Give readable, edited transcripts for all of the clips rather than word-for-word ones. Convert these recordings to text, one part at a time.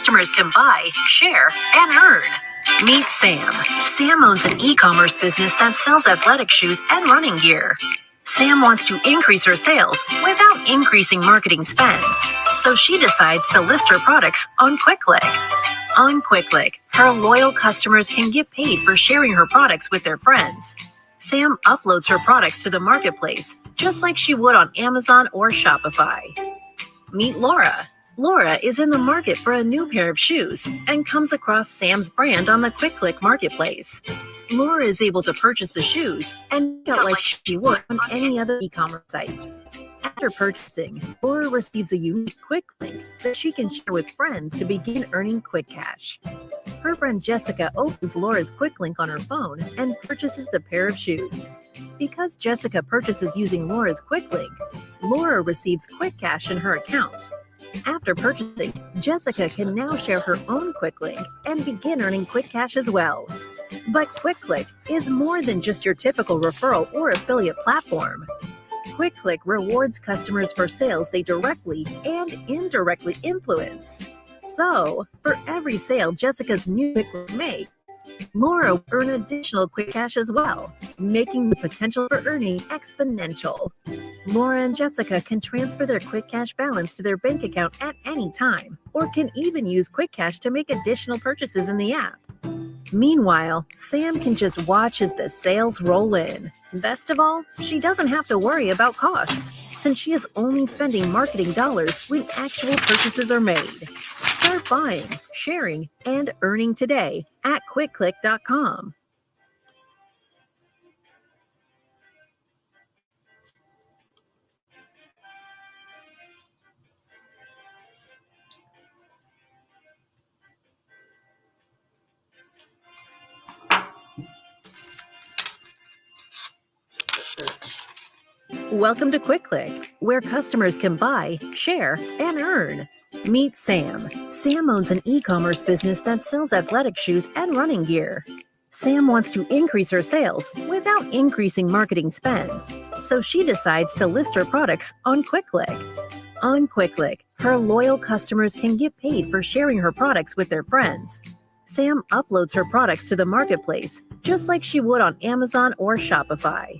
customers can buy, share, and earn. Meet Sam. Sam owns an e-commerce business that sells athletic shoes and running gear. Sam wants to increase her sales without increasing marketing spend, so she decides to list her products on QuickClick. On QuickClick, her loyal customers can get paid for sharing her products with their friends. Sam uploads her products to the marketplace, just like she would on Amazon or Shopify. Meet Laura. Laura is in the market for a new pair of shoes and comes across Sam's brand on the QuickClick marketplace. Laura is able to purchase the shoes and check out like she would on any other e-commerce site. After purchasing, Laura receives a unique quick link that she can share with friends to begin earning quick cash. Her friend Jessica opens Laura's quick link on her phone and purchases the pair of shoes. Because Jessica purchases using Laura's quick link, Laura receives quick cash in her account. After purchasing, Jessica can now share her own quick link and begin earning quick cash as well. But QuickClick is more than just your typical referral or affiliate platform. QuickClick rewards customers for sales they directly and indirectly influence. So, for every sale Jessica's new QuickClick makes, Laura will earn additional quick cash as well, making the potential for earning exponential. Laura and Jessica can transfer their quick cash balance to their bank account at any time, or can even use quick cash to make additional purchases in the app. Meanwhile, Sam can just watch as the sales roll in. Best of all, she doesn't have to worry about costs, since she is only spending marketing dollars when actual purchases are made. Start buying, sharing, and earning today at QuickClick.com. Welcome to QuickClick, where customers can buy, share, and earn. Meet Sam. Sam owns an e-commerce business that sells athletic shoes and running gear. Sam wants to increase her sales without increasing marketing spend, so she decides to list her products on QuickClick. On QuickClick, her loyal customers can get paid for sharing her products with their friends. Sam uploads her products to the marketplace, just like she would on Amazon or Shopify.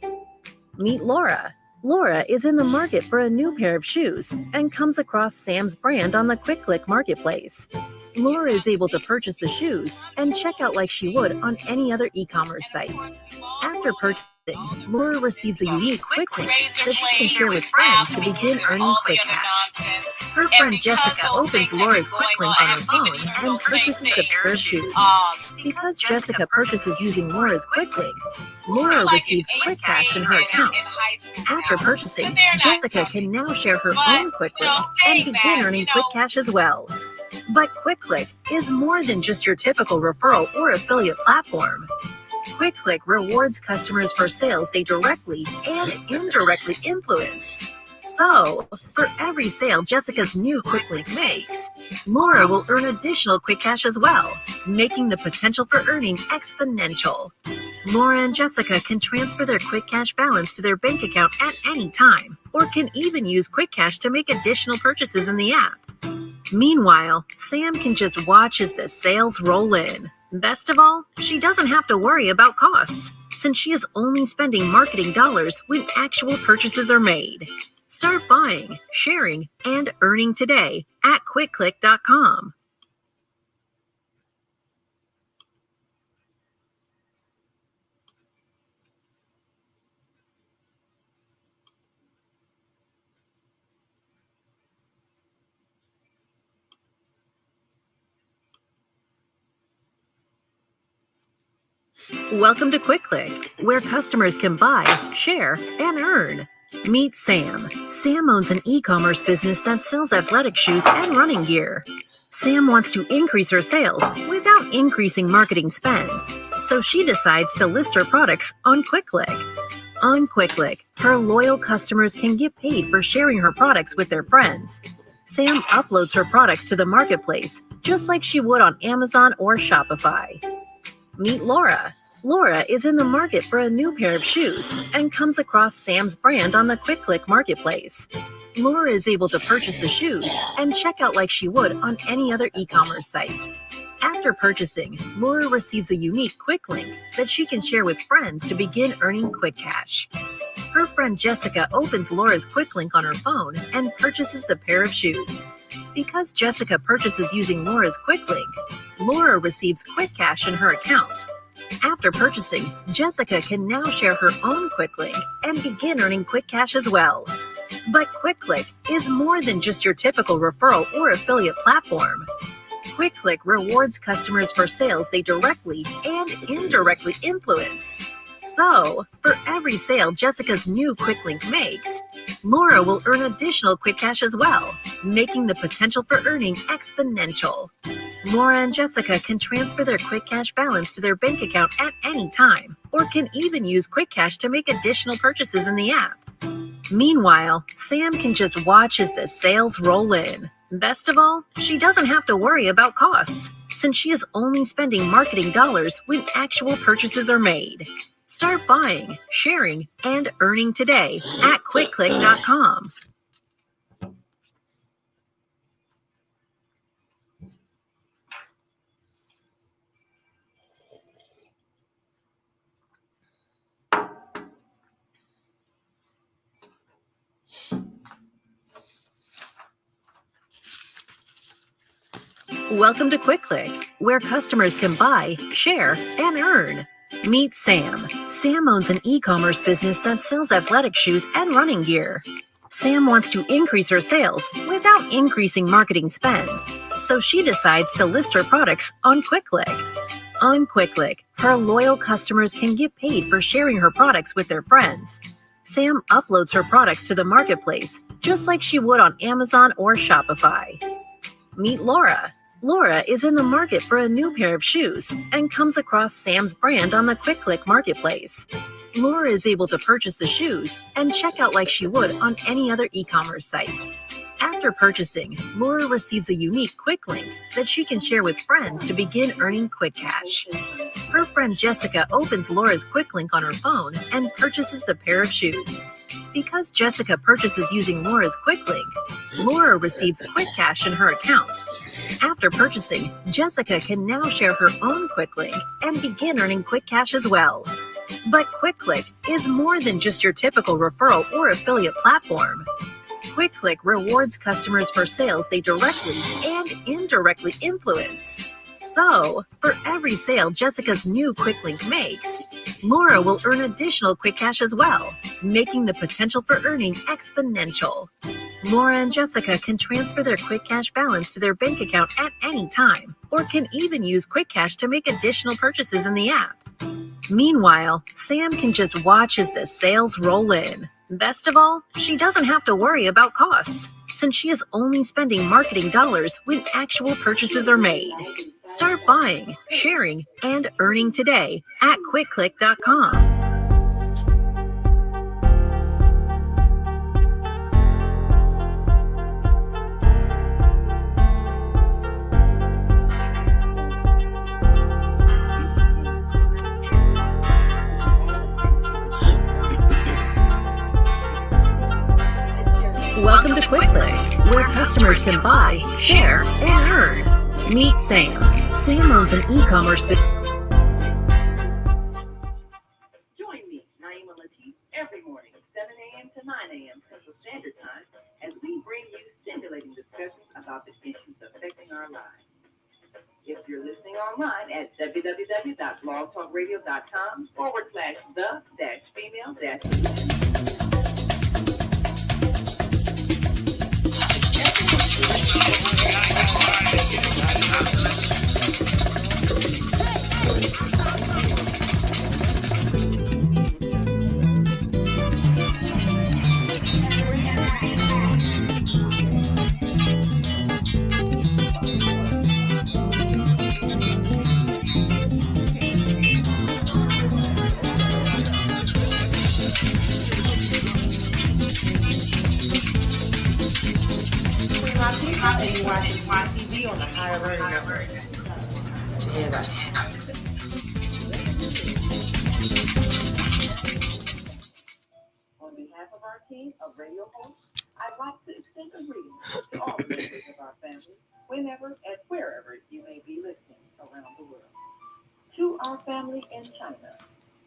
Meet Laura. Laura is in the market for a new pair of shoes and comes across Sam's brand on the QuickClick marketplace. Laura is able to purchase the shoes and check out like she would on any other e-commerce site. After purchasing, Laura receives a unique quick link that she can share with friends to begin earning quick cash. Her friend Jessica opens Laura's quick link on her phone and purchases the pair of shoes. Because Jessica purchases using Laura's quick link, Laura receives quick cash in her account. After purchasing, Jessica can now share her own quick link and begin earning quick cash as well. But QuickClick is more than just your typical referral or affiliate platform. QuickClick rewards customers for sales they directly and indirectly influence. So, for every sale Jessica's new QuickLink makes, Laura will earn additional quick cash as well, making the potential for earning exponential. Laura and Jessica can transfer their quick cash balance to their bank account at any time, or can even use quick cash to make additional purchases in the app. Meanwhile, Sam can just watch as the sales roll in. Best of all, she doesn't have to worry about costs, since she is only spending marketing dollars when actual purchases are made. Start buying, sharing, and earning today at QuickClick.com. Welcome to QuickClick, where customers can buy, share, and earn. Meet Sam. Sam owns an e-commerce business that sells athletic shoes and running gear. Sam wants to increase her sales without increasing marketing spend, so she decides to list her products on QuickClick. On QuickClick, her loyal customers can get paid for sharing her products with their friends. Sam uploads her products to the marketplace, just like she would on Amazon or Shopify. Meet Laura. Laura is in the market for a new pair of shoes and comes across Sam's brand on the QuickClick marketplace. Laura is able to purchase the shoes and check out like she would on any other e-commerce site. After purchasing, Laura receives a unique quick link that she can share with friends to begin earning quick cash. Her friend Jessica opens Laura's quick link on her phone and purchases the pair of shoes. Because Jessica purchases using Laura's quick link, Laura receives quick cash in her account. After purchasing, Jessica can now share her own quick link and begin earning quick cash as well. But QuickClick is more than just your typical referral or affiliate platform. QuickClick rewards customers for sales they directly and indirectly influence. So, for every sale Jessica's new quick link makes, Laura will earn additional quick cash as well, making the potential for earning exponential. Laura and Jessica can transfer their quick cash balance to their bank account at any time, or can even use quick cash to make additional purchases in the app. Meanwhile, Sam can just watch as the sales roll in. Best of all, she doesn't have to worry about costs, since she is only spending marketing dollars when actual purchases are made. Start buying, sharing, and earning today at QuickClick.com. Welcome to QuickClick, where customers can buy, share, and earn. Meet Sam. Sam owns an e-commerce business that sells athletic shoes and running gear. Sam wants to increase her sales without increasing marketing spend, so she decides to list her products on QuickClick. On QuickClick, her loyal customers can get paid for sharing her products with their friends. Sam uploads her products to the marketplace, just like she would on Amazon or Shopify. Meet Laura. Laura is in the market for a new pair of shoes and comes across Sam's brand on the QuickClick marketplace. Laura is able to purchase the shoes and check out like she would on any other e-commerce site. After purchasing, Laura receives a unique quick link that she can share with friends to begin earning quick cash. Her friend Jessica opens Laura's quick link on her phone and purchases the pair of shoes. Because Jessica purchases using Laura's quick link, Laura receives quick cash in her account. After purchasing, Jessica can now share her own quick link and begin earning quick cash as well. But QuickClick is more than just your typical referral or affiliate platform. QuickClick rewards customers for sales they directly and indirectly influence. So, for every sale Jessica's new quick link makes, Laura will earn additional quick cash as well, making the potential for earning exponential. Laura and Jessica can transfer their quick cash balance to their bank account at any time, or can even use quick cash to make additional purchases in the app. Meanwhile, Sam can just watch as the sales roll in. Best of all, she doesn't have to worry about costs, since she is only spending marketing dollars when actual purchases are made. Start buying, sharing, and earning today at QuickClick.com. Welcome to QuickClick, where customers can buy, share, and earn. Meet Sam. Sam owns an e-commerce business. Join me, Naima Latif, every morning at 7 a.m. to 9 a.m. Central Standard Time as we bring you stimulating discussions about the issues affecting our lives. If you're listening online at www.blogtalkradio.com/the-female-. Watch TV on the higher learning network. Yeah. On behalf of our team of radio hosts, I'd like to send a greeting to all members of our family, whenever and wherever you may be listening around the world. To our family in China,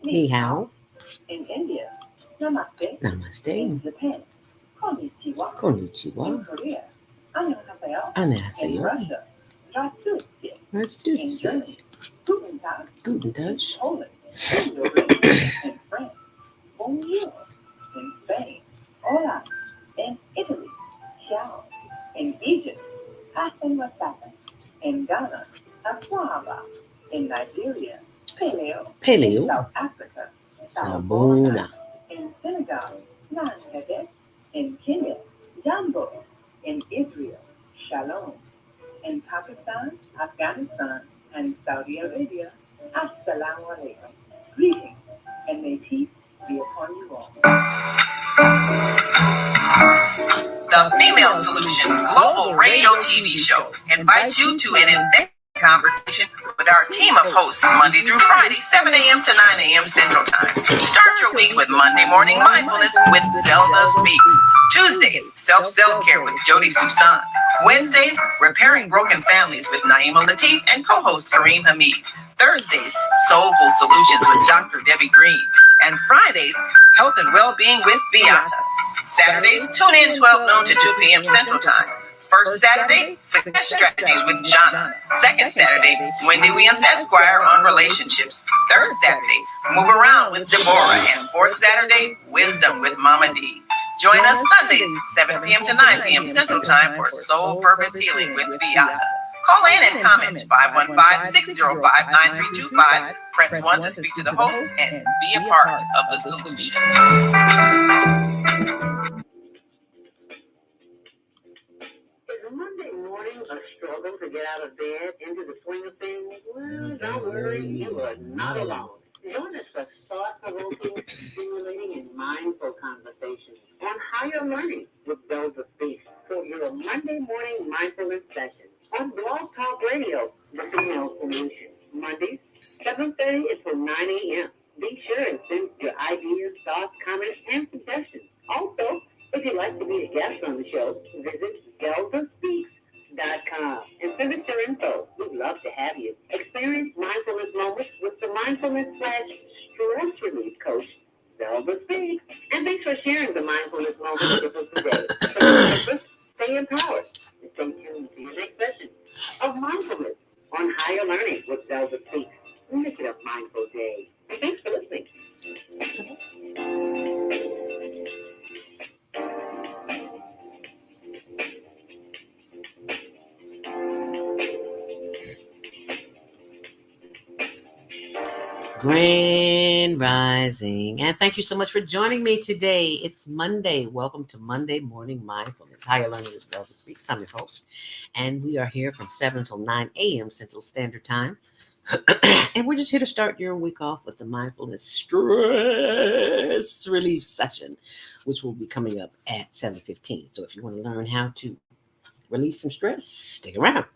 Ni hao. in India, namaste. Namaste. In Japan, konnichiwa. In Konnichiwa. Korea, annyeonghaseyo. In Annyeonghaseyo. Russia, здравствуйте. In Rastutsi. Germany, guten Tag. Guten In Tag. Poland, dzień dobry. In France, bonjour. In Spain, hola. In Italy, ciao. In Egypt, hasten wasaka. In Ghana, aswaba. In Nigeria, paleo. In Paleo. South Africa, Sabona. in Senegal, Nangade. In Kenya, Jambo. In Israel, Shalom. In Pakistan, Afghanistan, and Saudi Arabia, Assalamu alaikum. Greetings, and may peace be upon you all. The Female Solution Global Radio TV Show invites you to an event conversation with our team of hosts Monday through Friday, 7 a.m. to 9 a.m. Central Time. Start your week with Monday Morning Mindfulness with Zelda Speaks. Tuesdays, Self-Care with Jody Susan. Wednesdays, Repairing Broken Families with Naima Latif and co-host Kareem Hamid. Thursdays, Soulful Solutions with Dr. Debbie Green. And Fridays, Health and Wellbeing with Beata. Saturdays, tune in 12 noon to 2 p.m. Central Time. First Saturday, Success Strategies with Jana. Second Saturday, Wendy Williams Esquire on relationships. Third Saturday, Move Around with Deborah. And fourth Saturday, Wisdom with Mama D. Join us Sundays, 7 p.m. to 9 p.m. Central Time for Soul Purpose Healing with Beata. Call in and comment 515-605-9325. Press 1 to speak to the host and be a part of the solution. Is Monday morning a struggle to get out of bed into the swing of things? Well, don't worry, you are not alone. Join us for thought-provoking, stimulating, and mindful conversations on higher learning with those of Speaks for your Monday morning mindfulness session on Blog Talk Radio, The Female Solution. Mondays, 7:30 until 9 a.m. Be sure and send your ideas, thoughts, comments, and suggestions. Also, if you'd like to be a guest on the show, visit ZeldaSpeaks.com and send us your info. We'd love to have you. Experience mindfulness moments with the mindfulness/stress relief coach, Zelda Speaks. And thanks for sharing the mindfulness moments with us today. Stay empowered and stay tuned to your next session of mindfulness on higher learning with Zelda Speaks. Make it a mindful day. And thanks for listening. Grand Rising. And thank you so much for joining me today. It's Monday. Welcome to Monday Morning Mindfulness. Higher Learning with Zelda Speaks. I'm your host. And we are here from 7 until 9 a.m. Central Standard Time. And we're just here to start your week off with the Mindfulness Stress Relief Session, which will be coming up at 7:15. So if you want to learn how to release some stress, stick around.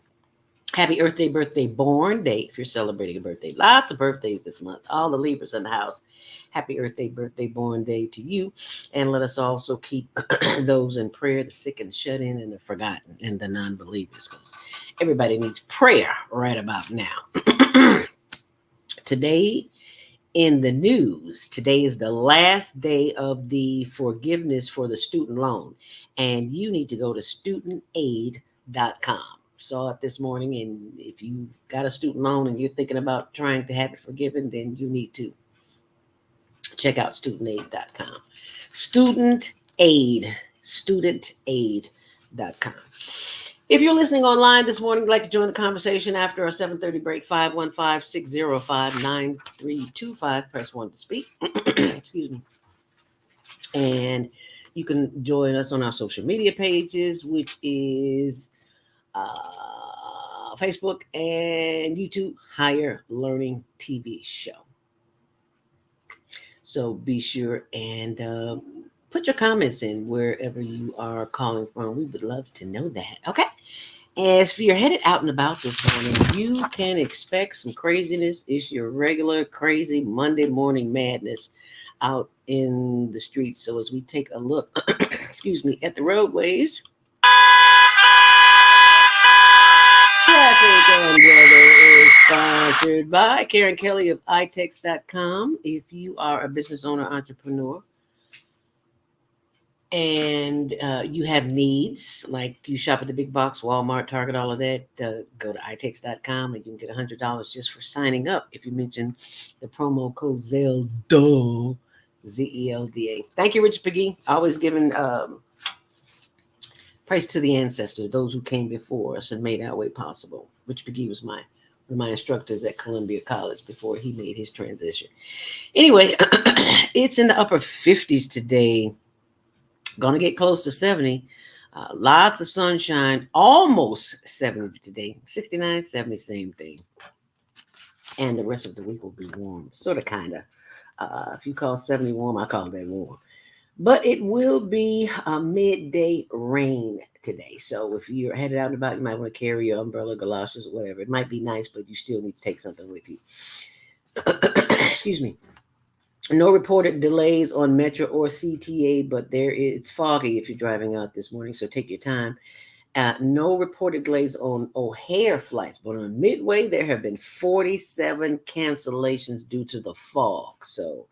Happy Earth Day, birthday, born day. If you're celebrating a birthday, lots of birthdays this month. All the Libras in the house. Happy Earth Day, birthday, born day to you. And let us also keep those in prayer, the sick and shut in and the forgotten and the non-believers, because everybody needs prayer right about now. Today in the news, today is the last day of the forgiveness for the student loan. And you need to go to studentaid.com. Saw it this morning, and if you got a student loan and you're thinking about trying to have it forgiven, then you need to check out studentaid.com. Studentaid.com. If you're listening online this morning, would like to join the conversation after our 7:30 break, 515-605-9325. Press 1 to speak. Excuse me. And you can join us on our social media pages, which is Facebook and YouTube, Higher Learning TV Show. So be sure and put your comments in wherever you are calling from. We would love to know that. Okay. As if you're headed out and about this morning, you can expect some craziness. It's your regular crazy Monday morning madness out in the streets. So as we take a look, excuse me, at the roadways, Traffic and Weather is sponsored by Karen Kelly of itex.com. If you are a business owner, entrepreneur, and you have needs like you shop at the big box, Walmart, Target, all of that, go to itex.com and you can get $100 just for signing up if you mention the promo code ZELDA, ZELDA. Thank you, Richard Peggy. Always giving praise to the ancestors, those who came before us and made our way possible. Richard Peggy was one of my instructors at Columbia College before he made his transition. Anyway, it's in the upper 50s today. Gonna get close to 70. Lots of sunshine, almost 70 today. 69, 70, same thing. And the rest of the week will be warm, sort of, kind of. If you call 70 warm, I call that warm. But it will be a midday rain today. So if you're headed out and about, you might want to carry your umbrella, galoshes, or whatever. It might be nice, but you still need to take something with you. Excuse me. No reported delays on Metro or CTA, but it's foggy if you're driving out this morning, so take your time. No reported delays on O'Hare flights, but on Midway, there have been 47 cancellations due to the fog. So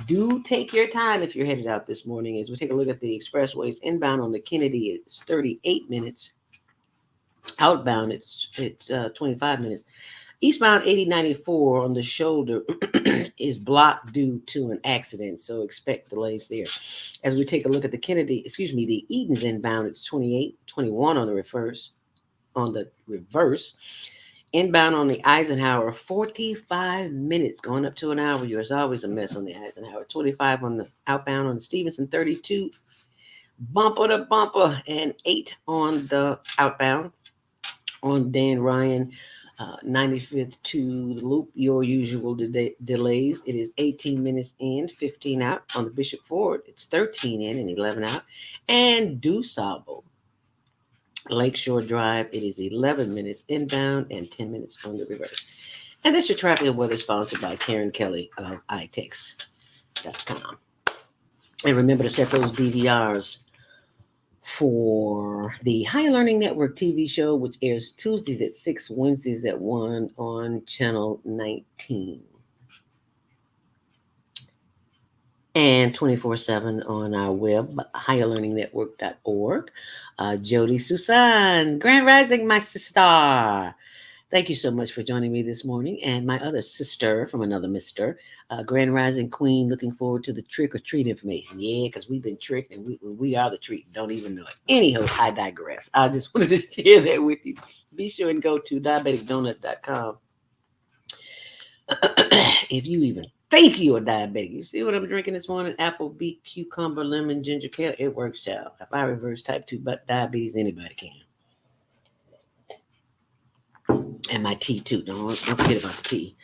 do take your time if you're headed out this morning. As we take a look at the expressways, inbound on the Kennedy, it's 38 minutes. Outbound, it's 25 minutes. Eastbound 8094 on the shoulder is blocked due to an accident, so expect delays there. As we take a look at the the Eden's inbound, it's 2821 on the reverse. Inbound on the Eisenhower, 45 minutes, going up to an hour. There's always a mess on the Eisenhower. 25 on the outbound on the Stevenson, 32 bumper to bumper, and 8 on the outbound on Dan Ryan. 95th to the Loop, your usual delays. It is 18 minutes in, 15 out. On the Bishop Ford, it's 13 in and 11 out. And DuSable, Lakeshore Drive, it is 11 minutes inbound and 10 minutes on the reverse. And that's your traffic and weather, sponsored by Karen Kelly of itex.com. And remember to set those DVRs for the Higher Learning Network TV show, which airs Tuesdays at 6, Wednesdays at 1 on Channel 19. And 24/7 on our web, higherlearningnetwork.org. Jody Susan, Grand Rising, my sister. Thank you so much for joining me this morning. And my other sister from another mister, Grand Rising Queen, looking forward to the trick or treat information. Yeah, because we've been tricked and we are the treat. Don't even know it. Anyhow, I digress. I just wanted to share that with you. Be sure and go to diabeticdonut.com. If you even think you're a diabetic, you see what I'm drinking this morning? Apple, beet, cucumber, lemon, ginger, kale. It works, child. If I reverse type 2 diabetes, anybody can. And my tea too. Don't forget about the tea.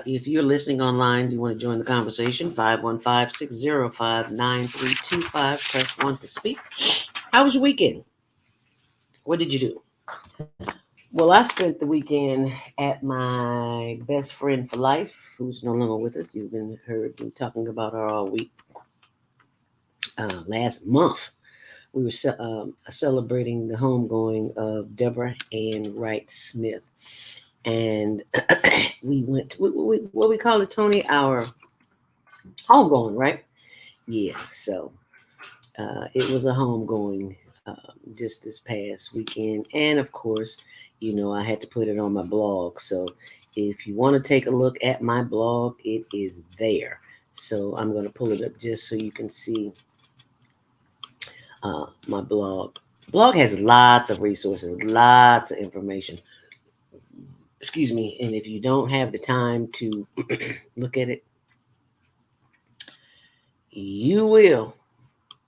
If you're listening online, you want to join the conversation, 515-605-9325. Press 1 to speak. How was your weekend? What did you do? Well, I spent the weekend at my best friend for life, who's no longer with us. You've heard me talking about her all week. Last month, we were celebrating the homegoing of Deborah Ann Wright Smith. And we went to what we call it, Tony, our homegoing, right? Yeah, so it was a homegoing just this past weekend. And of course, I had to put it on my blog. So if you want to take a look at my blog, it is there. So I'm going to pull it up just so you can see my blog. The blog has lots of resources, lots of information. Excuse me. And if you don't have the time to look at it, you will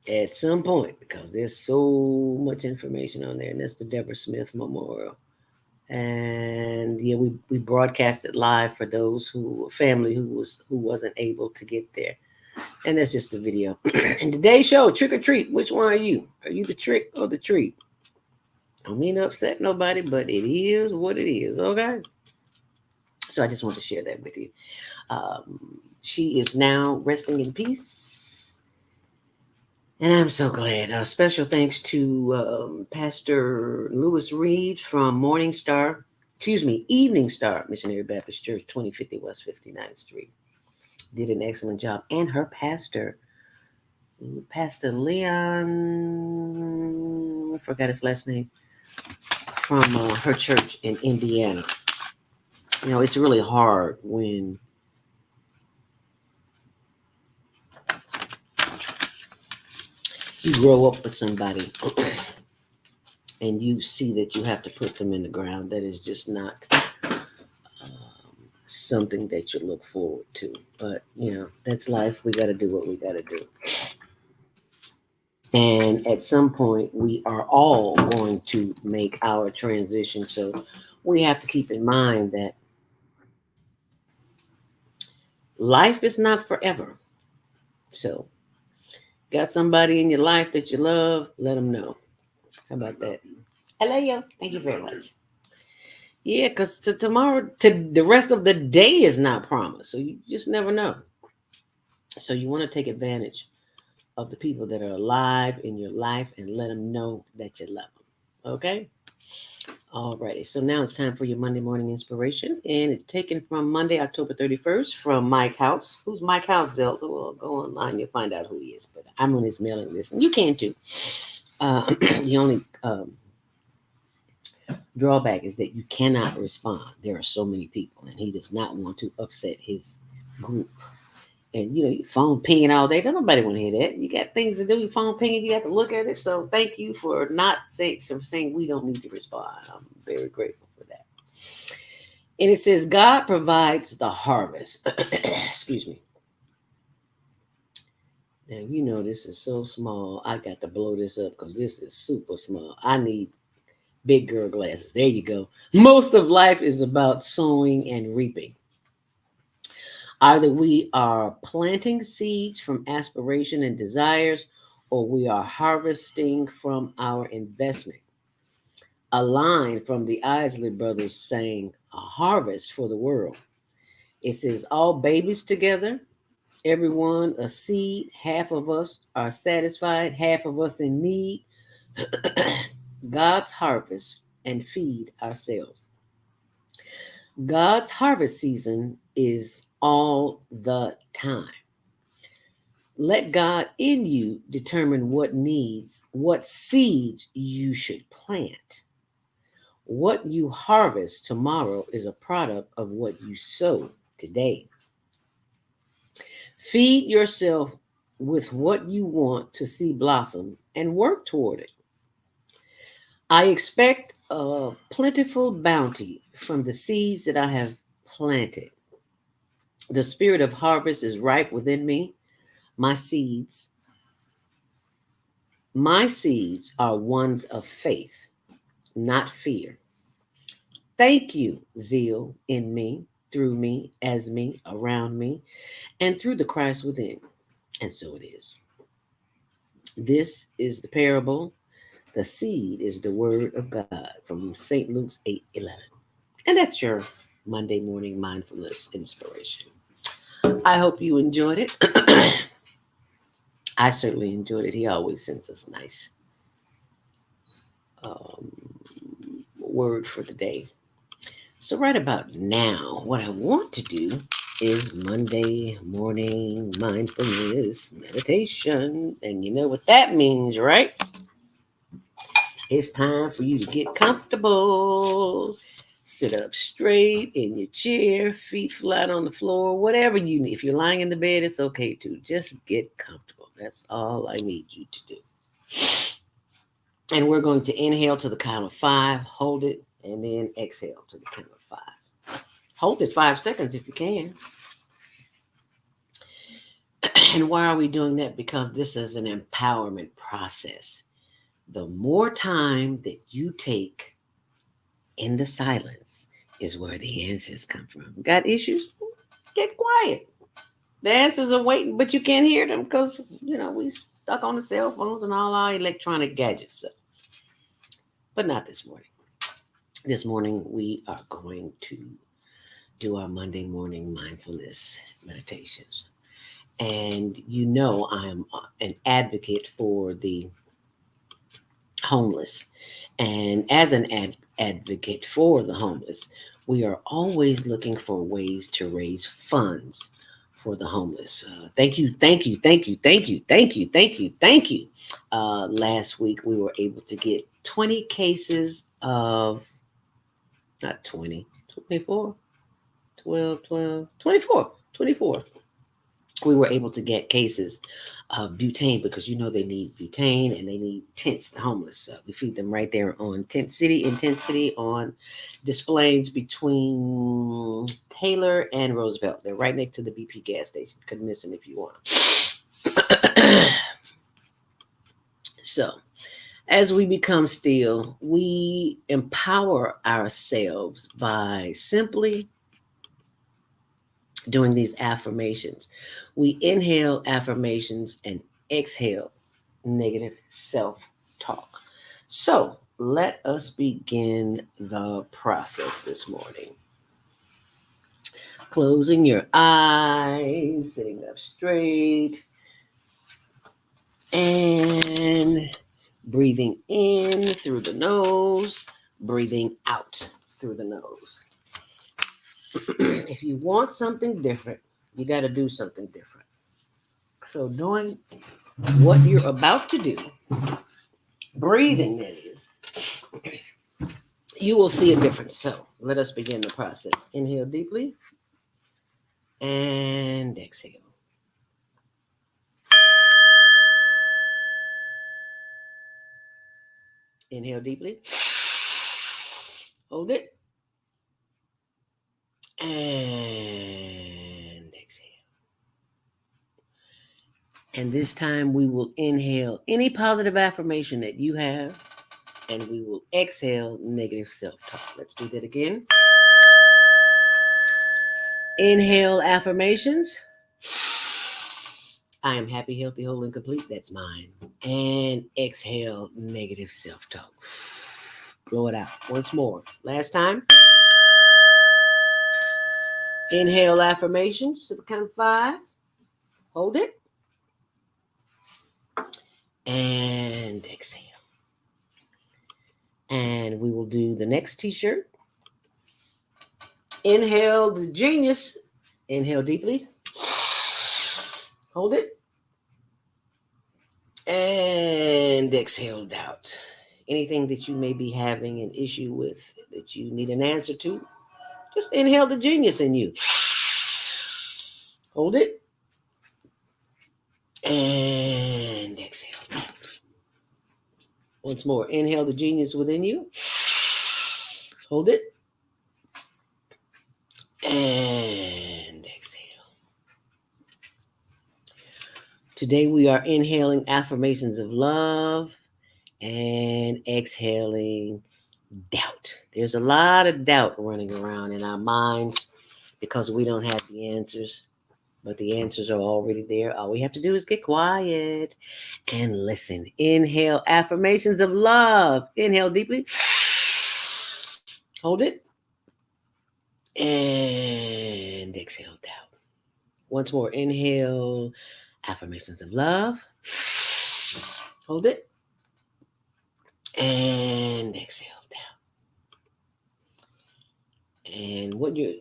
at some point, because there's so much information on there. And that's the Deborah Smith Memorial. And yeah, we broadcast it live for those family who wasn't able to get there. And that's just the video. And today's show, trick or treat. Which one are you? Are you the trick or the treat? I don't mean to upset nobody, but it is what it is, okay? So I just want to share that with you. She is now resting in peace. And I'm so glad. Special thanks to Pastor Lewis Reed from Morning Star Evening Star Missionary Baptist Church, 2050 West 59th Street. Did an excellent job. And her pastor, Pastor Leon, I forgot his last name, from her church in Indiana. You know, it's really hard when you grow up with somebody and you see that you have to put them in the ground. That is just not something that you look forward to. But, you know, that's life. We got to do what we got to do. And at some point, we are all going to make our transition. So we have to keep in mind that life is not forever. So, got somebody in your life that you love, let them know. How about that? I love you. Thank you very much. Yeah, because tomorrow, the rest of the day is not promised. So you just never know. So you want to take advantage of the people that are alive in your life and let them know that you love them. Okay? Alrighty. So now it's time for your Monday morning inspiration. And it's taken from Monday, October 31st from Mike House. Who's Mike House, Zelda? Well, go online. You'll find out who he is. But I'm on his mailing list. And you can too. The only drawback is that you cannot respond. There are so many people. And he does not want to upset his group. And, you know, your phone pinging all day. Don't nobody want to hear that. You got things to do. Your phone pinging. You have to look at it. So thank you for saying we don't need to respond. I'm very grateful for that. And it says, God provides the harvest. Excuse me. Now, you know, this is so small. I got to blow this up because this is super small. I need big girl glasses. There you go. Most of life is about sowing and reaping. Either we are planting seeds from aspiration and desires, or we are harvesting from our investment. A line from the Isley Brothers saying, a harvest for the world. It says, all babies together, everyone a seed, half of us are satisfied, half of us in need. God's harvest and feed ourselves. God's harvest season is all the time. Let God in you determine what seeds you should plant. What you harvest tomorrow is a product of what you sow today. Feed yourself with what you want to see blossom and work toward it. I expect a plentiful bounty from the seeds that I have planted. The spirit of harvest is ripe within me. My seeds are ones of faith, not fear. Thank you, zeal in me, through me, as me, around me, and through the Christ within. And so it is. This is the parable. The seed is the word of God from St. Luke's 8:11. And that's your Monday morning mindfulness inspiration. I hope you enjoyed it. I certainly enjoyed it. He always sends us nice word for the day. So right about now, what I want to do is Monday morning mindfulness meditation. And you know what that means, right? It's time for you to get comfortable. Sit up straight in your chair, feet flat on the floor, whatever you need. If you're lying in the bed, it's okay too. Just get comfortable. That's all I need you to do. And we're going to inhale to the count of 5, hold it, and then exhale to the count of 5. Hold it 5 seconds if you can. And why are we doing that? Because this is an empowerment process. The more time that you take in the silence is where the answers come from. Got issues? Get quiet. The answers are waiting, but you can't hear them because, you know, we stuck on the cell phones and all our electronic gadgets. So. But not this morning. This morning, we are going to do our Monday morning mindfulness meditations. And you know I'm an advocate for the homeless. And as an advocate for the homeless. We are always looking for ways to raise funds for the homeless. Thank you, thank you, thank you, thank you, thank you, thank you, thank you. Last week we were able to get 20 cases of, not 20, 24, 12, 12, 24, 24. We were able to get cases of butane because they need butane and they need tents, the homeless. We feed them right there on Tent City on displays between Taylor and Roosevelt. They're right next to the BP gas station. Couldn't miss them if you want them. So, as we become still, we empower ourselves by simply doing these affirmations. We inhale affirmations and exhale negative self-talk. So let us begin the process this morning. Closing your eyes, sitting up straight, and breathing in through the nose, breathing out through the nose. If you want something different, you got to do something different. So knowing what you're about to do, breathing that is, you will see a difference. So let us begin the process. Inhale deeply and exhale. Inhale deeply. Hold it. And exhale. And this time we will inhale any positive affirmation that you have, and we will exhale negative self-talk. Let's do that again. Inhale affirmations. I am happy, healthy, whole, and complete. That's mine. And exhale negative self-talk. Blow it out. Once more. Last time. Inhale affirmations to the count of 5. Hold it. And exhale. And we will do the next t-shirt. Inhale the genius. Inhale deeply. Hold it. And exhale doubt. Anything that you may be having an issue with that you need an answer to, just inhale the genius in you. Hold it. And exhale. Once more, inhale the genius within you. Hold it. And exhale. Today we are inhaling affirmations of love and exhaling doubt. There's a lot of doubt running around in our minds because we don't have the answers, but the answers are already there. All we have to do is get quiet and listen. Inhale affirmations of love. Inhale deeply. Hold it. And exhale doubt. Once more, inhale affirmations of love. Hold it. And exhale down. And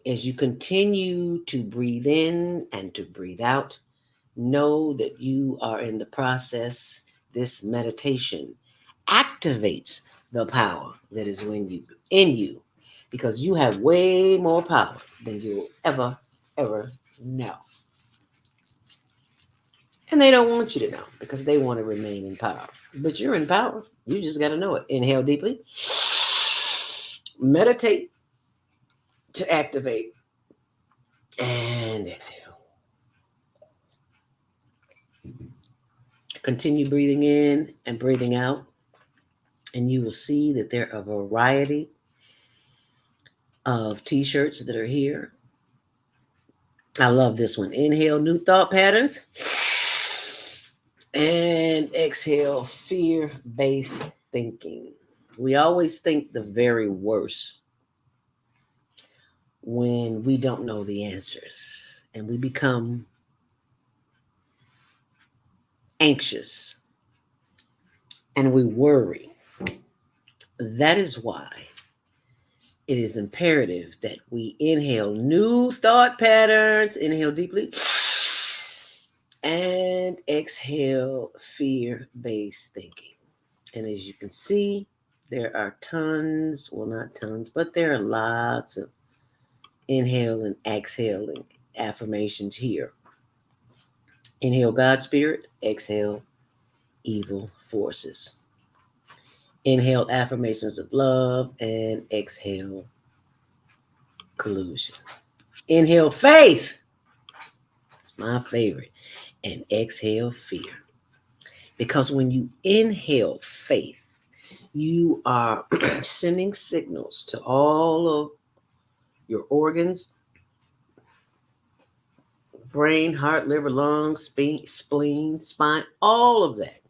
as you continue to breathe in and to breathe out, know that you are in the process. This meditation activates the power that is in you, because you have way more power than you'll ever know. And they don't want you to know because they want to remain in power. But you're in power. You just got to know it. Inhale deeply. Meditate to activate. And exhale. Continue breathing in and breathing out. And you will see that there are a variety of t-shirts that are here. I love this one. Inhale, new thought patterns. And exhale, fear-based thinking. We always think the very worst when we don't know the answers, and we become anxious and we worry. That is why it is imperative that we inhale new thought patterns. Inhale deeply. And exhale fear-based thinking. And as you can see, there are tons, well, not tons, but there are lots of inhale and exhaling affirmations here. Inhale God Spirit, exhale evil forces. Inhale affirmations of love and exhale collusion. Inhale faith, it's my favorite, and exhale fear. Because when you inhale faith, you are sending signals to all of your organs, brain, heart, liver, lungs, spleen, spine, all of that.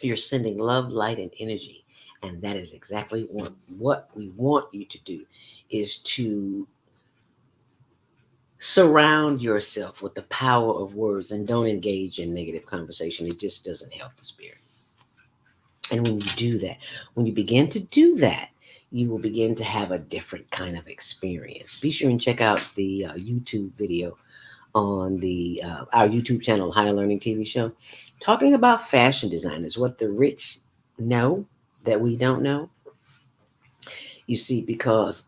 You're sending love, light, and energy. And that is exactly what we want you to do, is to surround yourself with the power of words and don't engage in negative conversation. It just doesn't help the spirit. And when you do that, when you begin to do that, you will begin to have a different kind of experience. Be sure and check out the YouTube video on the our YouTube channel, Higher Learning TV Show, talking about fashion designers, what the rich know that we don't know. You see, because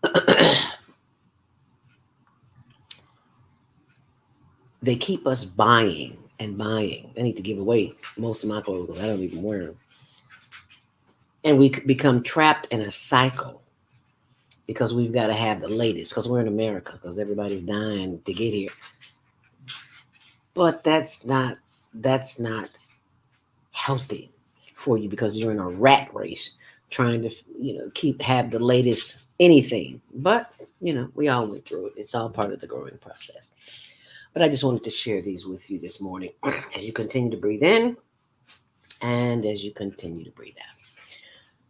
they keep us buying and buying. I need to give away most of my clothes because I don't even wear them. And we become trapped in a cycle because we've got to have the latest because we're in America, because everybody's dying to get here. But that's not healthy for you, because you're in a rat race trying to have the latest anything. But we all went through it. It's all part of the growing process. But I just wanted to share these with you this morning as you continue to breathe in and as you continue to breathe out.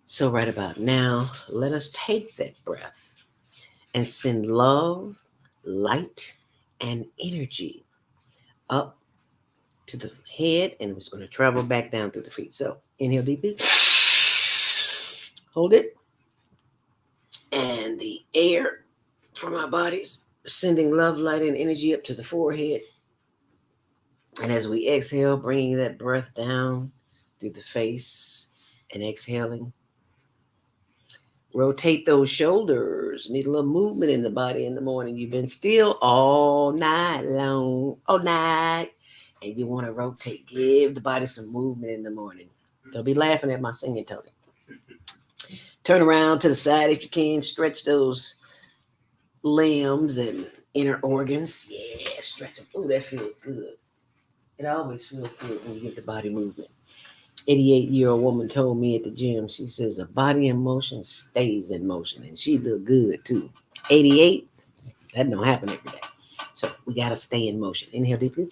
So right about now, let us take that breath and send love, light, and energy up to the head, and it's going to travel back down through the feet. So inhale deeply, hold it, and the air from our bodies sending love, light, and energy up to the forehead. And as we exhale, bringing that breath down through the face and exhaling. Rotate those shoulders. Need a little movement in the body in the morning. You've been still all night long, all night. And you want to rotate. Give the body some movement in the morning. Don't be laughing at my singing, Tony. Turn around to the side if you can. Stretch those limbs and inner organs. Yeah, stretch them. Oh, that feels good. It always feels good when you give the body movement. 88-year-old woman told me at the gym, she says, a body in motion stays in motion. And she looked good too. 88, that don't happen every day. So we got to stay in motion. Inhale deeply.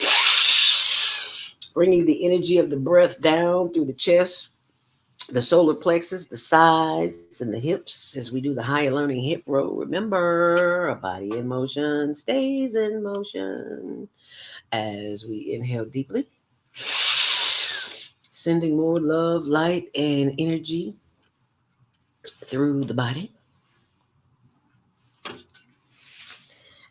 Bringing the energy of the breath down through the chest, the solar plexus, the sides, and the hips as we do the higher learning hip roll. Remember, a body in motion stays in motion. As we inhale deeply, sending more love, light, and energy through the body.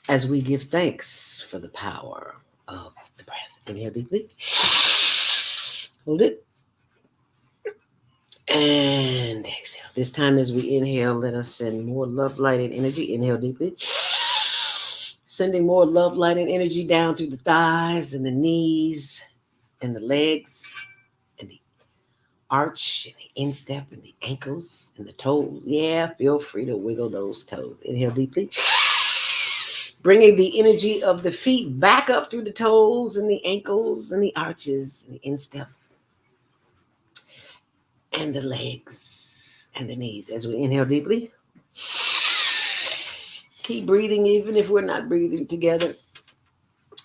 As we give thanks for the power of the breath. Inhale deeply. Hold it. And exhale. This time as we inhale, let us send more love, light, and energy. Inhale deeply. Sending more love, light, and energy down through the thighs and the knees and the legs and the arch and the instep and the ankles and the toes. Yeah, feel free to wiggle those toes. Inhale deeply. Bringing the energy of the feet back up through the toes and the ankles and the arches and the instep and the legs and the knees. As we inhale deeply. Keep breathing even if we're not breathing together.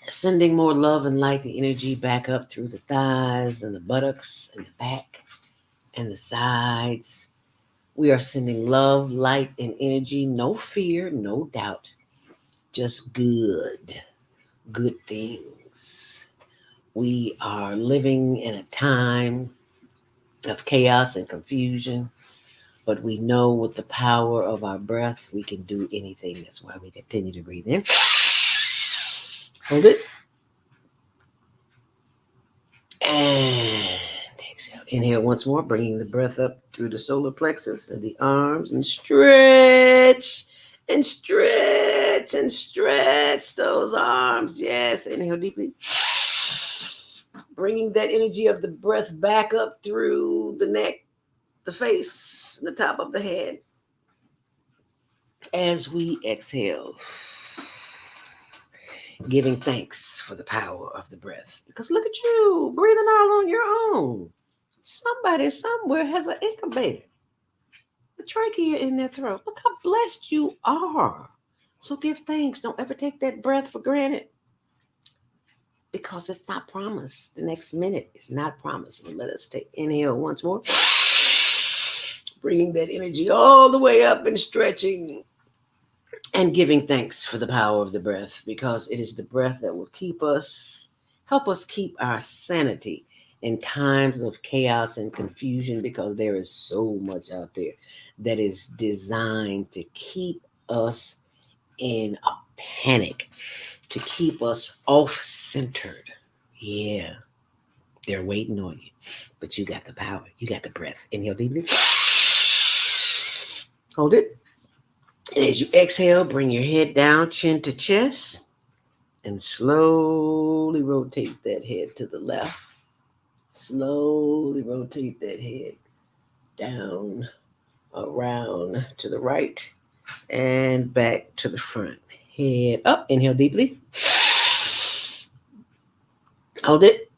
Sending more love and light, the energy back up through the thighs and the buttocks and the back and the sides. We are sending love, light, and energy. No fear, no doubt. Just good things. We are living in a time of chaos and confusion. But we know with the power of our breath, we can do anything. That's why we continue to breathe in. Hold it. And exhale. Inhale once more, bringing the breath up through the solar plexus and the arms, and stretch and stretch and stretch those arms. Yes, inhale deeply. Bringing that energy of the breath back up through the neck, the face, the top of the head. As we exhale, giving thanks for the power of the breath. Because look at you, breathing all on your own. Somebody somewhere has an incubator, a trachea in their throat. Look how blessed you are. So give thanks. Don't ever take that breath for granted, because it's not promised. The next minute is not promised. And let us take inhale once more. Bringing that energy all the way up and stretching and giving thanks for the power of the breath, because it is the breath that will help us keep our sanity in times of chaos and confusion, because there is so much out there that is designed to keep us in a panic, to keep us off-centered. Yeah, they're waiting on you, but you got the power. You got the breath. Inhale deeply. Hold it. And as you exhale, bring your head down, chin to chest, and slowly rotate that head to the left. Slowly rotate that head down, around to the right, and back to the front. Head up. Inhale deeply. Hold it.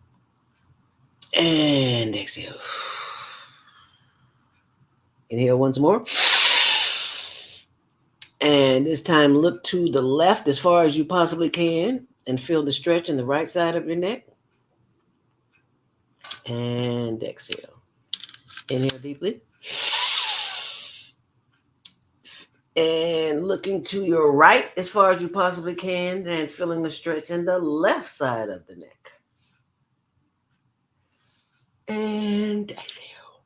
And exhale. Inhale once more. And this time, look to the left as far as you possibly can and feel the stretch in the right side of your neck. And exhale. Inhale deeply. And looking to your right as far as you possibly can and feeling the stretch in the left side of the neck. And exhale.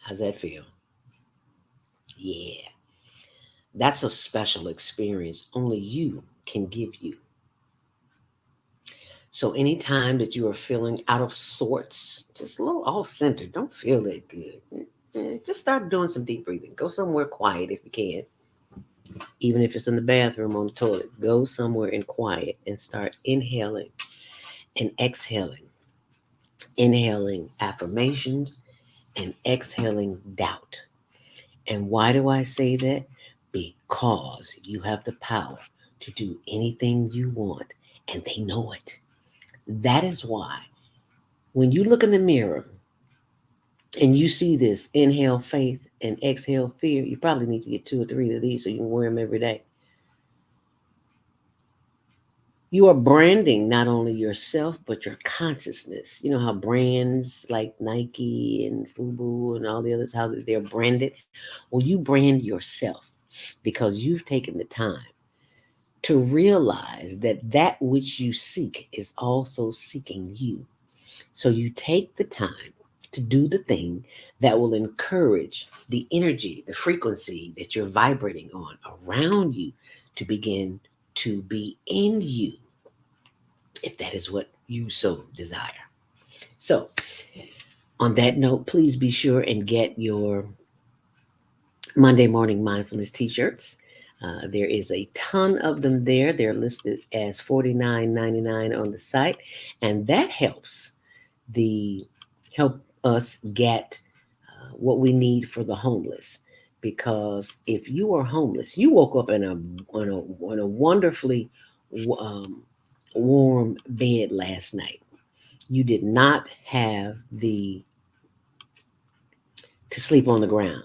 How's that feel? Yeah. That's a special experience only you can give you. So anytime that you are feeling out of sorts, just a little off-centered, don't feel that good, just start doing some deep breathing. Go somewhere quiet if you can. Even if it's in the bathroom, on the toilet, go somewhere in quiet and start inhaling and exhaling. Inhaling affirmations and exhaling doubt. And why do I say that? Because you have the power to do anything you want, and they know it. That is why when you look in the mirror and you see this inhale faith and exhale fear, you probably need to get 2 or 3 of these so you can wear them every day. You are branding not only yourself, but your consciousness. You know how brands like Nike and Fubu and all the others, how they're branded? Well, you brand yourself because you've taken the time to realize that that which you seek is also seeking you. So you take the time to do the thing that will encourage the energy, the frequency that you're vibrating on around you to begin to be in you, if that is what you so desire. So on that note, please be sure and get your Monday Morning Mindfulness t-shirts. There is a ton of them there. They're listed as $49.99 on the site, and that helps us get what we need for the homeless. Because if you are homeless, you woke up in a wonderfully warm bed last night. You did not have to sleep on the ground.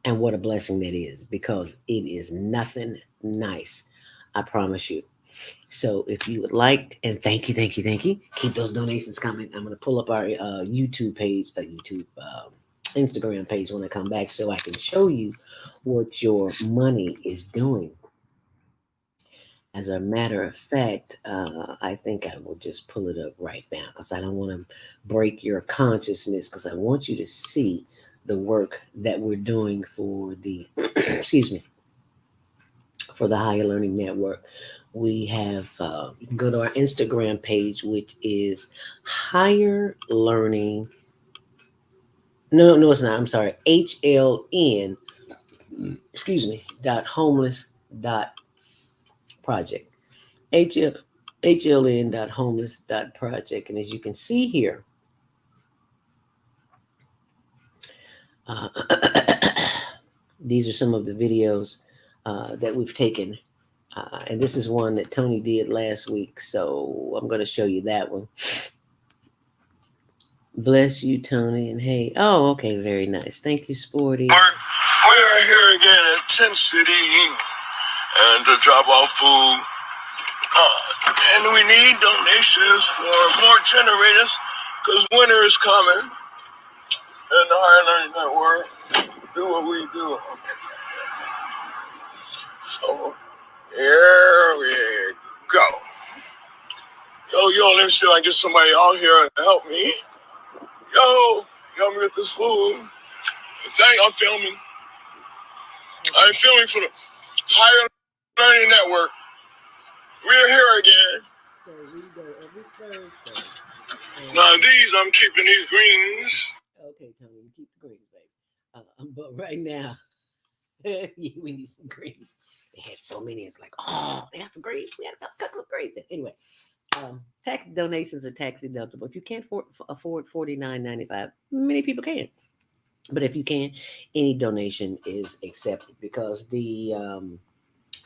And what a blessing that is, because it is nothing nice, I promise you. So if you would like, and thank you, keep those donations coming. I'm going to pull up our YouTube page, Instagram page when I come back, so I can show you what your money is doing. As a matter of fact, I think I will just pull it up right now because I don't want to break your consciousness because I want you to see the work that we're doing for the, excuse me, for the Higher Learning Network. We have, you can go to our Instagram page, which is Higher Learning. No, it's not. I'm sorry. HLN, excuse me, dot homeless dot project. HLN dot homeless dot project. And as you can see here, uh, these are some of the videos that we've taken. And this is one that Tony did last week. So I'm going to show you that one. Bless you, Tony. And hey, oh, okay, very nice. Thank you, Sporty. We are here again at Tent City and to drop off food. And we need donations for more generators because winter is coming. And the Higher Learning Network do what we do. So here we go. Yo, let me see if I can get somebody out here to help me. Yo, help me with this food. I'm filming. I'm filming for the Higher Learning Network. We're here again. So we go every Thursday. Now I'm keeping these greens. Okay, Tony, you keep the greens, baby. But right now, we need some greens. They had so many. It's like, oh, they have some greens. We had to cut some greens. Anyway, tax donations are tax deductible. If you can't afford $49.95, many people can. But if you can, any donation is accepted because I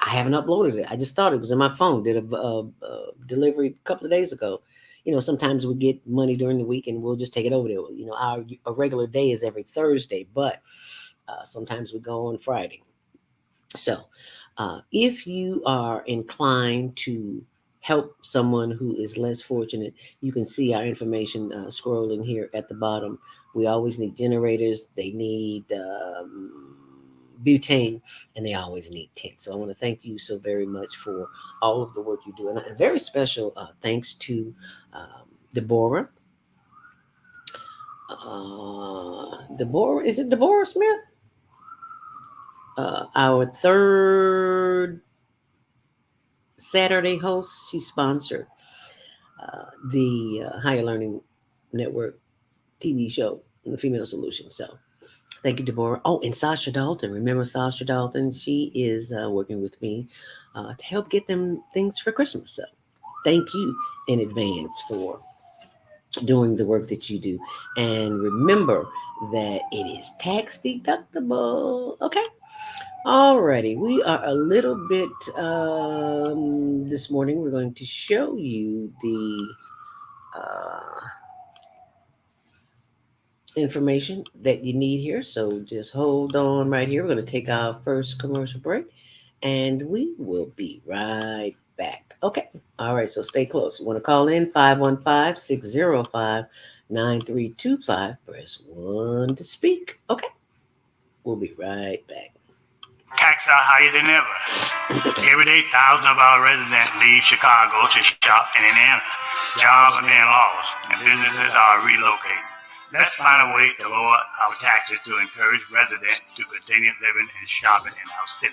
haven't uploaded it. I just started. It was in my phone. Did a delivery a couple of days ago. You know, sometimes we get money during the week and we'll just take it over there. You know, our regular day is every Thursday, but sometimes we go on Friday. So if you are inclined to help someone who is less fortunate, you can see our information scrolling here at the bottom. We always need generators. They need butane, and they always need tents. So I want to thank you so very much for all of the work you do. And a very special thanks to Deborah. Is it Deborah Smith? Our third Saturday host. She sponsored the Higher Learning Network TV show, The Female Solution. So thank you, Deborah. Oh, and Sasha Dalton. Remember Sasha Dalton? She is working with me to help get them things for Christmas. So thank you in advance for doing the work that you do. And remember that it is tax deductible. Okay. Alrighty. We are a little bit this morning. We're going to show you the information that you need here. So just hold on right here. We're going to take our first commercial break and we will be right back. Okay. All right. So stay close. You want to call in 515-605-9325. Press 1 to speak. Okay. We'll be right back. Taxes are higher than ever. Every day, thousands of our residents leave Chicago to shop in Indiana. Jobs are being lost and businesses are relocating. Let's find a way to lower our taxes to encourage residents to continue living and shopping in our city.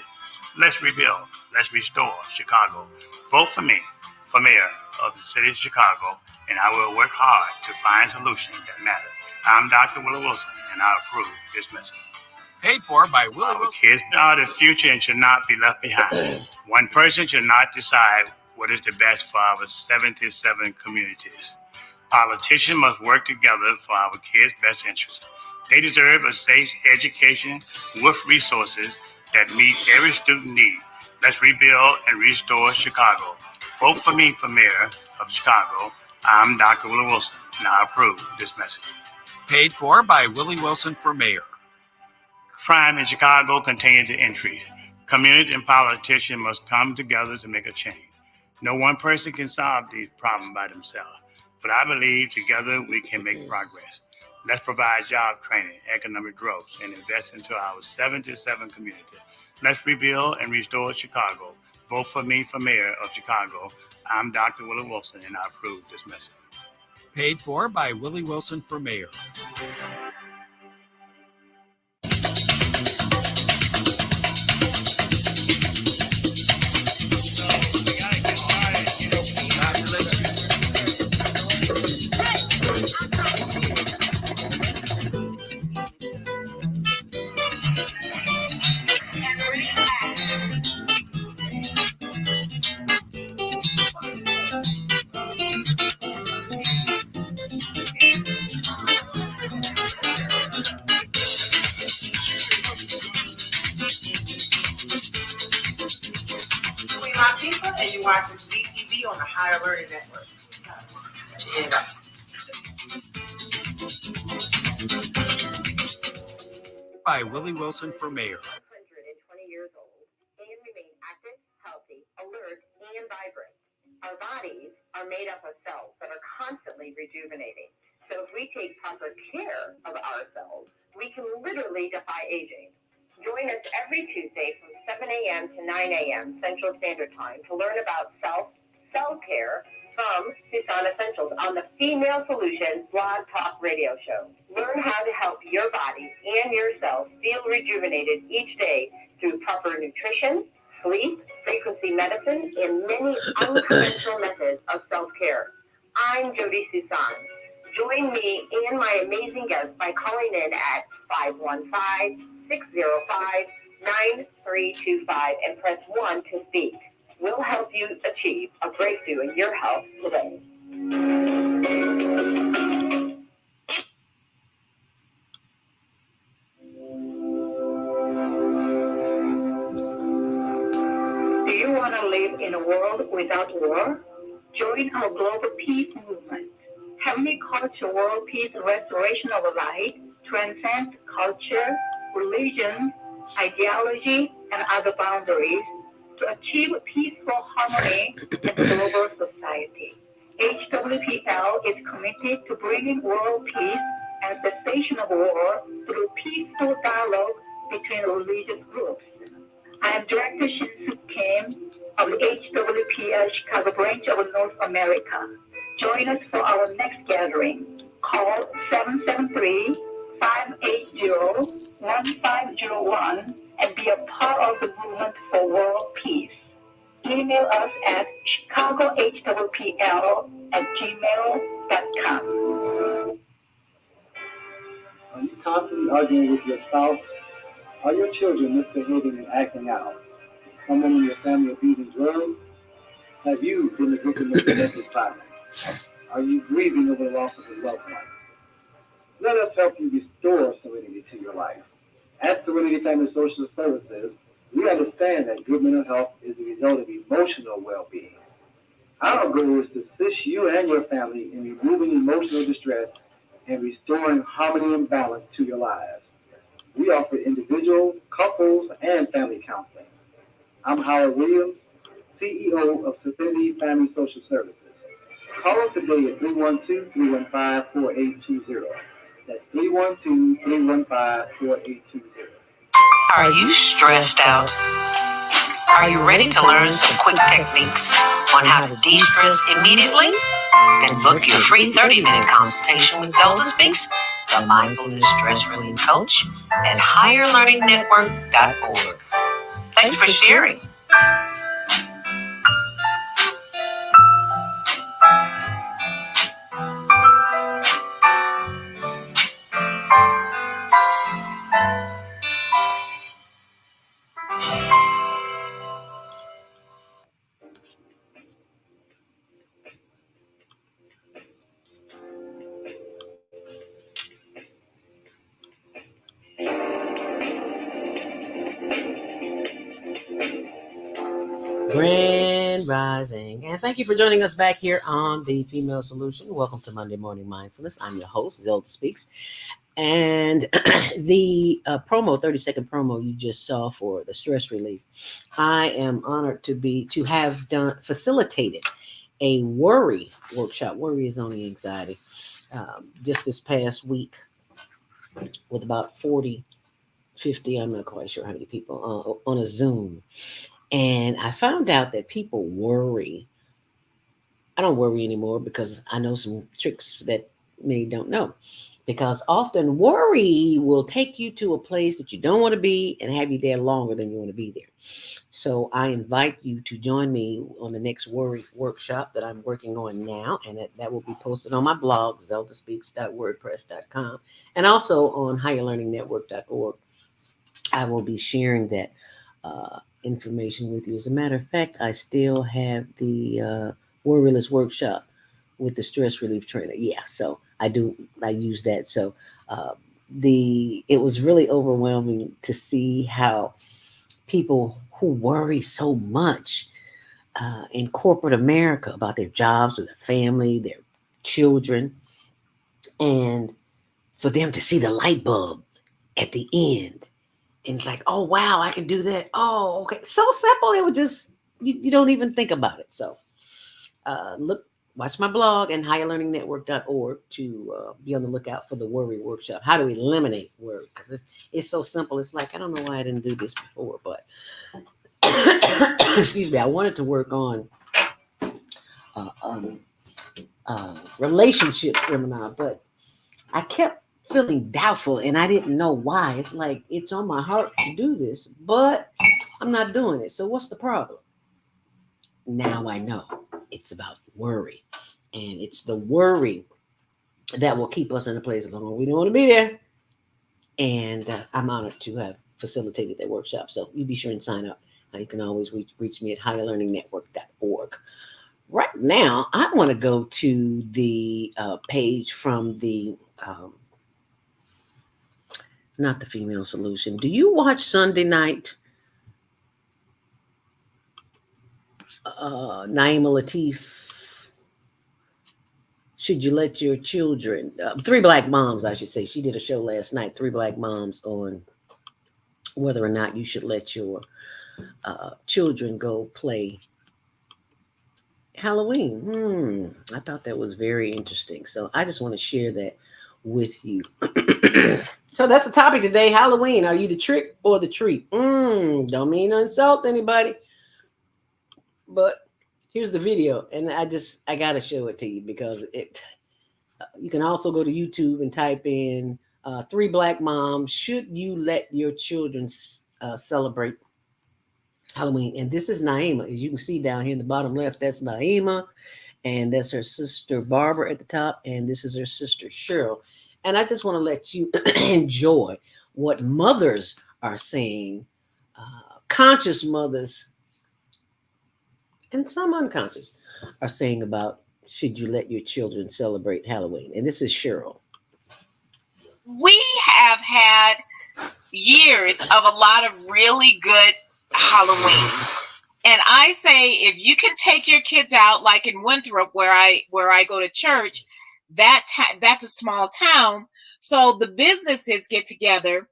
Let's rebuild. Let's restore Chicago. Vote for me for mayor of the city of Chicago, and I will work hard to find solutions that matter. I'm Dr. Willie Wilson, and I approve this message. Paid for by Willie Our Wilson. kids are the future and should not be left behind. One person should not decide what is the best for our 77 communities. Politicians must work together for our kids' best interest. They deserve a safe education with resources that meet every student need. Let's rebuild and restore Chicago. Vote for me for mayor of Chicago. I'm Dr. Willie Wilson, and I approve this message. Paid for by Willie Wilson for mayor. Crime in Chicago continues to increase. Communities and politicians must come together to make a change. No one person can solve these problems by themselves, but I believe together we can make progress. Let's provide job training, economic growth, and invest into our 77 communities. Let's rebuild and restore Chicago. Vote for me for mayor of Chicago. I'm Dr. Willie Wilson, and I approve this message. Paid for by Willie Wilson for mayor. Queen Latifah, and you're watching CTV on the Higher Learning Network. Yeah. By Willie Wilson for mayor. 120 years old and remain active, healthy, alert, and vibrant. Our bodies are made up of cells that are constantly rejuvenating. So if we take proper care of ourselves, we can literally defy aging. Join us every Tuesday from 7 a.m. to 9 a.m. Central Standard Time to learn about self-care from Tucson Essentials on the Female Solutions Blog Talk Radio Show. Learn how to help your body and yourself feel rejuvenated each day through proper nutrition, sleep, frequency medicine, and many unconventional methods of self-care. I'm Jody Susan. Join me and my amazing guests by calling in at 515-605-9325 and press 1 to speak. We'll help you achieve a breakthrough in your health today. Do you want to live in a world without war? Join our global peace movement. Heavenly Culture World Peace Restoration of Light transcends culture, religion, ideology, and other boundaries to achieve peaceful harmony in global society. HWPL is committed to bringing world peace and cessation of war through peaceful dialogue between religious groups. I am Director Shin-Soo Kim of the HWPL Chicago branch of North America. Join us for our next gathering. Call 773-580-1501 and be a part of the movement for world peace. Email us at chicagohwpl@gmail.com. Are you constantly arguing with your spouse? Are your children misbehaving and acting out? Someone in your family abusing drugs? Have you been the victim of domestic violence? Are you grieving over the loss of a loved one? Let us help you restore serenity to your life. At Serenity Family Social Services, we understand that good mental health is the result of emotional well-being. Our goal is to assist you and your family in removing emotional distress and restoring harmony and balance to your lives. We offer individual, couples, and family counseling. I'm Howard Williams, CEO of Serenity Family Social Services. Call us today at 312-315-4820. That's 312-315-4820. Are you stressed out? Are you ready to learn some quick techniques on how to de-stress immediately? Then book your free 30-minute consultation with Zelda Speaks, the mindfulness stress relief coach, at higherlearningnetwork.org. Thanks for sharing. Grand Rising. And thank you for joining us back here on the Female Solution. Welcome to Monday Morning Mindfulness. I'm your host, Zelda Speaks. And the 30-second promo you just saw for the stress relief, I am honored to have facilitated a worry workshop. Worry is only anxiety. Just this past week with about 40, 50, I'm not quite sure how many people on a Zoom. And I found out that people worry. I don't worry anymore because I know some tricks that many don't know. Because often worry will take you to a place that you don't want to be and have you there longer than you want to be there. So I invite you to join me on the next worry workshop that I'm working on now, and that will be posted on my blog, zeldaspeaks.wordpress.com, and also on higherlearningnetwork.org. I will be sharing that information with you. As a matter of fact, I still have the Worryless workshop with the stress relief trainer. Yeah, so I use that. So it was really overwhelming to see how people who worry so much in corporate America about their jobs or their family, their children, and for them to see the light bulb at the end. And it's like, oh, wow, I can do that. Oh, okay. So simple. It would just, you don't even think about it. So watch my blog and higherlearningnetwork.org to be on the lookout for the worry workshop. How to eliminate worry. Because it's so simple. It's like, I don't know why I didn't do this before, but excuse me, I wanted to work on relationship seminar, but I kept feeling doubtful and I didn't know why. It's like, it's on my heart to do this, but I'm not doing it. So what's the problem? Now I know it's about worry, and it's the worry that will keep us in a place as long as we don't want to be there. And I'm honored to have facilitated that workshop. So you be sure and sign up. You can always reach me at higherlearningnetwork.org. Right now, I want to go to the page from the not the Female Solution. Do you watch Sunday night? Naima Latif, should you let your children, Three Black Moms, I should say. She did a show last night, Three Black Moms, on whether or not you should let your children go play Halloween. I thought that was very interesting. So I just want to share that with you. So that's the topic today, Halloween. Are you the trick or the treat? Don't mean to insult anybody. But here's the video, and I gotta show it to you because you can also go to YouTube and type in Three Black Moms. Should you let your children celebrate Halloween? And this is Naima, as you can see down here in the bottom left. That's Naima, and that's her sister Barbara at the top, and this is her sister Cheryl. And I just want to let you enjoy what mothers are saying, conscious mothers. And some unconscious are saying about, should you let your children celebrate Halloween? And this is Cheryl. We have had years of a lot of really good Halloweens. And I say, if you can take your kids out, like in Winthrop, where I go to church, that's a small town. So the businesses get together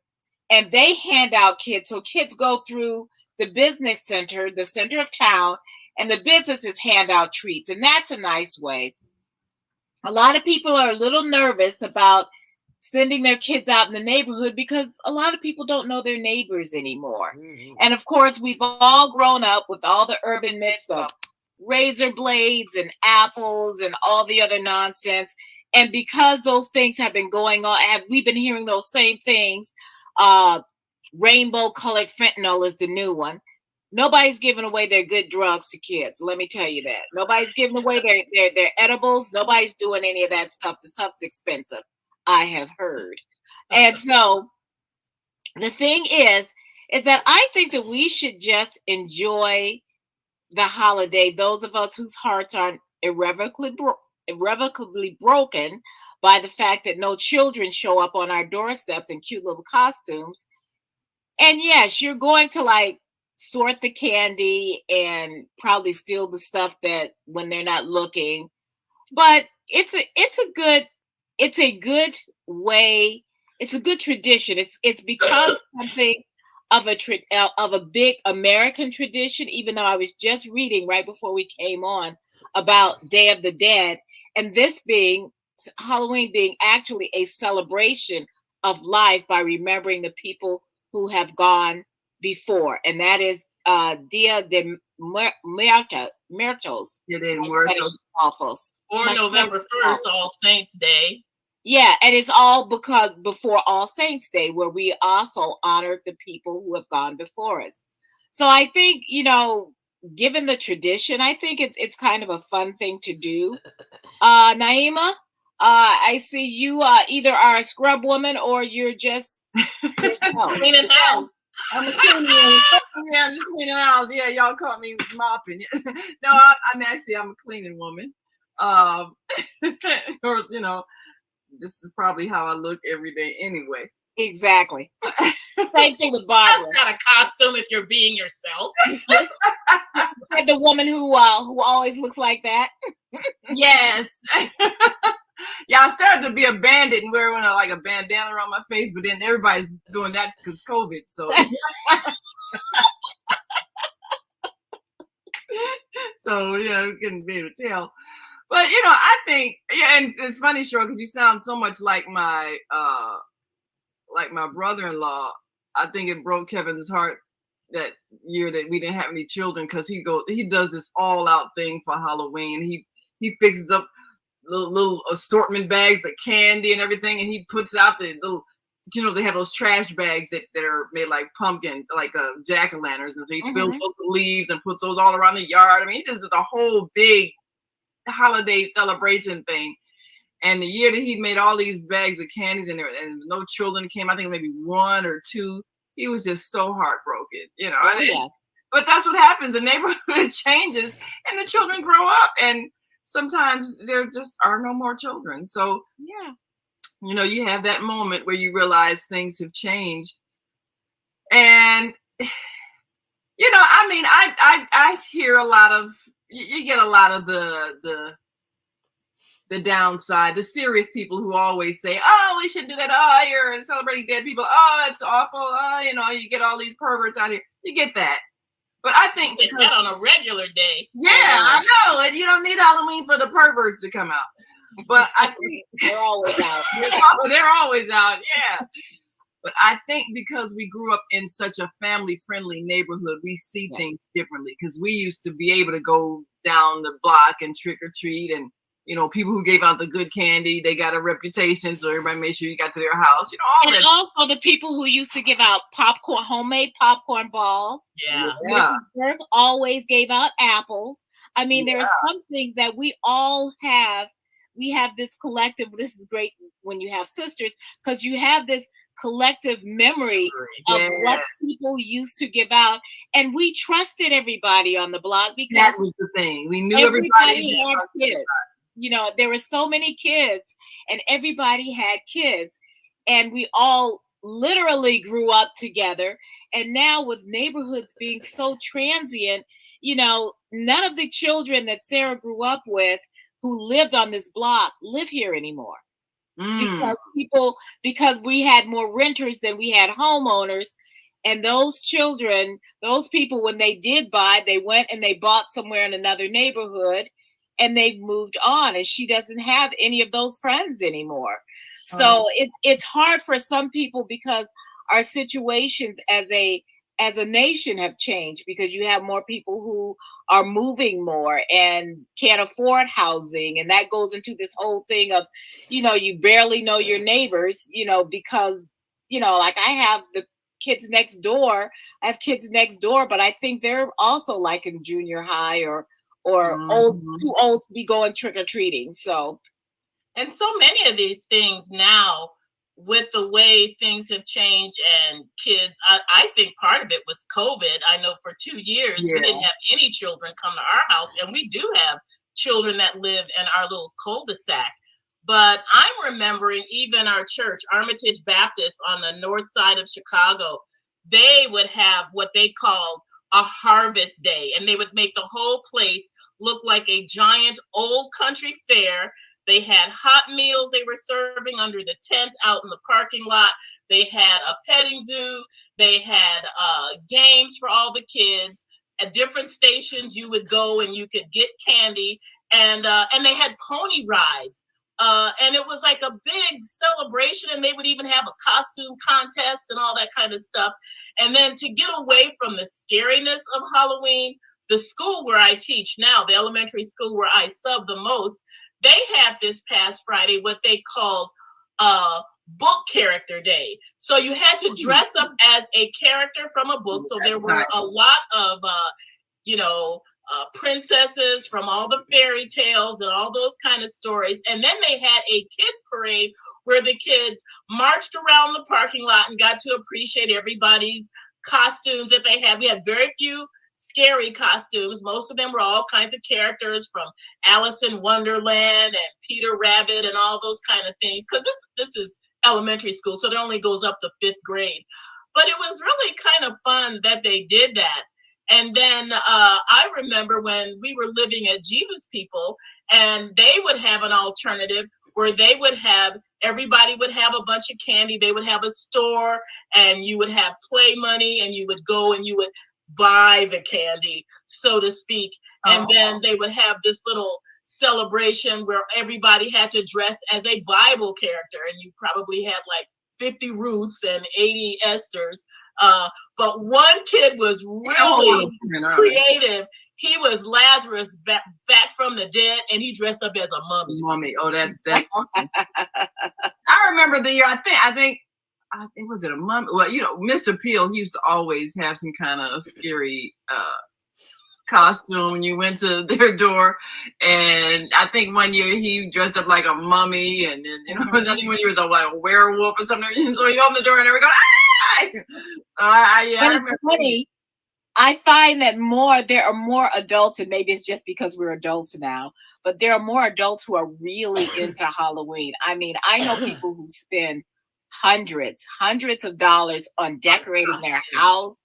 and they hand out kids. So kids go through the business center, the center of town, and the businesses hand out treats. And that's a nice way. A lot of people are a little nervous about sending their kids out in the neighborhood because a lot of people don't know their neighbors anymore. Mm-hmm. And of course, we've all grown up with all the urban myths of razor blades and apples and all the other nonsense. And because those things have been going on, we've been hearing those same things. Rainbow colored fentanyl is the new one. Nobody's giving away their good drugs to kids. Let me tell you that. Nobody's giving away their edibles. Nobody's doing any of that stuff. The stuff's expensive, I have heard. And so the thing is that I think that we should just enjoy the holiday. Those of us whose hearts are irrevocably broken by the fact that no children show up on our doorsteps in cute little costumes. And yes, you're going to sort the candy and probably steal the stuff that when they're not looking, but it's a good way. It's a good tradition. It's become something of a big American tradition. Even though I was just reading right before we came on about Day of the Dead, and this being Halloween being actually a celebration of life by remembering the people who have gone before, and that is Dia de Muertos. Dia de My Muertos. Spanish is awful. Or My November Spanish is 1st, All Saints Day. Yeah, and it's all because before All Saints Day, where we also honored the people who have gone before us. So I think, given the tradition, I think it's kind of a fun thing to do. Naima, I see you either are a scrub woman or you're just yourself. Cleaning house. I'm a cleaning woman. Yeah, I'm just cleaning the house. Yeah, y'all caught me mopping. No, I'm a cleaning woman. Of course, this is probably how I look every day anyway. Exactly. Same thing with Barbara. That's not a costume if you're being yourself. And the woman who always looks like that. Yes. Yeah, I started to be a bandit and wearing like a bandana around my face, but then everybody's doing that because COVID. So, we couldn't be able to tell. But I think, and it's funny, Cheryl, because you sound so much like my brother-in-law. I think it broke Kevin's heart that year that we didn't have any children because he does this all-out thing for Halloween. He fixes up little assortment bags of candy and everything, and he puts out the little, they have those trash bags that are made like pumpkins, like jack-o'-lanterns, and so he fills up the leaves and puts those all around the yard. I mean, he does the whole big holiday celebration thing. And the year that he made all these bags of candies and no children came, I think maybe one or two, he was just so heartbroken, Yes. But that's what happens. The neighborhood changes and the children grow up, and sometimes there just are no more children. So yeah, you have that moment where you realize things have changed. And I mean, I hear a lot of, you get a lot of the downside, the serious people who always say, oh, we shouldn't do that. Oh, you're celebrating dead people. Oh, it's awful. Oh, you get all these perverts out here. You get that. But I think you get that on a regular day. Yeah, I know. And you don't need Halloween for the perverts to come out. But I think they're always out. They're always out. Yeah. But I think because we grew up in such a family-friendly neighborhood, we see things differently. Because we used to be able to go down the block and trick or treat, and people who gave out the good candy, they got a reputation, so everybody made sure you got to their house. And also the people who used to give out homemade popcorn balls. Yeah. Mrs. Burke always gave out apples. I mean, there are some things that we all have. We have this collective. This is great when you have sisters, because you have this collective memory of what people used to give out, and we trusted everybody on the block because that was the thing. We knew everybody had kids. There were so many kids, and everybody had kids, and we all literally grew up together. And now with neighborhoods being so transient, none of the children that Sarah grew up with who lived on this block live here anymore. Because we had more renters than we had homeowners. And those children, those people, when they did buy, they went and they bought somewhere in another neighborhood, and they've moved on, and she doesn't have any of those friends anymore. So it's hard for some people because our situations as a nation have changed, because you have more people who are moving more and can't afford housing. And that goes into this whole thing of, you barely know your neighbors, because, like I have the kids next door. I have kids next door, but I think they're also like in junior high or too old to be going trick-or-treating. And so many of these things now, with the way things have changed and kids, I think part of it was COVID. I know for 2 years we didn't have any children come to our house, and we do have children that live in our little cul-de-sac. But I'm remembering even our church, Armitage Baptist on the north side of Chicago, they would have what they called a harvest day, and they would make the whole place look like a giant old country fair. They had hot meals they were serving under the tent out in the parking lot. They had a petting zoo. They had games for all the kids. At different stations, you would go and you could get candy. And they had pony rides And it was like a big celebration, and they would even have a costume contest and all that kind of stuff. And then to get away from the scariness of Halloween, the school where I teach now, the elementary school where I sub the most, they had this past Friday what they called book character day. So you had to dress up as a character from a book. So there were a lot of princesses from all the fairy tales and all those kind of stories. And then they had a kids parade where the kids marched around the parking lot and got to appreciate everybody's costumes that they had. We had very few scary costumes. Most of them were all kinds of characters from Alice in Wonderland and Peter Rabbit and all those kind of things. Because this is elementary school, so it only goes up to 5th grade. But it was really kind of fun that they did that. And then I remember when we were living at Jesus People, and they would have an alternative where they would have, everybody would have a bunch of candy. They would have a store, and you would have play money, and you would go and you would buy the candy, so to speak. And then they would have this little celebration where everybody had to dress as a Bible character, and you probably had like 50 Ruths and 80 Esthers. But one kid was really creative. He was Lazarus back from the dead, and he dressed up as a mummy. Mummy. Oh, that's I remember the year. I think was it a mummy? Well, Mr. Peel, he used to always have some kind of scary costume when you went to their door. And I think one year he dressed up like a mummy, and then another one year was like a werewolf or something. And so he opened the door and they were going, ah! So but it's funny. I find that there are more adults, and maybe it's just because we're adults now, but there are more adults who are really into Halloween. I mean, I know people who spend hundreds of dollars on decorating their house.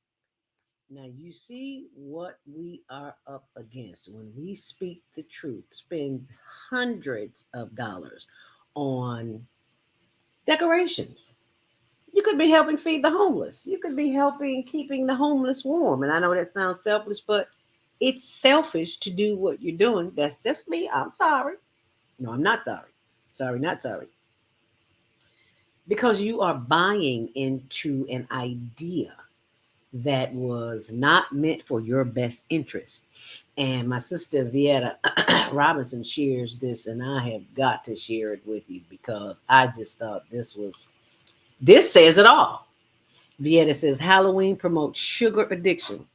Now you see what we are up against when we speak the truth. Spends hundreds of dollars on decorations. You could be helping feed the homeless. You could be helping keeping the homeless warm. And I know that sounds selfish, but it's selfish to do what you're doing. That's just me. I'm sorry. No, I'm not sorry. Sorry, not sorry. Because you are buying into an idea that was not meant for your best interest. And my sister Vieta Robinson shares this, and I have got to share it with you because I just thought this says it all. Vieta says, Halloween promotes sugar addiction.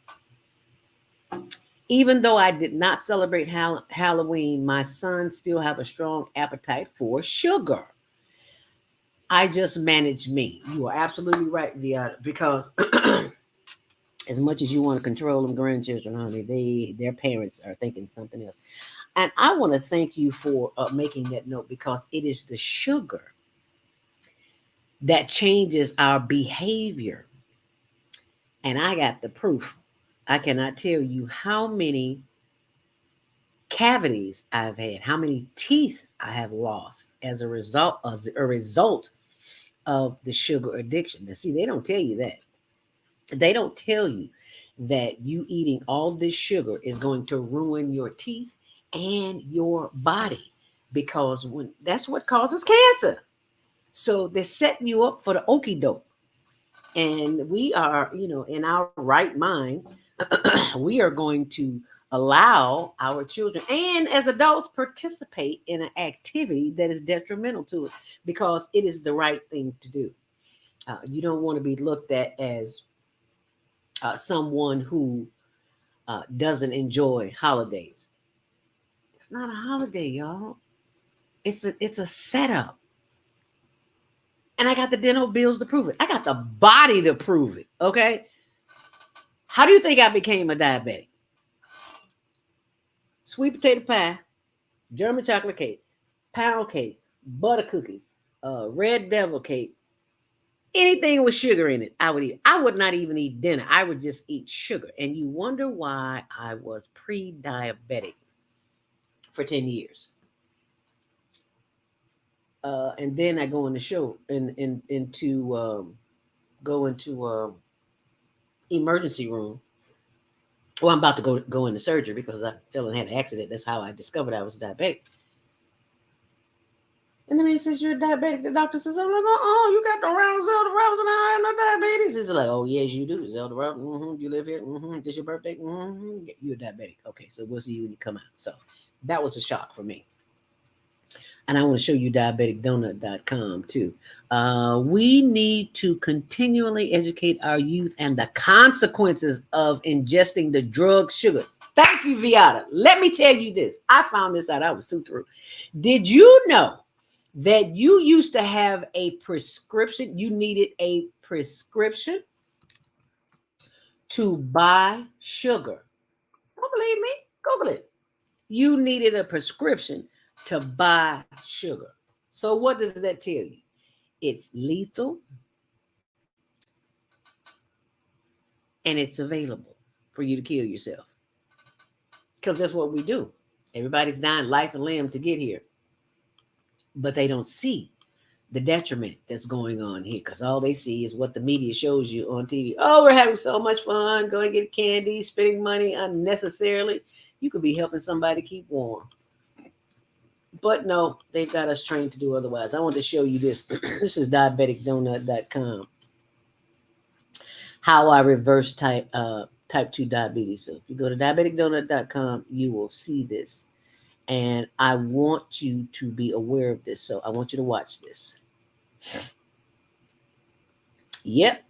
Even though I did not celebrate Halloween, my son still have a strong appetite for sugar. I just manage me. You are absolutely right, Vieta, because as much as you want to control them grandchildren, honey, their parents are thinking something else. And I want to thank you for making that note, because it is the sugar that changes our behavior. And I got the proof. I cannot tell you how many cavities I've had, how many teeth I have lost as a result of the sugar addiction. Now, see, they don't tell you that. They don't tell you that you eating all this sugar is going to ruin your teeth and your body, because that's what causes cancer. So they're setting you up for the okie doke. And we are, in our right mind, we are going to allow our children and as adults participate in an activity that is detrimental to us, because it is the right thing to do. You don't want to be looked at as someone who doesn't enjoy holidays. It's not a holiday, y'all. It's a setup. And I got the dental bills to prove it. I got the body to prove it. Okay. How do you think I became a diabetic? Sweet potato pie, German chocolate cake, pound cake, butter cookies, red devil cake, anything with sugar in it, I would eat. I would not even eat dinner. I would just eat sugar. And you wonder why I was pre-diabetic for 10 years. And then I go in the show go into emergency room. Well, I'm about to go into surgery because I fell and had an accident. That's how I discovered I was diabetic. And the man says, you're diabetic. The doctor says, I'm like, you got the round Zelda Robinson. I have no diabetes. He's like, oh, yes, you do. Zelda Robinson. Mm-hmm. You live here. Mm-hmm. This your birthday? Mm-hmm. You're diabetic. Okay, so we'll see you when you come out. So that was a shock for me. And I want to show you diabeticdonut.com too. We need to continually educate our youth and the consequences of ingesting the drug sugar. Thank you, Viata. Let me tell you this. I found this out. I was too through. Did you know that you used to have a prescription? You needed a prescription to buy sugar. Don't believe me? Google it. You needed a prescription to buy sugar. So what does that tell you? It's lethal and it's available for you to kill yourself. Because that's what we do. Everybody's dying life and limb to get here. But they don't see the detriment that's going on here, because all they see is what the media shows you on TV. Oh, we're having so much fun, going to get candy, spending money unnecessarily. You could be helping somebody keep warm. But no, they've got us trained to do otherwise. I want to show you this. This is diabeticdonut.com. How I reverse type 2 diabetes. So if you go to diabeticdonut.com, you will see this. And I want you to be aware of this. So I want you to watch this. Yep.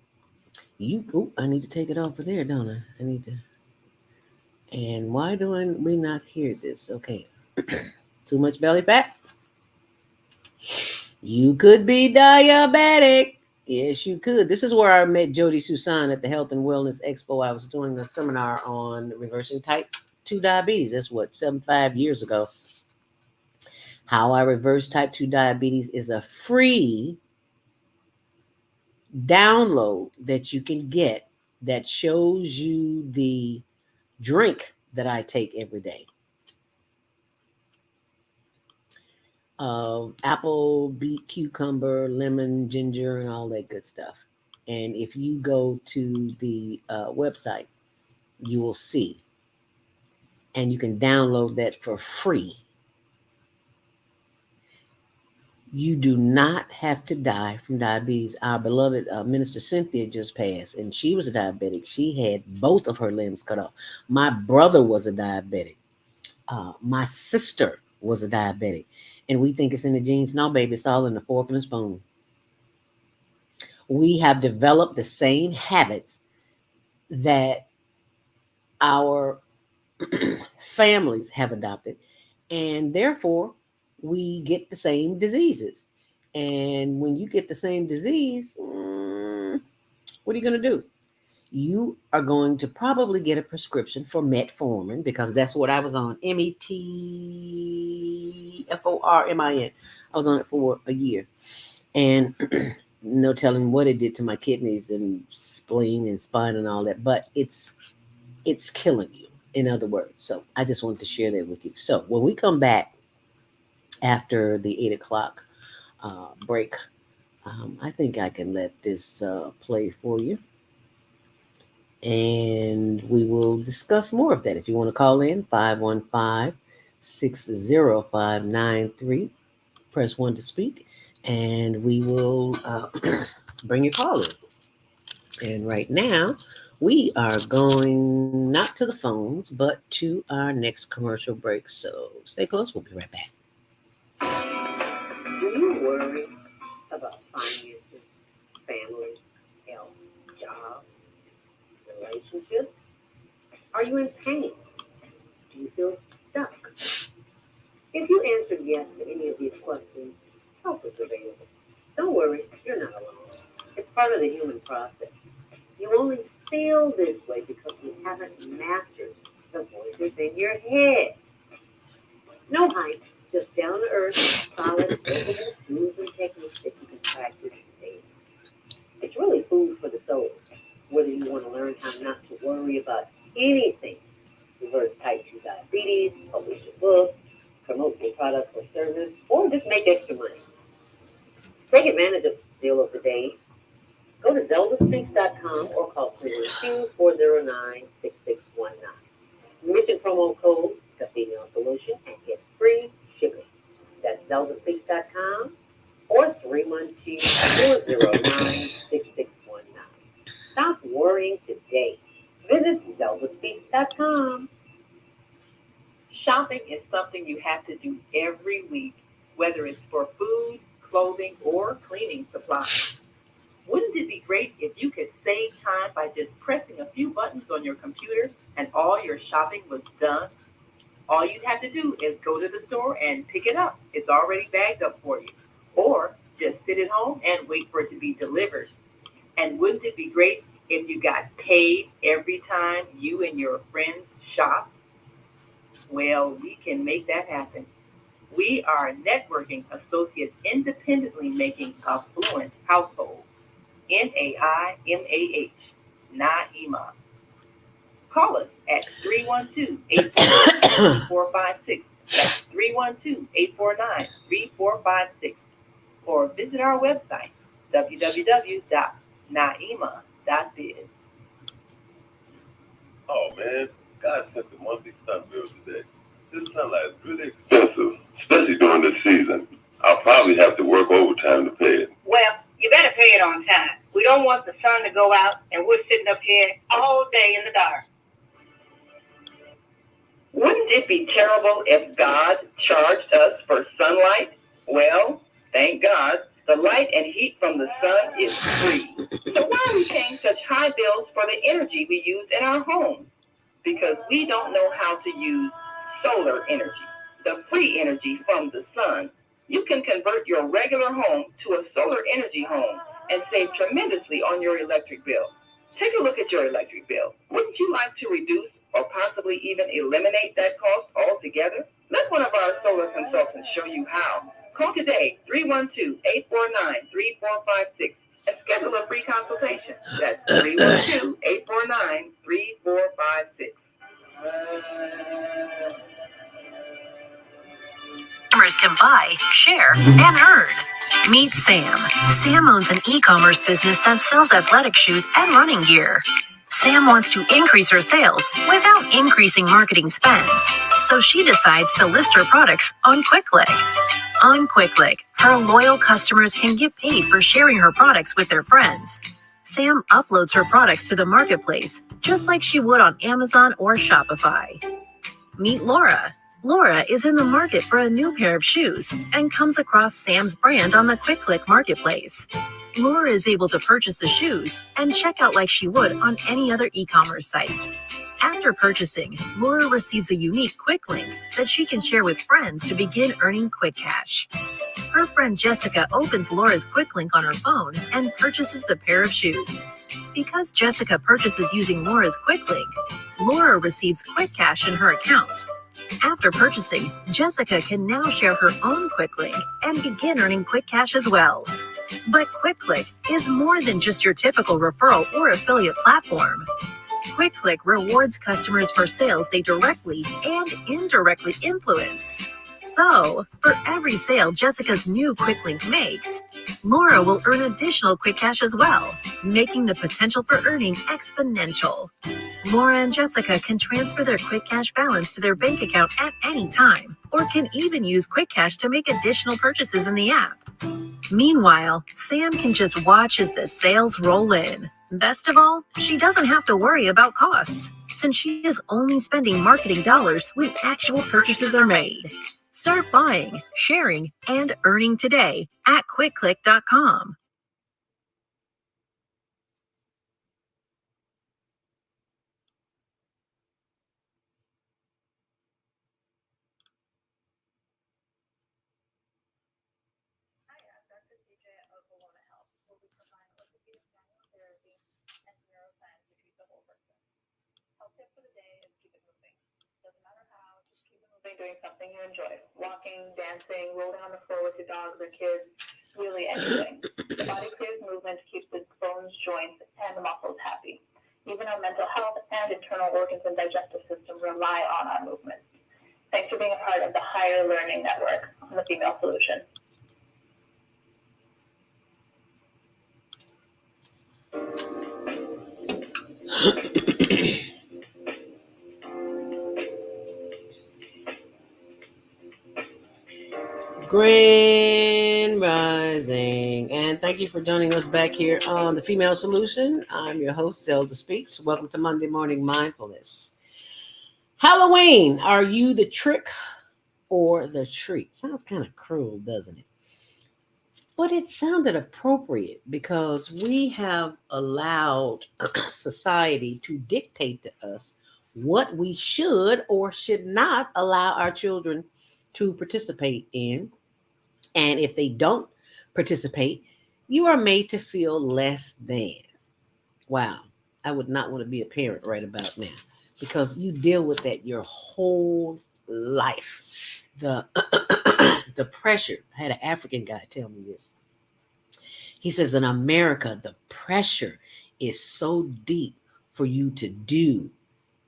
I need to take it off of there, don't I? I need to. And why do we not hear this? Okay. Too much belly fat? You could be diabetic. Yes, you could. This is where I met Jody Susan at the Health and Wellness Expo. I was doing a seminar on reversing type 2 diabetes. That's 75 years ago. How I reverse type 2 diabetes is a free download that you can get that shows you the drink that I take every day. Apple, beet, cucumber, lemon, ginger, and all that good stuff. And if you go to the website, you will see. And you can download that for free. You do not have to die from diabetes. Our beloved Minister Cynthia just passed, and she was a diabetic. She had both of her limbs cut off. My brother was a diabetic. My sister was a diabetic. And we think it's in the genes. No, baby, it's all in the fork and the spoon. We have developed the same habits that our families have adopted. And therefore, we get the same diseases. And when you get the same disease, what are you going to do? You are going to probably get a prescription for metformin, because that's what I was on. metformin. I was on it for a year. And no telling what it did to my kidneys and spleen and spine and all that. But it's killing you, in other words. So I just wanted to share that with you. So when we come back after the 8 o'clock break, I think I can let this play for you. And we will discuss more of that. If you want to call in, 515-605-93. Press 1 to speak, and we will bring your call in. And right now, we are going not to the phones, but to our next commercial break. So stay close. We'll be right back. Do you worry about finances, family, health, job, relationships? Are you in pain? Do you feel stuck? If you answered yes to any of these questions, help is available. Don't worry, you're not alone. It's part of the human process. You only feel this way because you haven't mastered the voices in your head. No hype, just down to earth, solid, livable tools and techniques that you can practice daily. It's really food for the soul. Whether you want to learn how not to worry about anything, reverse type 2 diabetes, publish a book, promote your product or service, or just make extra money. Take advantage of the deal of the day. Go to zeldaspeaks.com or call 312-409-6619. Mention promo code The Female Solution and get free shipping. That's ZeldaSpeaks.com or 312-409-6619. Stop worrying today. Visit ZeldaSpeaks.com. Shopping is something you have to do every week, whether it's for food, clothing, or cleaning supplies. Wouldn't it be great if you could save time by just pressing a few buttons on your computer and all your shopping was done? All you'd have to do is go to the store and pick it up. It's already bagged up for you. Or just sit at home and wait for it to be delivered. And wouldn't it be great if you got paid every time you and your friends shop? Well, we can make that happen. We are networking associates independently making affluent households. NAIMAH, NAIMA. Call us at 312-849-3456. That's 312-849-3456. Or visit our website, www.naima.biz. Oh man, God sent the monthly sun bill today. This sunlight is really expensive, especially during this season. I'll probably have to work overtime to pay it. Well, you better pay it on time. We don't want the sun to go out and we're sitting up here all day in the dark. Wouldn't it be terrible if God charged us for sunlight? Well, thank God, the light and heat from the sun is free. So why are we paying such high bills for the energy we use in our homes? Because we don't know how to use solar energy, the free energy from the sun. You can convert your regular home to a solar energy home and save tremendously on your electric bill. Take a look at your electric bill. Wouldn't you like to reduce or possibly even eliminate that cost altogether? Let one of our solar consultants show you how. Call today, 312-849-3456, and schedule a free consultation. That's 312-849-3456. Customers can buy, share, and earn. Meet Sam. Sam owns an e-commerce business that sells athletic shoes and running gear. Sam wants to increase her sales without increasing marketing spend, so she decides to list her products on QuickClick. On QuickClick, her loyal customers can get paid for sharing her products with their friends. Sam uploads her products to the marketplace, just like she would on Amazon or Shopify. Meet Laura. Laura is in the market for a new pair of shoes and comes across Sam's brand on the QuickClick marketplace. Laura is able to purchase the shoes and check out like she would on any other e-commerce site. After purchasing, Laura receives a unique Quick Link that she can share with friends to begin earning Quick Cash. Her friend Jessica opens Laura's Quick Link on her phone and purchases the pair of shoes. Because Jessica purchases using Laura's Quick Link, Laura receives Quick Cash in her account. After purchasing, Jessica can now share her own Quick Link and begin earning Quick Cash as well. But QuickClick is more than just your typical referral or affiliate platform. QuickClick rewards customers for sales they directly and indirectly influence. So, for every sale Jessica's new Quick Link makes, Laura will earn additional Quick Cash as well, making the potential for earning exponential. Laura and Jessica can transfer their Quick Cash balance to their bank account at any time, or can even use Quick Cash to make additional purchases in the app. Meanwhile, Sam can just watch as the sales roll in. Best of all, she doesn't have to worry about costs, since she is only spending marketing dollars when actual purchases are made. Start buying, sharing, and earning today at QuickClick.com. Doing something you enjoy. Walking, dancing, rolling on the floor with your dogs or kids, really anything. The body clears movement to keep the bones, joints, and the muscles happy. Even our mental health and internal organs and digestive system rely on our movement. Thanks for being a part of the Higher Learning Network on the Female Solution. Grand Rising, and thank you for joining us back here on The Female Solution. I'm your host, Zelda Speaks. Welcome to Monday Morning Mindfulness. Halloween, are you the trick or the treat? Sounds kind of cruel, doesn't it? But it sounded appropriate because we have allowed society to dictate to us what we should or should not allow our children to participate in. And if they don't participate, you are made to feel less than. Wow, I would not want to be a parent right about now because you deal with that your whole life. The the pressure. I had an African guy tell me this. He says, in America, the pressure is so deep for you to do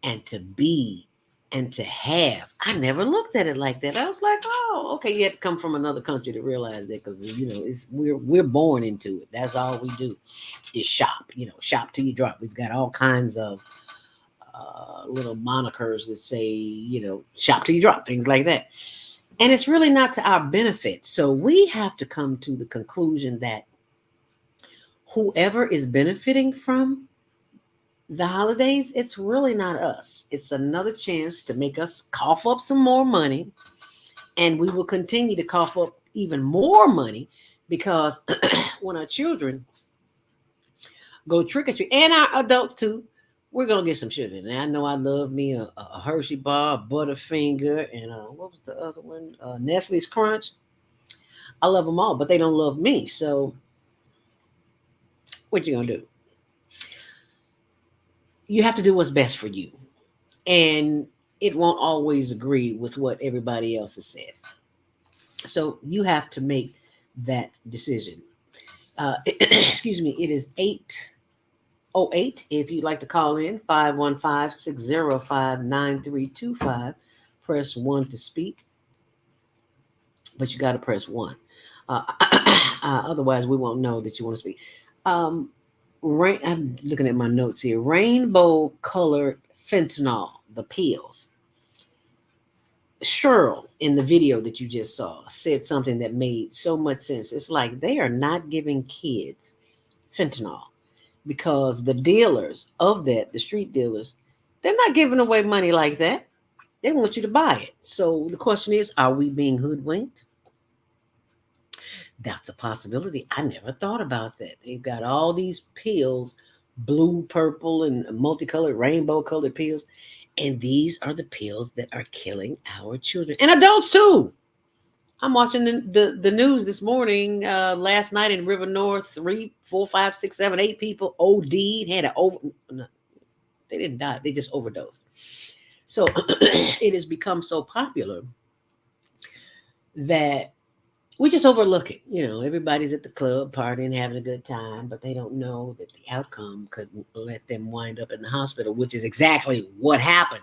and to be and to have. I never looked at it like that. I was like, oh, okay, you have to come from another country to realize that because, it's we're born into it. That's all we do is shop, shop till you drop. We've got all kinds of little monikers that say, shop till you drop, things like that. And it's really not to our benefit. So we have to come to the conclusion that whoever is benefiting from the holidays, it's really not us. It's another chance to make us cough up some more money. And we will continue to cough up even more money because when our children go trick or treat, and our adults too, we're going to get some sugar. And I know I love me a Hershey bar, a Butterfinger, and what was the other one? Nestle's Crunch. I love them all, but they don't love me. So what you going to do? You have to do what's best for you. And it won't always agree with what everybody else says. So you have to make that decision. Excuse me. It is 8:08. If you'd like to call in, 515-605-9325. Press 1 to speak. But you got to press 1. Otherwise, we won't know that you want to speak. I'm looking at my notes here. Rainbow colored fentanyl, the pills. Cheryl, in the video that you just saw, said something that made so much sense. It's like they are not giving kids fentanyl because the dealers of that, the street dealers, they're not giving away money like that. They want you to buy it. So the question is, are we being hoodwinked? That's a possibility. I never thought about that. They've got all these pills, blue, purple, and multicolored, rainbow-colored pills. And these are the pills that are killing our children. And adults, too. I'm watching the news this morning. Last night in River North, 3, 4, 5, 6, 7, 8 people OD'd. No, they didn't die. They just overdosed. So it has become so popular that we just overlook it. Everybody's at the club partying, having a good time, but they don't know that the outcome could let them wind up in the hospital, which is exactly what happened.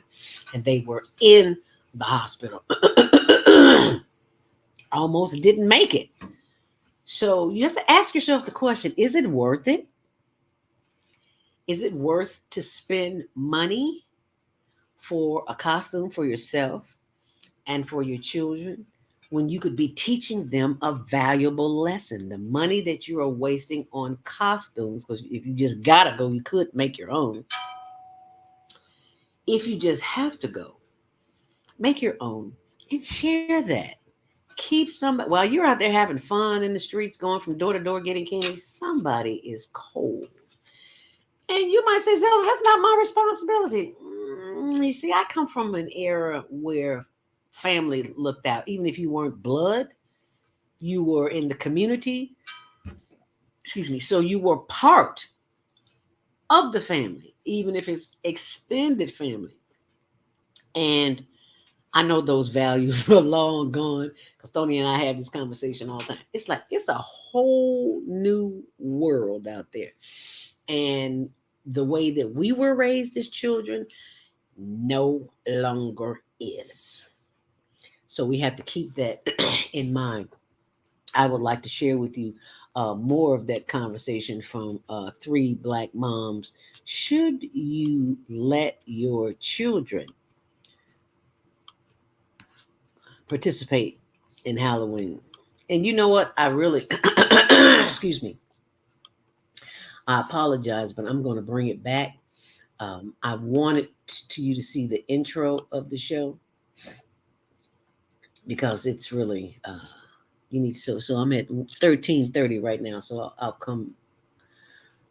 And they were in the hospital. Almost didn't make it. So you have to ask yourself the question, is it worth it? Is it worth to spend money for a costume for yourself and for your children when you could be teaching them a valuable lesson? The money that you are wasting on costumes, because if you just gotta go, you could make your own. If you just have to go, make your own and share that. Keep somebody, while you're out there having fun in the streets, going from door to door getting candy, somebody is cold. And you might say, Zelda, that's not my responsibility. You see, I come from an era where family looked out. Even if you weren't blood, you were in the community. Excuse me. So you were part of the family, even if it's extended family. And I know those values are long gone because Tony and I have this conversation all the time. It's like it's a whole new world out there. And the way that we were raised as children no longer is. So we have to keep that in mind. I would like to share with you more of that conversation from 3 Black moms. Should you let your children participate in Halloween? And you know what? I really, excuse me. I apologize, but I'm going to bring it back. I wanted you to see the intro of the show because it's really you need so I'm at 13:30 right now, so I'll come.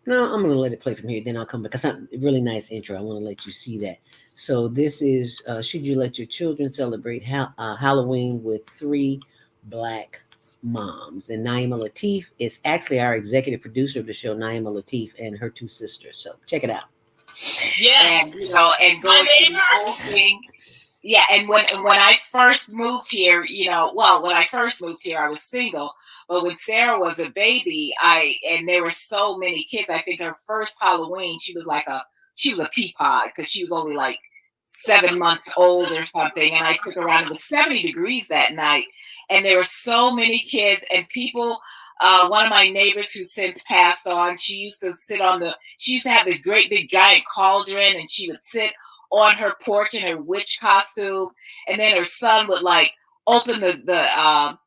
No, I'm going to let it play from here. Then I'll come back because it's a really nice intro. I want to let you see that. So this is should you let your children celebrate Halloween with 3 Black moms? And Naima Latif is actually our executive producer of the show, Naima Latif, and her 2 sisters. So check it out. Yes, and and going through the whole thing. Yeah, and when I first moved here, when I first moved here, I was single. But when Sarah was a baby, and there were so many kids. I think her first Halloween, she was a pea pod because she was only like 7 months old or something. And I took her around. It was 70 degrees that night, and there were so many kids and people. One of my neighbors who since passed on, she used to have this great big giant cauldron, and she would sit on her porch in her witch costume, and then her son would like open the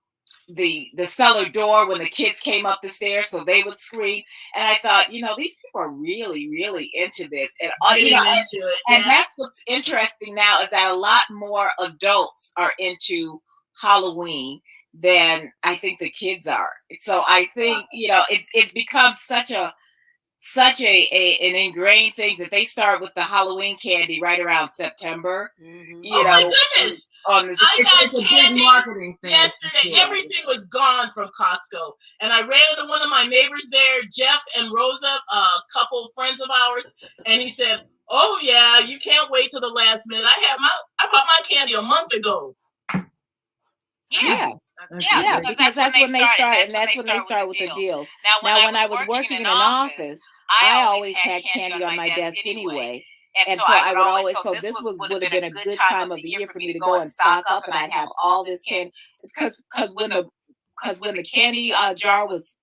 cellar door when the kids came up the stairs, so they would scream. And I thought, these people are really, really into this, and and that's what's interesting now is that a lot more adults are into Halloween than I think the kids are. So I think it's become such an ingrained thing that they start with the Halloween candy right around September. Oh my goodness! On the I got it's a candy big marketing thing. yesterday. Everything was gone from Costco, and I ran into one of my neighbors there, Jeff and Rosa, a couple friends of ours, and he said, "Oh yeah, you can't wait till the last minute. I bought my candy a month ago." Yeah. Because that's when they start, and that's when they start with the deals. Now, when I was working in an office, I always had candy on my desk anyway. And so I would always, this would have been a good time of the year for me to go and stock up, and I'd have all this candy because when the candy jar was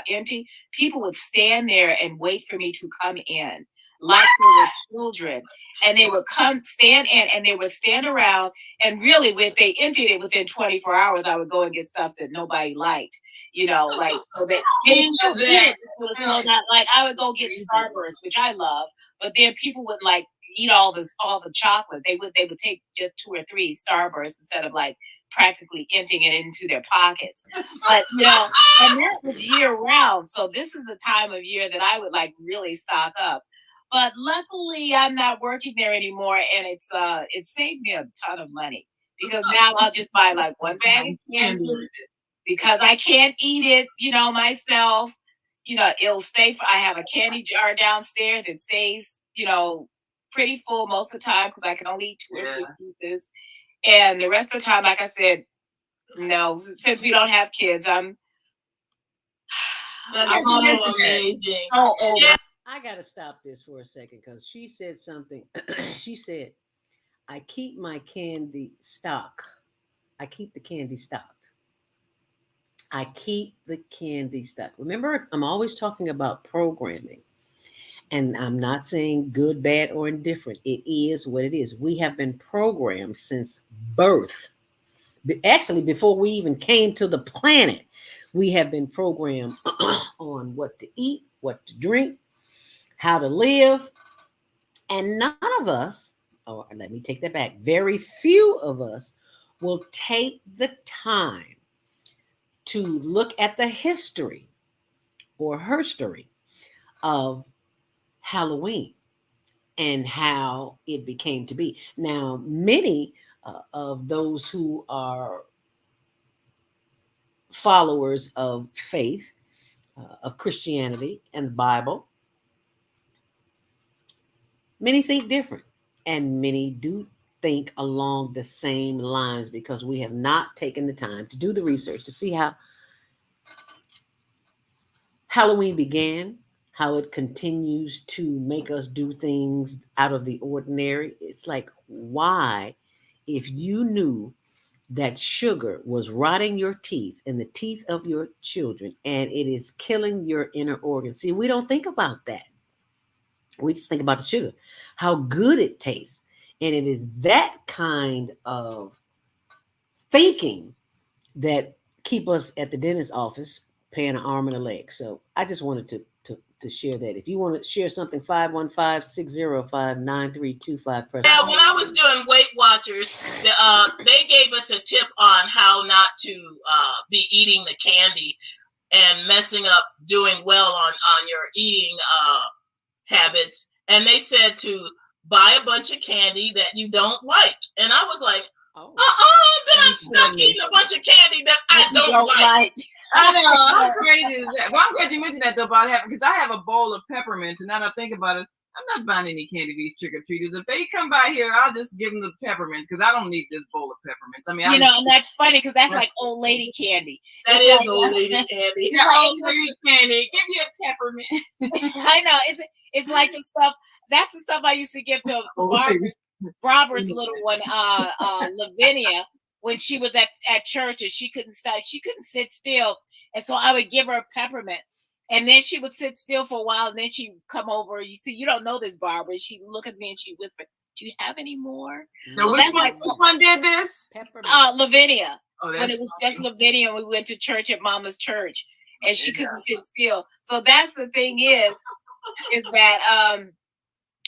empty, people would stand there and wait for me to come in like they were children. And they would stand in, and they would stand around. And really, if they emptied it within 24 hours, I would go and get stuff that nobody liked. So that it was so that I would go get Starburst, which I love, but then people would eat all the chocolate. They would take just 2 or 3 Starbursts instead of practically emptying it into their pockets. But and that was year round. So this is the time of year that I would really stock up. But luckily, I'm not working there anymore, and it saved me a ton of money because now I'll just buy 1 bag of candy because I can't eat it, myself. It'll stay. I have a candy jar downstairs. It stays, pretty full most of the time because I can only eat 2 or 3 pieces, and the rest of the time, like I said, no. Since we don't have kids, That's so amazing. Yeah. I got to stop this for a second because she said something. She said, I keep my candy stock. I keep the candy stocked. I keep the candy stocked. Remember, I'm always talking about programming. And I'm not saying good, bad, or indifferent. It is what it is. We have been programmed since birth. Actually, before we even came to the planet, we have been programmed on what to eat, what to drink, how to live. And none of us, or let me take that back, very few of us will take the time to look at the history or herstory of Halloween and how it became to be. Now, many of those who are followers of faith, of Christianity and the Bible, many think different, and many do think along the same lines because we have not taken the time to do the research to see how Halloween began, how it continues to make us do things out of the ordinary. It's why, if you knew that sugar was rotting your teeth and the teeth of your children, and it is killing your inner organs. See, we don't think about that. We just think about the sugar, how good it tastes. And it is that kind of thinking that keep us at the dentist's office paying an arm and a leg. So I just wanted to share that. If you want to share something, 515-605-9325. Press Yeah, when I was doing Weight Watchers, they gave us a tip on how not to be eating the candy and messing up doing well on your eating habits. And they said to buy a bunch of candy that you don't like. And I was like, then I'm stuck eating a bunch of candy that I don't like. I know. How crazy is that? Well, I'm glad you mentioned that though about having, because I have a bowl of peppermints, and now that I think about it, I'm not buying any candy to these trick or treaters. If they come by here, I'll just give them the peppermints because I don't need this bowl of peppermints. I mean, and that's funny because that's like old lady candy. That is old lady candy. Old lady candy. Give me a peppermint. I know. It's like the stuff. That's the stuff I used to give to Robert's little one, Lavinia, when she was at church and she couldn't sit still, and so I would give her a peppermint, and then she would sit still for a while, and then she'd come over. You see, you don't know this, Barbara. She'd look at me and she whispered, "Do you have any more?" Now, so which one did this? Lavinia. Oh, when it was just Lavinia, we went to church at Mama's church, and she couldn't sit still. So that's the thing is that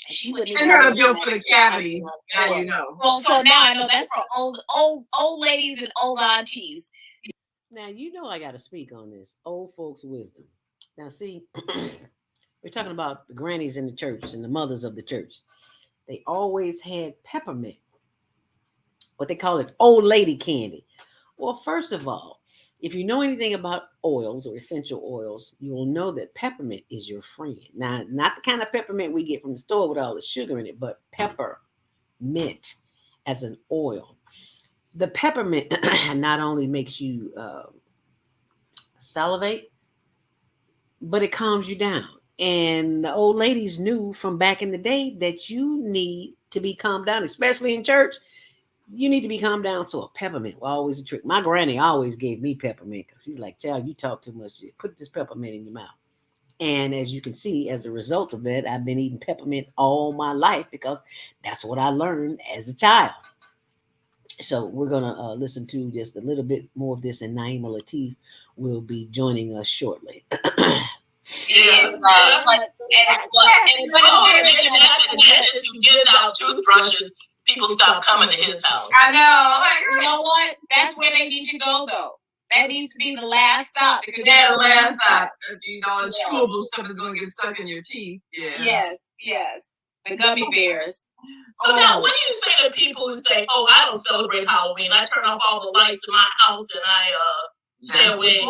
she wouldn't even have a bill for the cavities. Now you know. Well, so now I know that's for old ladies and old aunties. Now you know I got to speak on this old folks' wisdom. Now see, we're talking about the grannies in the church and the mothers of the church. They always had peppermint, what they call it, old lady candy. Well, first of all, if you know anything about oils or essential oils, you will know that peppermint is your friend. Now, not the kind of peppermint we get from the store with all the sugar in it, but peppermint as an oil. The peppermint not only makes you salivate, but it calms you down. And the old ladies knew from back in the day that you need to be calmed down, especially in church. You need to be calmed down. So a peppermint was always a trick. My granny always gave me peppermint because she's like, "Child, you talk too much. Put this peppermint in your mouth." And as you can see, as a result of that, I've been eating peppermint all my life because that's what I learned as a child. So we're going to listen to just a little bit more of this, and Naima Latif will be joining us shortly. Yes, who gives out toothbrushes, people stop coming to his house. I know. You know what? That's where they need to go, though. That needs to be the last stop. That last stop. You know, the chewable stuff is going to get stuck in your teeth. Yeah. Yes. The gummy bears. So now, what do you say to people who say, "Oh, I don't celebrate Halloween. I turn off all the lights in my house and I stay away"?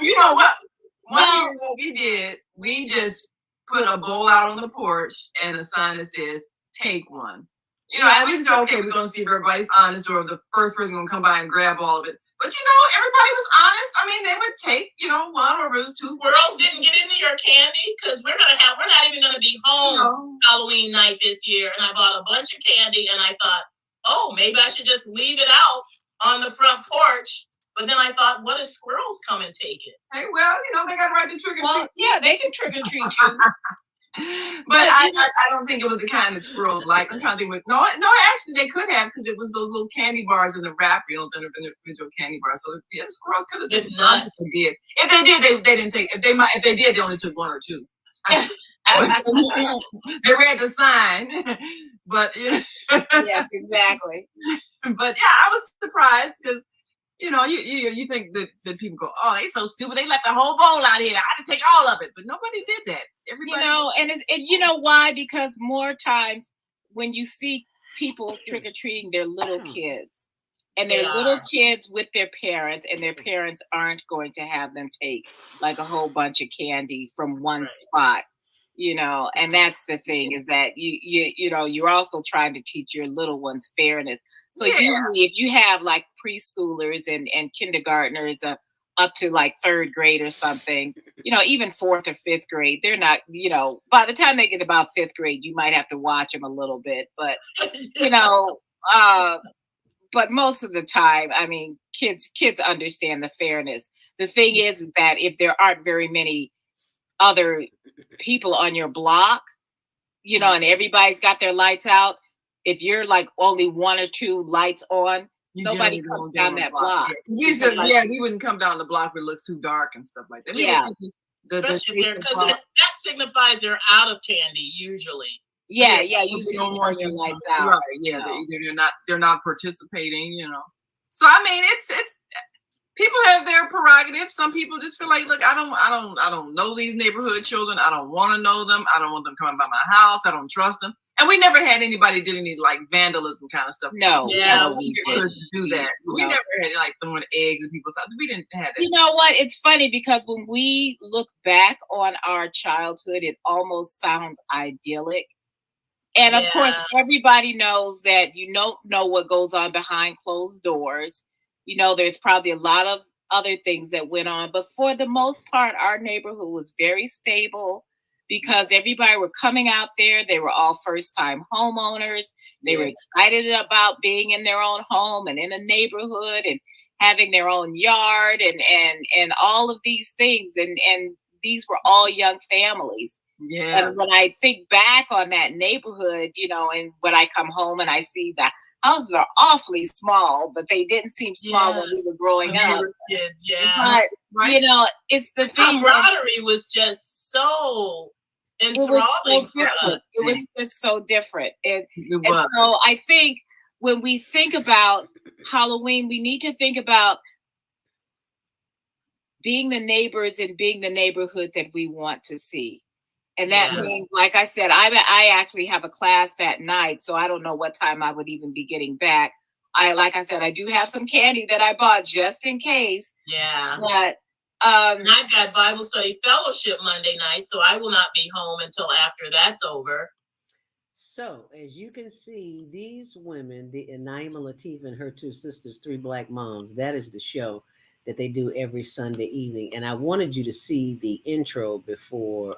You know what? One year what we did, we just put a bowl out on the porch and a sign that says, "Take one." You know, and we said, okay, we're going to see if everybody's honest or the first person going to come by and grab all of it. But, you know, everybody was honest. I mean, they would take, you know, one or it was two. Girls didn't get into your candy because we're not even going to be home Halloween night this year. And I bought a bunch of candy and I thought, oh, maybe I should just leave it out on the front porch. But then I thought, what if squirrels come and take it? Hey, well, you know, they got a right to trick or treat. Well, yeah, they can trick or treat too. But I don't think it was the kind of squirrels like. I'm trying to think. No, actually they could have because it was those little candy bars in the wrap, you know, the individual candy bars. So yeah, the squirrels could have did not. If they did, they didn't take. If they did, they only took one or two. They read the sign, but yeah. Yes, exactly. But yeah, I was surprised because. You know, you think that people go, "Oh, they so stupid. They left the whole bowl out here. I just take all of it." But nobody did that. Everybody, you know, and you know why? Because more times when you see people trick or treating their little kids, and their little kids with their parents, and their parents aren't going to have them take like a whole bunch of candy from one spot. You know, and that's the thing is that you know you're also trying to teach your little ones fairness. So usually if you have like preschoolers and kindergartners up to like third grade or something, you know, even fourth or fifth grade, they're not, you know, by the time they get about fifth grade, you might have to watch them a little bit, but you know, but most of the time, I mean, kids understand the fairness. The thing is that if there aren't very many other people on your block, you know, and everybody's got their lights out, if you're like only one or two lights on, Nobody generally comes don't get down on the that block. Yeah. Usually, yeah, we wouldn't come down the block where it looks too dark and stuff like that. We would Yeah. think Especially if they're, because that signifies they're out of candy usually. Yeah, we usually don't you want turn your to- lights out. Right, yeah, they're not participating, So I mean, it's people have their prerogative. Some people just feel like, look, I don't know these neighborhood children. I don't want to know them. I don't want them coming by my house. I don't trust them. And we never had anybody did any like vandalism kind of stuff. No, we didn't do that. We never had like throwing eggs in people's houses. We didn't have that. You know what? It's funny because when we look back on our childhood, it almost sounds idyllic. And of course, everybody knows that you don't know what goes on behind closed doors. There's probably a lot of other things that went on. But for the most part, our neighborhood was very stable because everybody were coming out there. They were all first-time homeowners. They were excited about being in their own home and in a neighborhood and having their own yard and all of these things. And these were all young families. Yeah. And when I think back on that neighborhood, and when I come home and I see the houses are awfully small, but they didn't seem small when we were growing up. Kids, But it's the thing. Camaraderie was just so enthralling. It was just so different. And was. so I think when we think about Halloween, we need to think about being the neighbors and being the neighborhood that we want to see. And that means, like I said, I actually have a class that night, so I don't know what time I would even be getting back. Like I said, I do have some candy that I bought just in case. Yeah. But and I've got Bible study fellowship Monday night, so I will not be home until after that's over. So, as you can see, these women, Naima Latif and her two sisters, Three Black Moms, that is the show that they do every Sunday evening. And I wanted you to see the intro before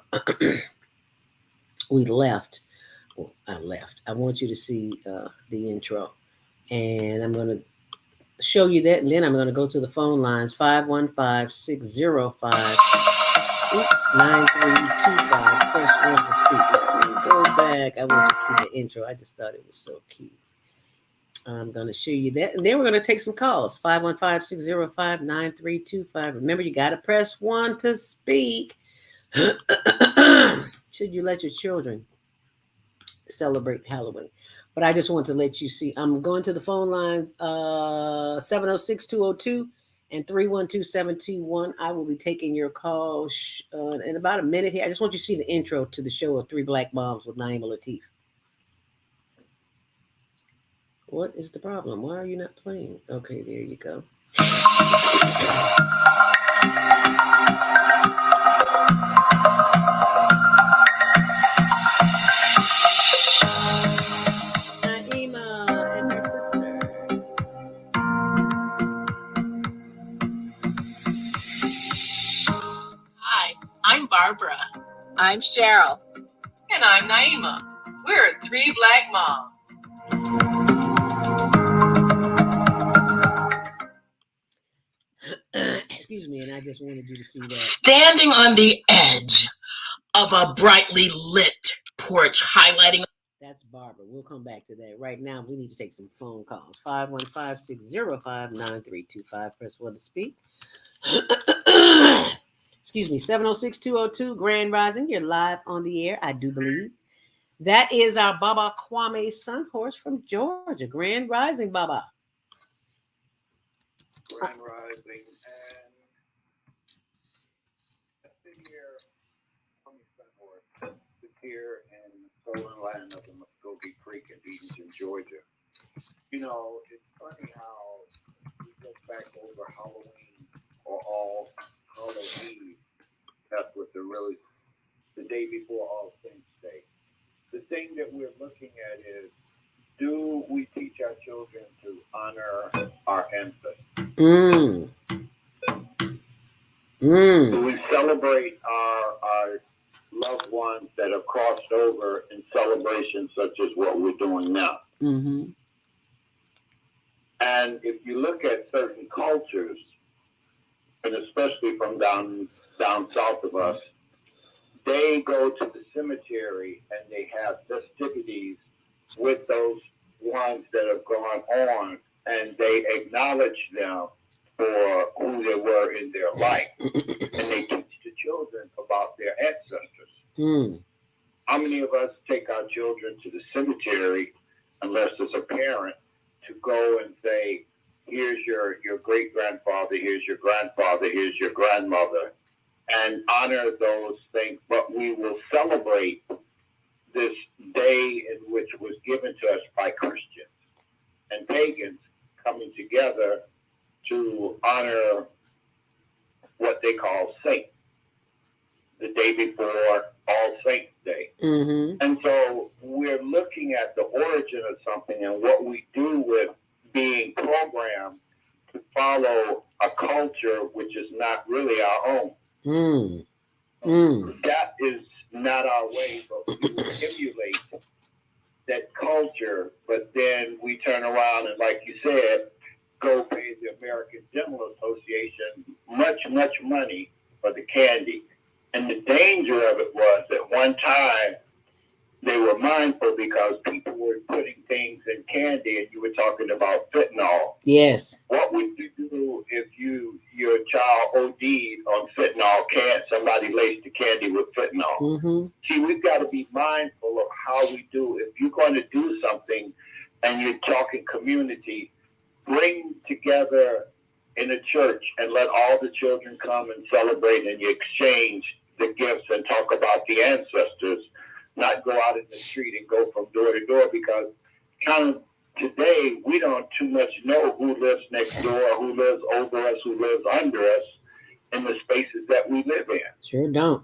we left. Well, I left. I want you to see the intro. And I'm going to show you that. And then I'm going to go to the phone lines, 515-605-9325. Press 1 to speak. Let me go back. I want you to see the intro. I just thought it was so cute. I'm going to show you that. And then we're going to take some calls. 515-605-9325. Remember, you got to press 1 to speak. Should you let your children celebrate Halloween? But I just want to let you see. I'm going to the phone lines, 706-202 and 312-721. I will be taking your calls in about a minute here. I just want you to see the intro to the show of Three Black Moms with Naima Latif. What is the problem? Why are you not playing? Okay, there you go. Naima and her sisters. Hi, I'm Barbara. I'm Cheryl. And I'm Naima. We're Three Black Moms. Excuse me, and I just wanted you to see that. Standing on the edge of a brightly lit porch, highlighting. That's Barbara. We'll come back to that. Right now, we need to take some phone calls. 515-605-9325. Press 1 to speak. Excuse me, 706-202, Grand Rising. You're live on the air, I do believe. That is our Baba Kwame Sunhorse from Georgia. Grand Rising, Baba. Grand Rising, and sit here, sit here in the stolen land of the Muskogee Creek in Eatonton, Georgia. It's funny how we look back over Halloween or All Hallows Eve. That's what the day before All Saints Day. The thing that we're looking at is, do we teach our children to honor our ancestors? Do we celebrate our loved ones that have crossed over in celebrations such as what we're doing now? Mm-hmm. And if you look at certain cultures, and especially from down south of us, they go to the cemetery and they have festivities with those ones that have gone on and they acknowledge them for who they were in their life, and they teach the children about their ancestors. How many of us take our children to the cemetery, unless it's a parent, to go and say, here's your great-grandfather, here's your grandfather, here's your grandmother, and honor those things, but we will celebrate this day in which was given to us by Christians and pagans coming together to honor what they call saints, the day before All Saints Day. And so we're looking at the origin of something and what we do with being programmed to follow a culture which is not really our own. That is not our way, but we will emulate that culture, but then we turn around and, like you said, go pay the American Dental Association much money for the candy. And the danger of it was at one time they were mindful because people were putting things in candy, and you were talking about fentanyl. Yes. What would you do if your child OD'd on fentanyl? Can't somebody lace the candy with fentanyl? See, we've got to be mindful of how we do. If you're going to do something and you're talking community, bring together in a church and let all the children come and celebrate, and you exchange the gifts and talk about the ancestors, not go out in the street and go from door to door, because kind of today we don't too much know who lives next door, who lives over us, who lives under us in the spaces that we live in. Sure don't.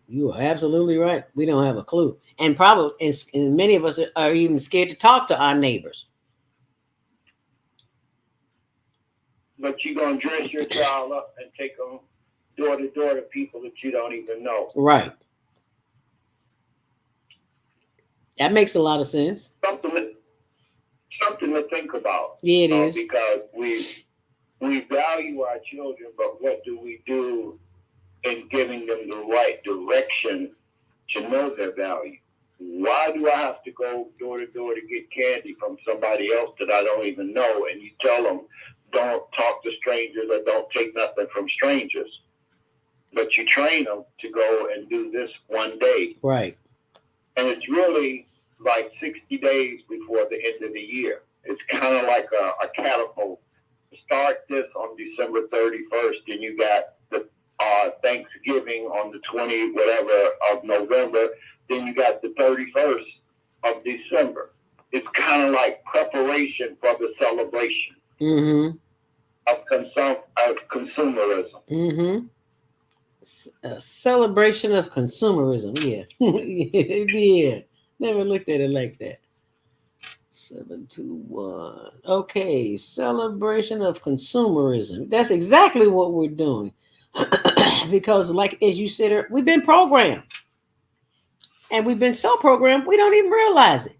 You are absolutely right. We don't have a clue. And probably, and many of us are even scared to talk to our neighbors. But you're going to dress your child up and take them door to door to people that you don't even know. Right. That makes a lot of sense. Something to think about. Yeah, it is. Because we value our children, but what do we do in giving them the right direction to know their value? Why do I have to go door to door to get candy from somebody else that I don't even know? And you tell them, don't talk to strangers or don't take nothing from strangers. But you train them to go and do this one day. Right. And it's really like 60 days before the end of the year. It's kind of like a catapult. Start this on December 31st, and you got the Thanksgiving on the 20 whatever of November. Then you got the 31st of December. It's kind of like preparation for the celebration of consumerism. A celebration of consumerism. Yeah. Yeah. Never looked at it like that. 721. Okay. Celebration of consumerism. That's exactly what we're doing. Because, like, as you said, we've been programmed. And we've been so programmed, we don't even realize it.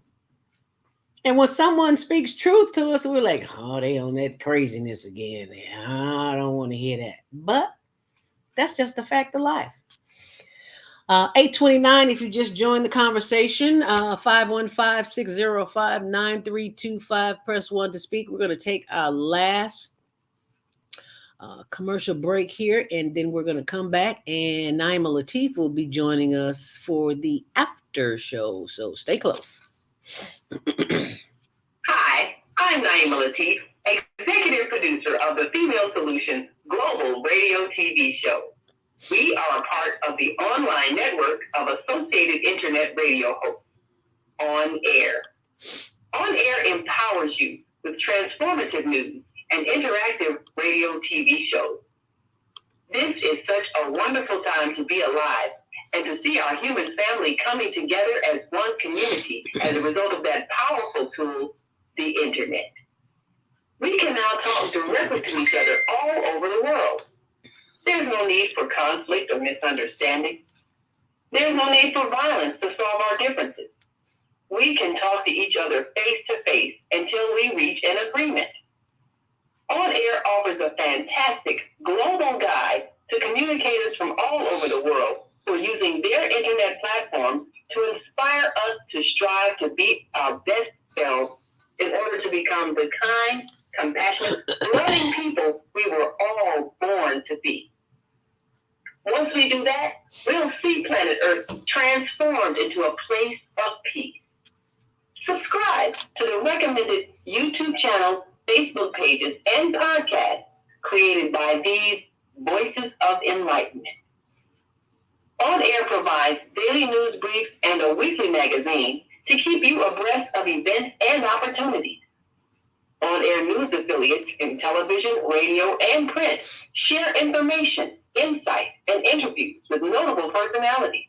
And when someone speaks truth to us, we're like, oh, they on that craziness again. I don't want to hear that. But that's just a fact of life. 829, if you just joined the conversation, 515-605-9325, press 1 to speak. We're going to take our last commercial break here, and then we're going to come back, and Naima Latif will be joining us for the after show. So stay close. Hi, I'm Naima Latif, executive producer of the Female Solutions Global Radio TV show. We are a part of the online network of Associated Internet Radio hosts, On Air. On Air empowers you with transformative news and interactive radio TV shows. This is such a wonderful time to be alive and to see our human family coming together as one community as a result of that powerful tool, the internet. We can now talk directly to each other all over the world. There's no need for conflict or misunderstanding. There's no need for violence to solve our differences. We can talk to each other face to face until we reach an agreement. On Air offers a fantastic global guide to communicators from all over the world who are using their internet platforms to inspire us to strive to be our best selves in order to be become the kind, compassionate, loving people we were all born to be. Once we do that, we'll see planet Earth transformed into a place of peace. Subscribe to the recommended YouTube channel, Facebook pages, and podcasts created by these Voices of Enlightenment. On Air provides daily news briefs and a weekly magazine to keep you abreast of events and opportunities. On Air news affiliates in television, radio, and print share information, insights, and interviews with notable personalities.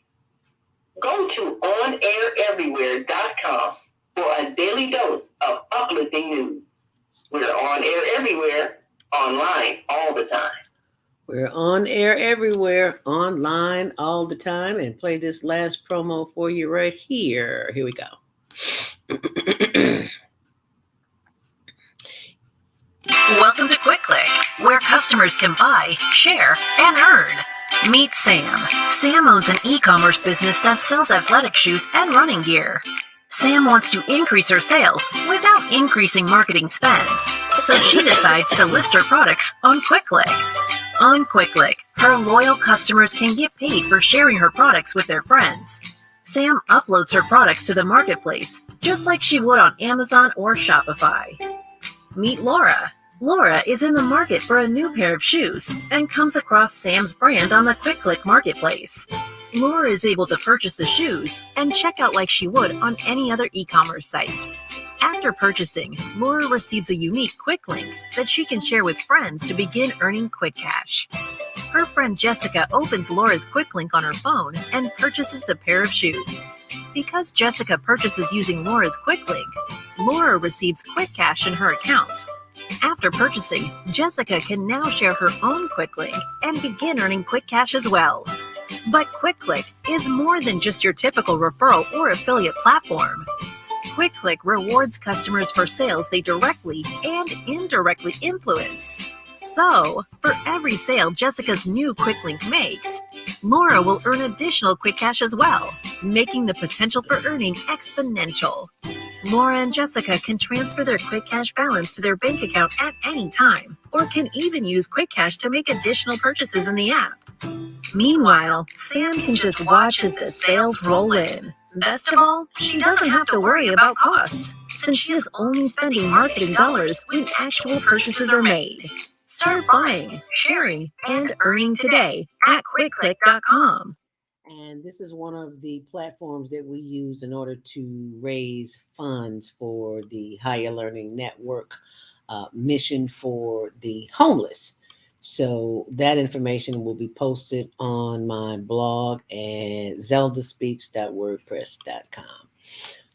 Go to onaireverywhere.com for a daily dose of uplifting news. We're on air everywhere, online all the time. We're on air everywhere, online all the time, and play this last promo for you right here. Here we go. Welcome to QuickClick, where customers can buy, share, and earn. Meet Sam. Sam owns an e-commerce business that sells athletic shoes and running gear. Sam wants to increase her sales without increasing marketing spend, so she decides to list her products on QuickClick. On QuickClick, her loyal customers can get paid for sharing her products with their friends. Sam uploads her products to the marketplace, just like she would on Amazon or Shopify. Meet Laura. Laura is in the market for a new pair of shoes and comes across Sam's brand on the QuickClick marketplace. Laura is able to purchase the shoes and check out like she would on any other e-commerce site. After purchasing, Laura receives a unique quick link that she can share with friends to begin earning quick cash. Her friend Jessica opens Laura's quick link on her phone and purchases the pair of shoes. Because Jessica purchases using Laura's quick link, Laura receives quick cash in her account. After purchasing, Jessica can now share her own quick link and begin earning quick cash as well. But QuickClick is more than just your typical referral or affiliate platform. QuickClick rewards customers for sales they directly and indirectly influence. So, for every sale Jessica's new quick link makes, Laura will earn additional quick cash as well, making the potential for earning exponential. Laura and Jessica can transfer their quick cash balance to their bank account at any time, or can even use quick cash to make additional purchases in the app. Meanwhile, Sam can just watch as the sales roll in. Best of all, she doesn't have to worry about costs, since she is only spending marketing dollars when actual purchases are made. Start buying, sharing, and earning today at QuickClick.com. And this is one of the platforms that we use in order to raise funds for the Higher Learning Network mission for the homeless. So that information will be posted on my blog at zeldaspeaks.wordpress.com.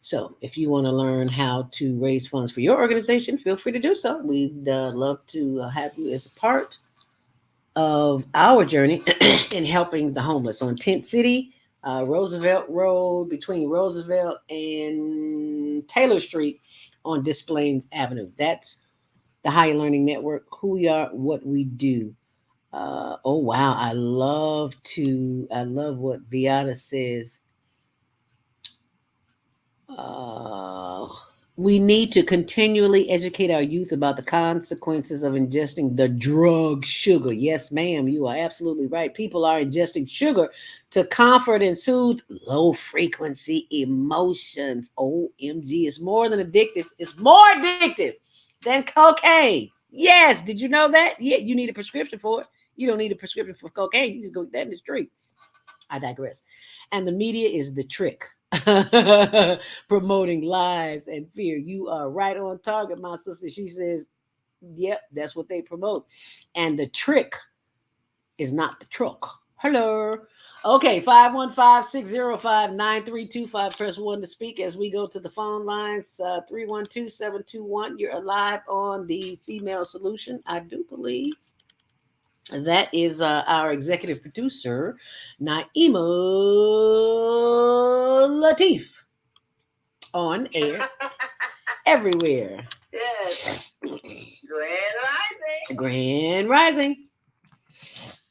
So if you want to learn how to raise funds for your organization, feel free to do so. We'd love to have you as a part of our journey in helping the homeless on Tent City, Roosevelt Road, between Roosevelt and Taylor Street on Des Plaines Avenue. That's the Higher Learning Network, who we are, what we do. Oh, wow. I love what Beata says. We need to continually educate our youth about the consequences of ingesting the drug sugar. Yes, ma'am, you are absolutely right. People are ingesting sugar to comfort and soothe low frequency emotions. OMG, it's more than addictive. It's more addictive than cocaine. Yes, did you know that? Yeah, you need a prescription for it. You don't need a prescription for cocaine. You just go get that in the street. I digress. And the media is the trick. Promoting lies and fear. You are right on target, my sister. She says, yep, that's what they promote. And the trick is not the truck. Hello. Okay, 515-605-9325. Press 1 to speak as we go to the phone lines. 312-721. You're alive on the Female Solution, I do believe. That is our executive producer, Naima Latif, on air everywhere. Yes. Grand Rising. Grand Rising.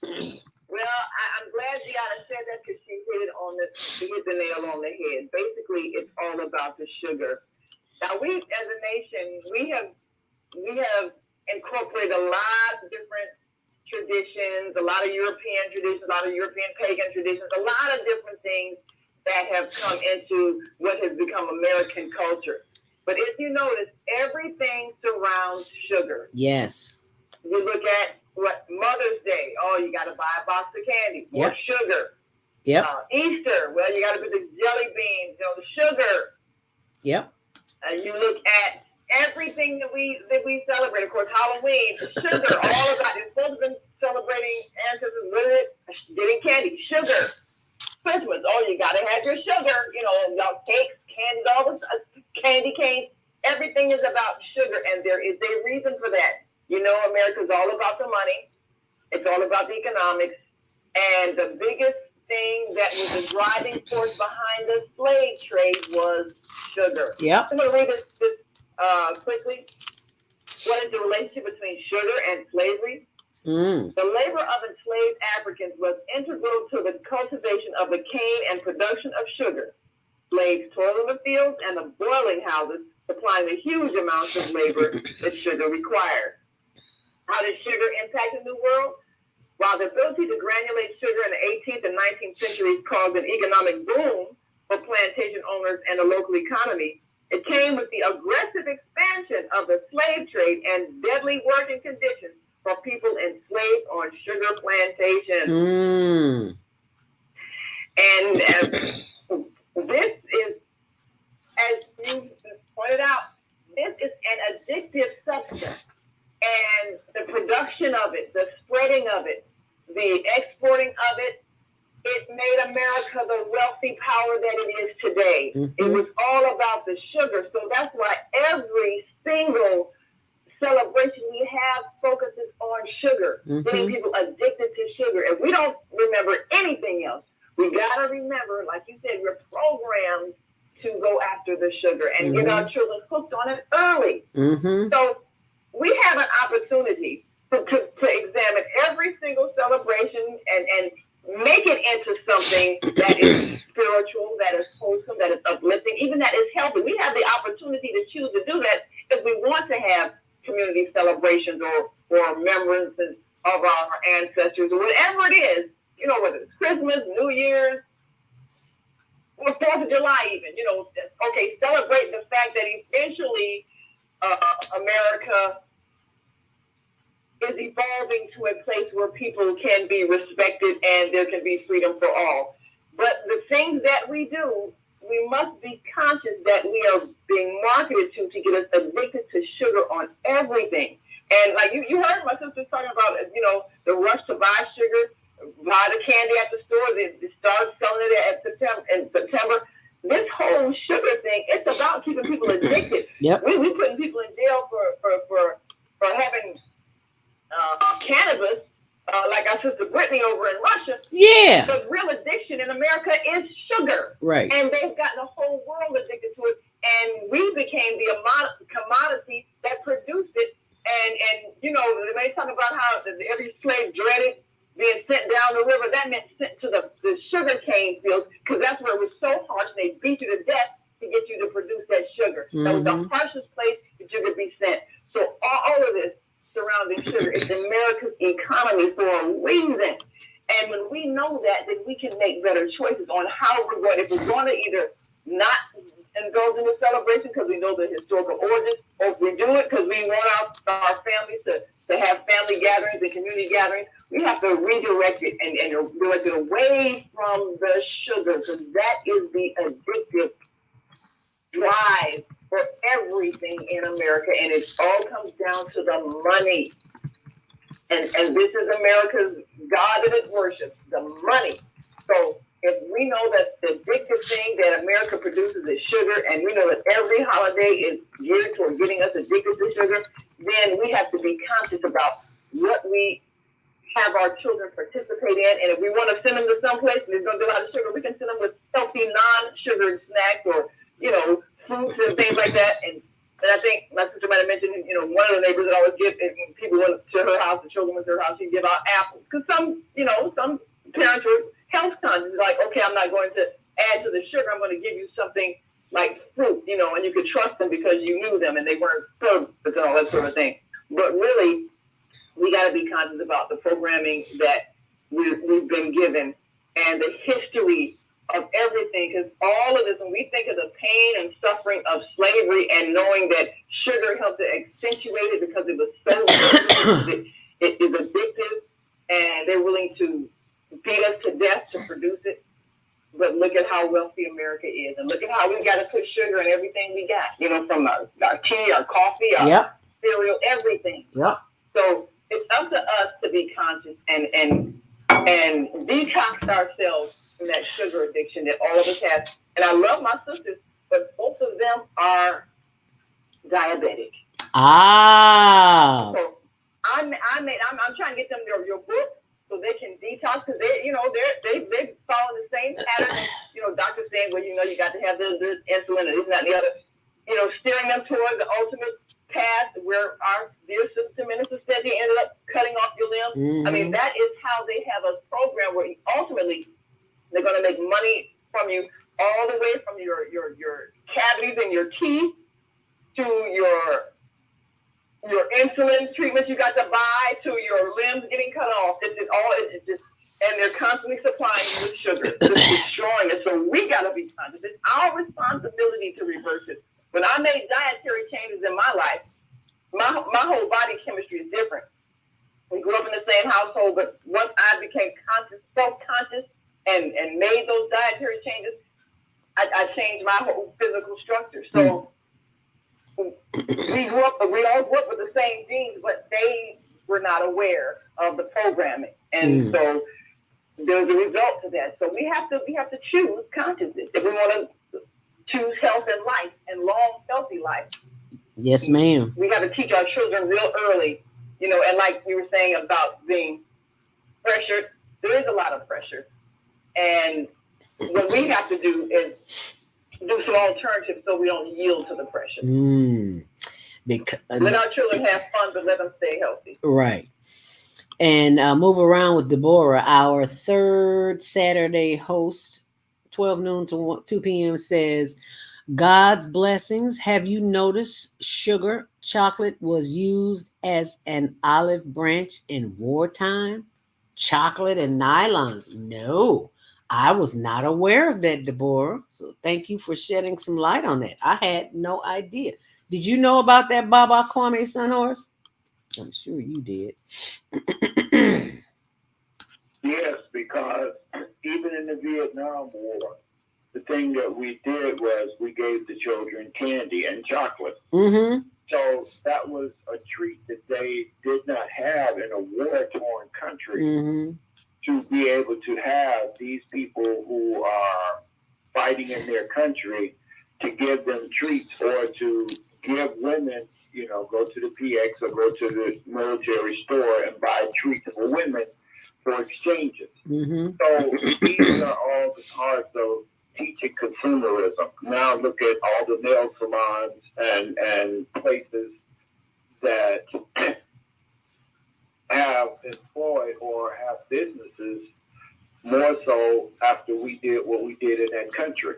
Well, I'm glad Gianna said that because she hit the nail on the head. Basically, it's all about the sugar. Now we, as a nation, we have incorporated a lot of different traditions, a lot of European traditions, a lot of European pagan traditions, a lot of different things that have come into what has become American culture. But if you notice, everything surrounds sugar. Yes. You look at what Mother's Day. Oh, you got to buy a box of candy. More sugar. Yep. Easter. Well, you got to put the jelly beans. The sugar. Yep. You look at everything that we celebrate. Of course, Halloween. Sugar. All about it. Folks have been celebrating ancestors with it. Getting candy. Sugar. Christmas. Oh, you got to have your sugar. Y'all cakes, candy, all this candy canes. Everything is about sugar, and there is a reason for that. America's all about the money. It's all about the economics. And the biggest thing that was the driving force behind the slave trade was sugar. Yep. I'm going to read this quickly. What is the relationship between sugar and slavery? The labor of enslaved Africans was integral to the cultivation of the cane and production of sugar. Slaves toiled in the fields and the boiling houses, supplying the huge amounts of labor that sugar required. How did sugar impact the New World? While the ability to granulate sugar in the 18th and 19th centuries caused an economic boom for plantation owners and the local economy, it came with the aggressive expansion of the slave trade and deadly working conditions for people enslaved on sugar plantations. And this is, as you pointed out, this is an addictive substance. And the production of it, the spreading of it, the exporting of it, it made America the wealthy power that it is today. It was all about the sugar. So that's why every single celebration we have focuses on sugar, getting people addicted to sugar. And we don't remember anything else. We got to remember, like you said, we're programmed to go after the sugar and get our children hooked on it early. So we have an opportunity to examine every single celebration and make it into something that is spiritual, that is wholesome, that is uplifting, even that is healthy. We have the opportunity to choose to do that if we want to have community celebrations or remembrances of our ancestors or whatever it is, whether it's Christmas, New Year's, or 4th of July even, okay, celebrate the fact that eventually America is evolving to a place where people can be respected and there can be freedom for all. But the things that we do, we must be conscious that we are being marketed to get us addicted to sugar on everything. And like you heard my sister talking about, the rush to buy sugar, buy the candy at the store, they start selling it in September. This whole sugar thing, it's about keeping people addicted. We putting people in jail for having cannabis, like our sister Brittany over in Russia. Yeah. The real addiction in America is sugar. Right. And they've gotten the whole world addicted to it. And we became the commodity that produced it. And they talk about how every slave dreaded being sent down the river. That meant sent to the sugar cane fields, because that's where it was so harsh. They beat you to death to get you to produce that sugar. That was the harshest place that you could be sent. So all of this surrounding sugar is America's economy for a reason. And when we know that, then we can make better choices on how we're going. If we're going to either not indulge in the celebration because we know the historical origins, or if we do it because we want our families to have family gatherings and community gatherings, we have to redirect it and direct it away from the sugar, because that is the addictive drive for everything in America, and it all comes down to the money. And this is America's God that it worships, the money. So if we know that the addictive thing that America produces is sugar, and we know that every holiday is geared toward getting us addicted to sugar, then we have to be conscious about what we have our children participate in. And if we want to send them to someplace and there's going to be a lot of sugar, we can send them with healthy, non-sugared snacks or, fruits and things like that. And I think my sister might have mentioned, one of the neighbors that always give, if people went to her house, the children went to her house, she'd give out apples. Because some parents were health conscious, like, okay, I'm not going to add to the sugar, I'm going to give you something like fruit, you know, and you could trust them because you knew them and they weren't served and all that sort of thing. But really, we got to be conscious about the programming that we've been given and the history of everything, because all of this, when we think of the pain and suffering of slavery and knowing that sugar helped to accentuate it because it was so addictive, it is addictive, and they're willing to beat us to death to produce it. But look at how wealthy America is, and look at how we got to put sugar in everything we got, you know, from our tea, our coffee, our cereal, everything. Yep. So it's up to us to be conscious and detox ourselves from that sugar addiction that all of us have. And I love my sisters, but both of them are diabetic. Ah. So I'm trying to get them your book so they can detox, because they follow the same pattern. You know, doctors saying, well, you know, you got to have the insulin and this and that and the other. You know, steering them towards the ultimate path where our dear sister Minister said he ended up cutting off your limb. Mm-hmm. I mean, that is how they have a program where ultimately they're going to make money from you all the way from your cavities in your teeth to your insulin treatments you got to buy to your limbs getting cut off. It's just, and they're constantly supplying you with sugar, just destroying it. So we got to be conscious. It's our responsibility to reverse it. When I made dietary changes in my life, my whole body chemistry is different. We grew up in the same household, but once I became self-conscious, and made those dietary changes, I changed my whole physical structure. So we all grew up with the same genes, but they were not aware of the programming, and so there's a result to that. So we have to choose consciousness if we want to choose health and life and long, healthy life. Yes, ma'am. We got to teach our children real early, you know, and like you were saying about being pressured, there is a lot of pressure. And what we have to do is do some alternatives so we don't yield to the pressure. Let our children have fun, but let them stay healthy. Right. And move around with Deborah, our third Saturday host, 12 noon to 2 p.m. says, God's blessings. Have you noticed sugar, chocolate was used as an olive branch in wartime? Chocolate and nylons? No, I was not aware of that, Deborah. So thank you for shedding some light on that. I had no idea. Did you know about that, Baba Kwame Sunhorse? I'm sure you did. Yes, because even in the Vietnam War, the thing that we did was we gave the children candy and chocolate. Mm-hmm. So that was a treat that they did not have in a war-torn country. Mm-hmm. To be able to have these people who are fighting in their country, to give them treats, or to give women, you know, go to the PX or go to the military store and buy treats for women for exchanges. Mm-hmm. So these are all the parts of teaching consumerism. Now look at all the nail salons and places that have employed or have businesses more so after we did what we did in that country.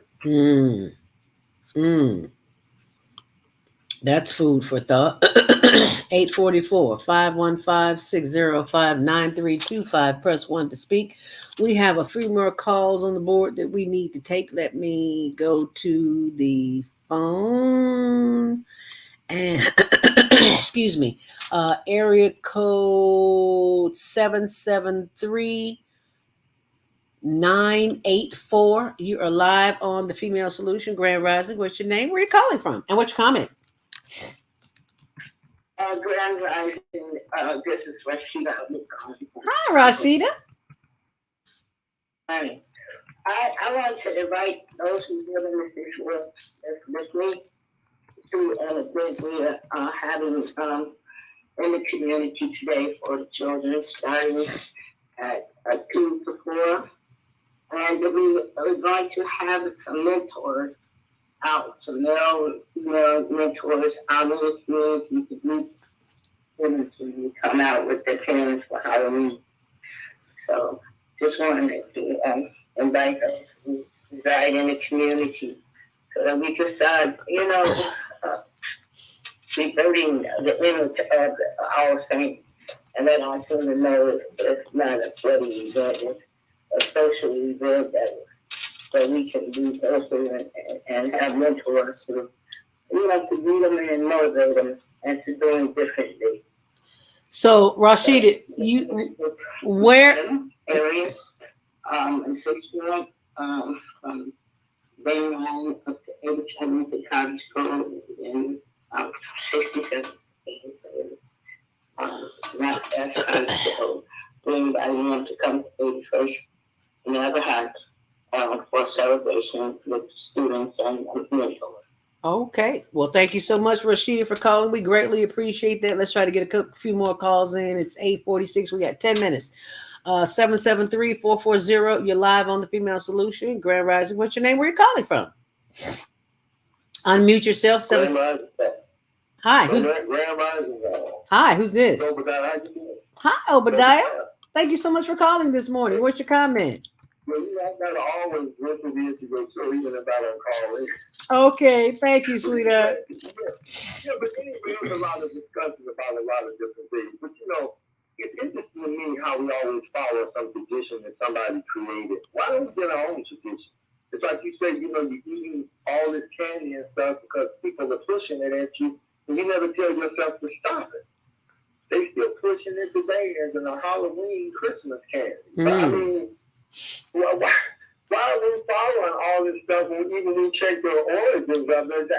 That's food for thought. 844-515-605-9325. Press 1 to speak. We have a few more calls on the board that we need to take. Let me go to the phone. And excuse me, area code 773-984. You are live on the Female Solution Grand Rising. What's your name? Where are you calling from? And what's your comment? Grand Rising, this is Rashida. Hi, Rashida. Hi. I want to invite those who live in this world with me to an event we are having in the community today for the children, starting at 2 to 4. And we're going to have some mentors out, some male mentors out in the community to meet them to come out with their parents for Halloween. So just wanted to invite us to reside in the community so that we can start, reverting the image of our saints and let our children know it's not a bloody event, it's a social event that we can be closer and have mentors to, to lead them and motivate them and to doing differently. So, Rashida, where? Areas, in 6th from Bayline up to 87 to Cottage Grove, and 67. That's Cottage Grove. Anybody wants to come to 81st Never Heights for celebration with students and mentors. Okay. Well, thank you so much, Rashida, for calling. We greatly appreciate that. Let's try to get a few more calls in. It's 8:46. We got 10 minutes. 773-440. You're live on the Female Solution. Grand Rising. What's your name? Where are you calling from? Unmute yourself. Hi. Hi. Who's this? Hi, Obadiah. Thank you so much for calling this morning. What's your comment? Well, I gotta always listen to you to go so even about a call in. Okay, thank you, sweetheart. Yeah, but anyway, there's a lot of discussion about a lot of different things. But it's interesting to me how we always follow some tradition that somebody created. Why don't we get our own tradition? It's like you say, you're eating all this candy and stuff because people are pushing it at you, and you never tell yourself to stop it. They still pushing it today as a Halloween Christmas candy. But, I mean, why are we following all this stuff when even we check the origins of it?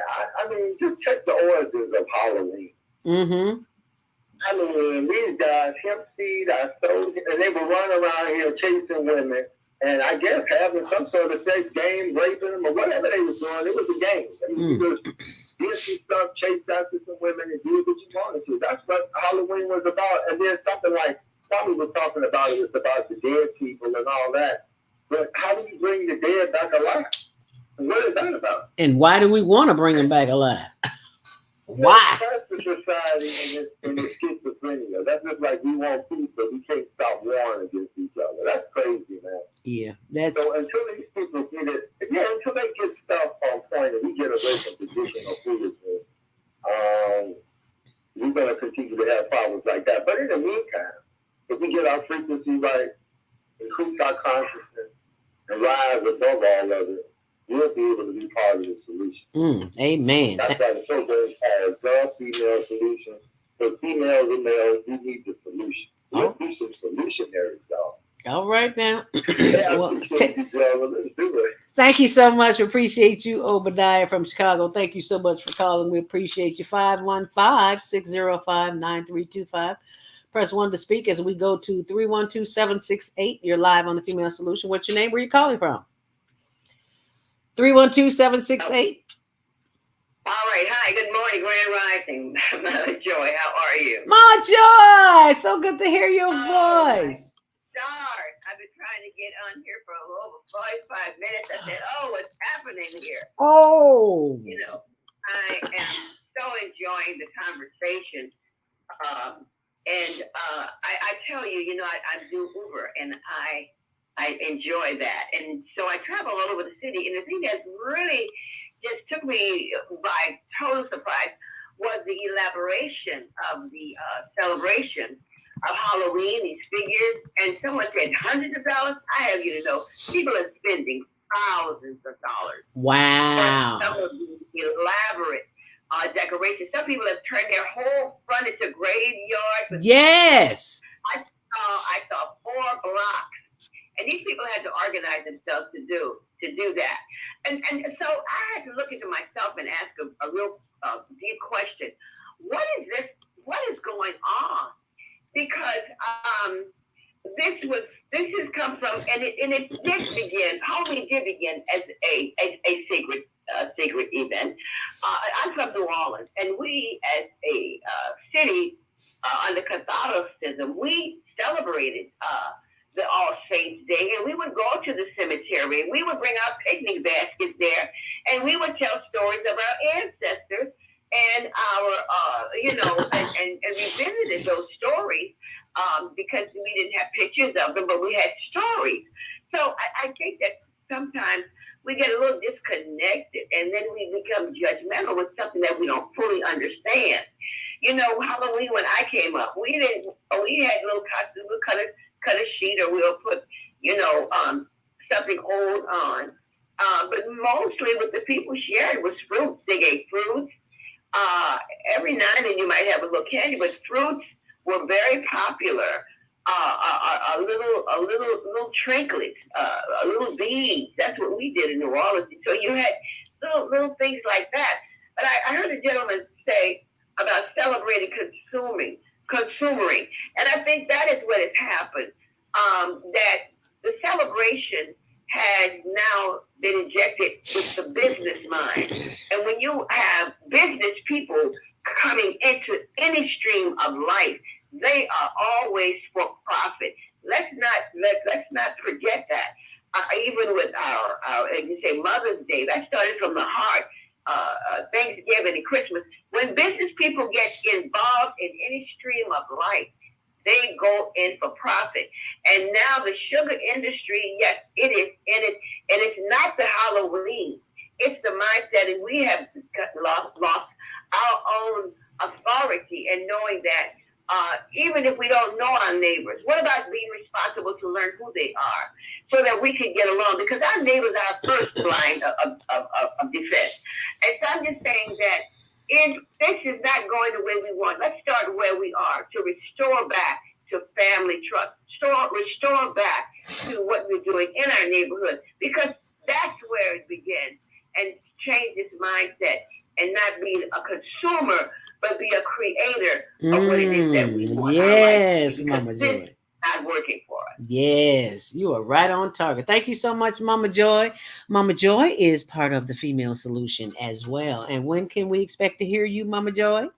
I mean, just check the origins of Halloween. Mm-hmm. I mean, these guys, hemp seed, are so, and they would run around here chasing women, and I guess having some sort of sex game, raping them, or whatever they was doing. It was a game. I mean, you just did some stuff, chased after some women, and did what you wanted to. That's what Halloween was about. And then something like Tommy was talking about, it was about the dead people and all that. But how do you bring the dead back alive? What is that about? And why do we want to bring them back alive? Why? That's the society and the schizophrenia. That's just like we want peace, but we can't stop warring against each other. That's crazy, man. Yeah, that's. So until these people get it, until they get stuff on point and we get away from traditional foolishness, we're going to continue to have problems like that. But in the meantime, if we get our frequency right, increase our consciousness, and rise above all of it, we'll be able to be part of the solution. Amen. That's why the show goes as the Female Solution. For females and males, we need the solution. Let's do some solutionary stuff. All right now. Well, thank you so much. Appreciate you, Obadiah from Chicago. Thank you so much for calling. We appreciate you. 515-605-9325. Press 1 to speak as we go to 312-768. You're live on the Female Solution. What's your name? Where are you calling from? 312-768. All right. Hi. Good morning, Grand Rising. Mother Joy, how are you? Ma Joy, so good to hear your voice. I've been trying to get on here for over 45 minutes. I said, what's happening here? Oh. I am so enjoying the conversation. I tell you, I do Uber, and I enjoy that. And so I travel all over the city. And the thing that really just took me by total surprise was the elaboration of the celebration of Halloween, these figures. And someone said hundreds of dollars. I have you to know, people are spending thousands of dollars. Wow. For some of these elaborate decorations. Some people have turned their whole front into graveyards. Yes. I saw 4 blocks. And these people had to organize themselves to do that. And so I had to look into myself and ask a real deep question. What is this? What is going on? Because this has come from, and it did begin, Halloween did begin as a secret event. I'm from New Orleans, and we as a city under Catholicism, we celebrated the All Saints Day, and we would go to the cemetery, and we would bring our picnic baskets there, and we would tell stories of our ancestors and our, and we visited those stories because we didn't have pictures of them, but we had stories. So I think that sometimes we get a little disconnected it, and then we become judgmental with something that we don't fully understand. You know, Halloween when I came up, we had little costumes. We'll cut a sheet, or we'll put, something old on. But mostly what the people shared was fruits. They gave fruits. Every now and then you might have a little candy, but fruits were very popular. A little trinkets, a little beads. That's what we did in New Orleans. So you had little things like that. But I heard a gentleman say about celebrating consumering, and I think that is what has happened. That the celebration has now been injected with the business mind, and when you have business people coming into any stream of life, they are always for profit. Let's not forget that. Even with our you say Mother's Day, that started from the heart. Thanksgiving and Christmas. When business people get involved in any stream of life, they go in for profit. And now the sugar industry, yes, it is in it, and it's not the Halloween. It's the mindset, and we have lost our own authority and knowing that even if we don't know our neighbors, what about being responsible to learn who they are so that we can get along? Because our neighbors are our first line of defense. And so I'm just saying that this is not going the way we want. Let's start where we are to restore back to family trust, restore back to what we're doing in our neighborhood, because that's where it begins. And change this mindset and not be a consumer, but be a creator of what it is that we want. Yes, Mama Joy. Not working for us. Yes, you are right on target. Thank you so much, Mama Joy. Mama Joy is part of the Female Solution as well. And when can we expect to hear you, Mama Joy?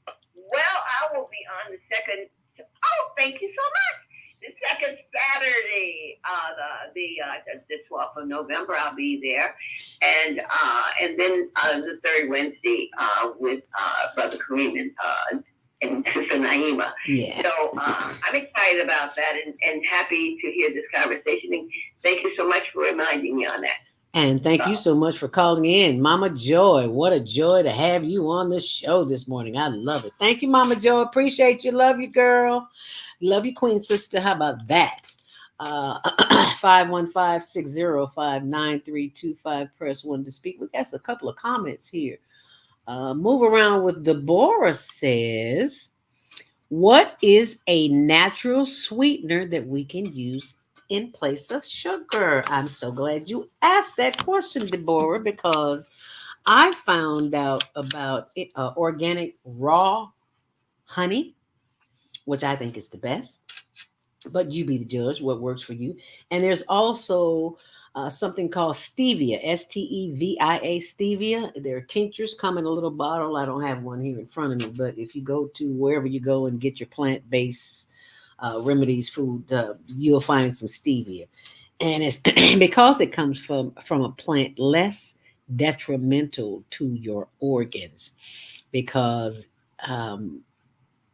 Well, I will be on the second. Oh, thank you so much. The second Saturday, the 12th of November, I'll be there, and then the third Wednesday with Brother Kareem and Sister Naima. Yes. So I'm excited about that and happy to hear this conversation. And thank you so much for reminding me on that. And thank you so much for calling in, Mama Joy. What a joy to have you on the show this morning. I love it. Thank you, Mama Joy. Appreciate you. Love you, girl. Love you, Queen Sister. How about that? 515-605-9325. Press 1 to speak. We got a couple of comments here. Move around with Deborah says, what is a natural sweetener that we can use in place of sugar? I'm so glad you asked that question, Deborah, because I found out about organic raw honey, which I think is the best, but you be the judge what works for you. And there's also something called stevia, Stevia, stevia. There are tinctures come in a little bottle. I don't have one here in front of me, but if you go to wherever you go and get your plant-based remedies food, you'll find some stevia. And it's because it comes from a plant less detrimental to your organs, because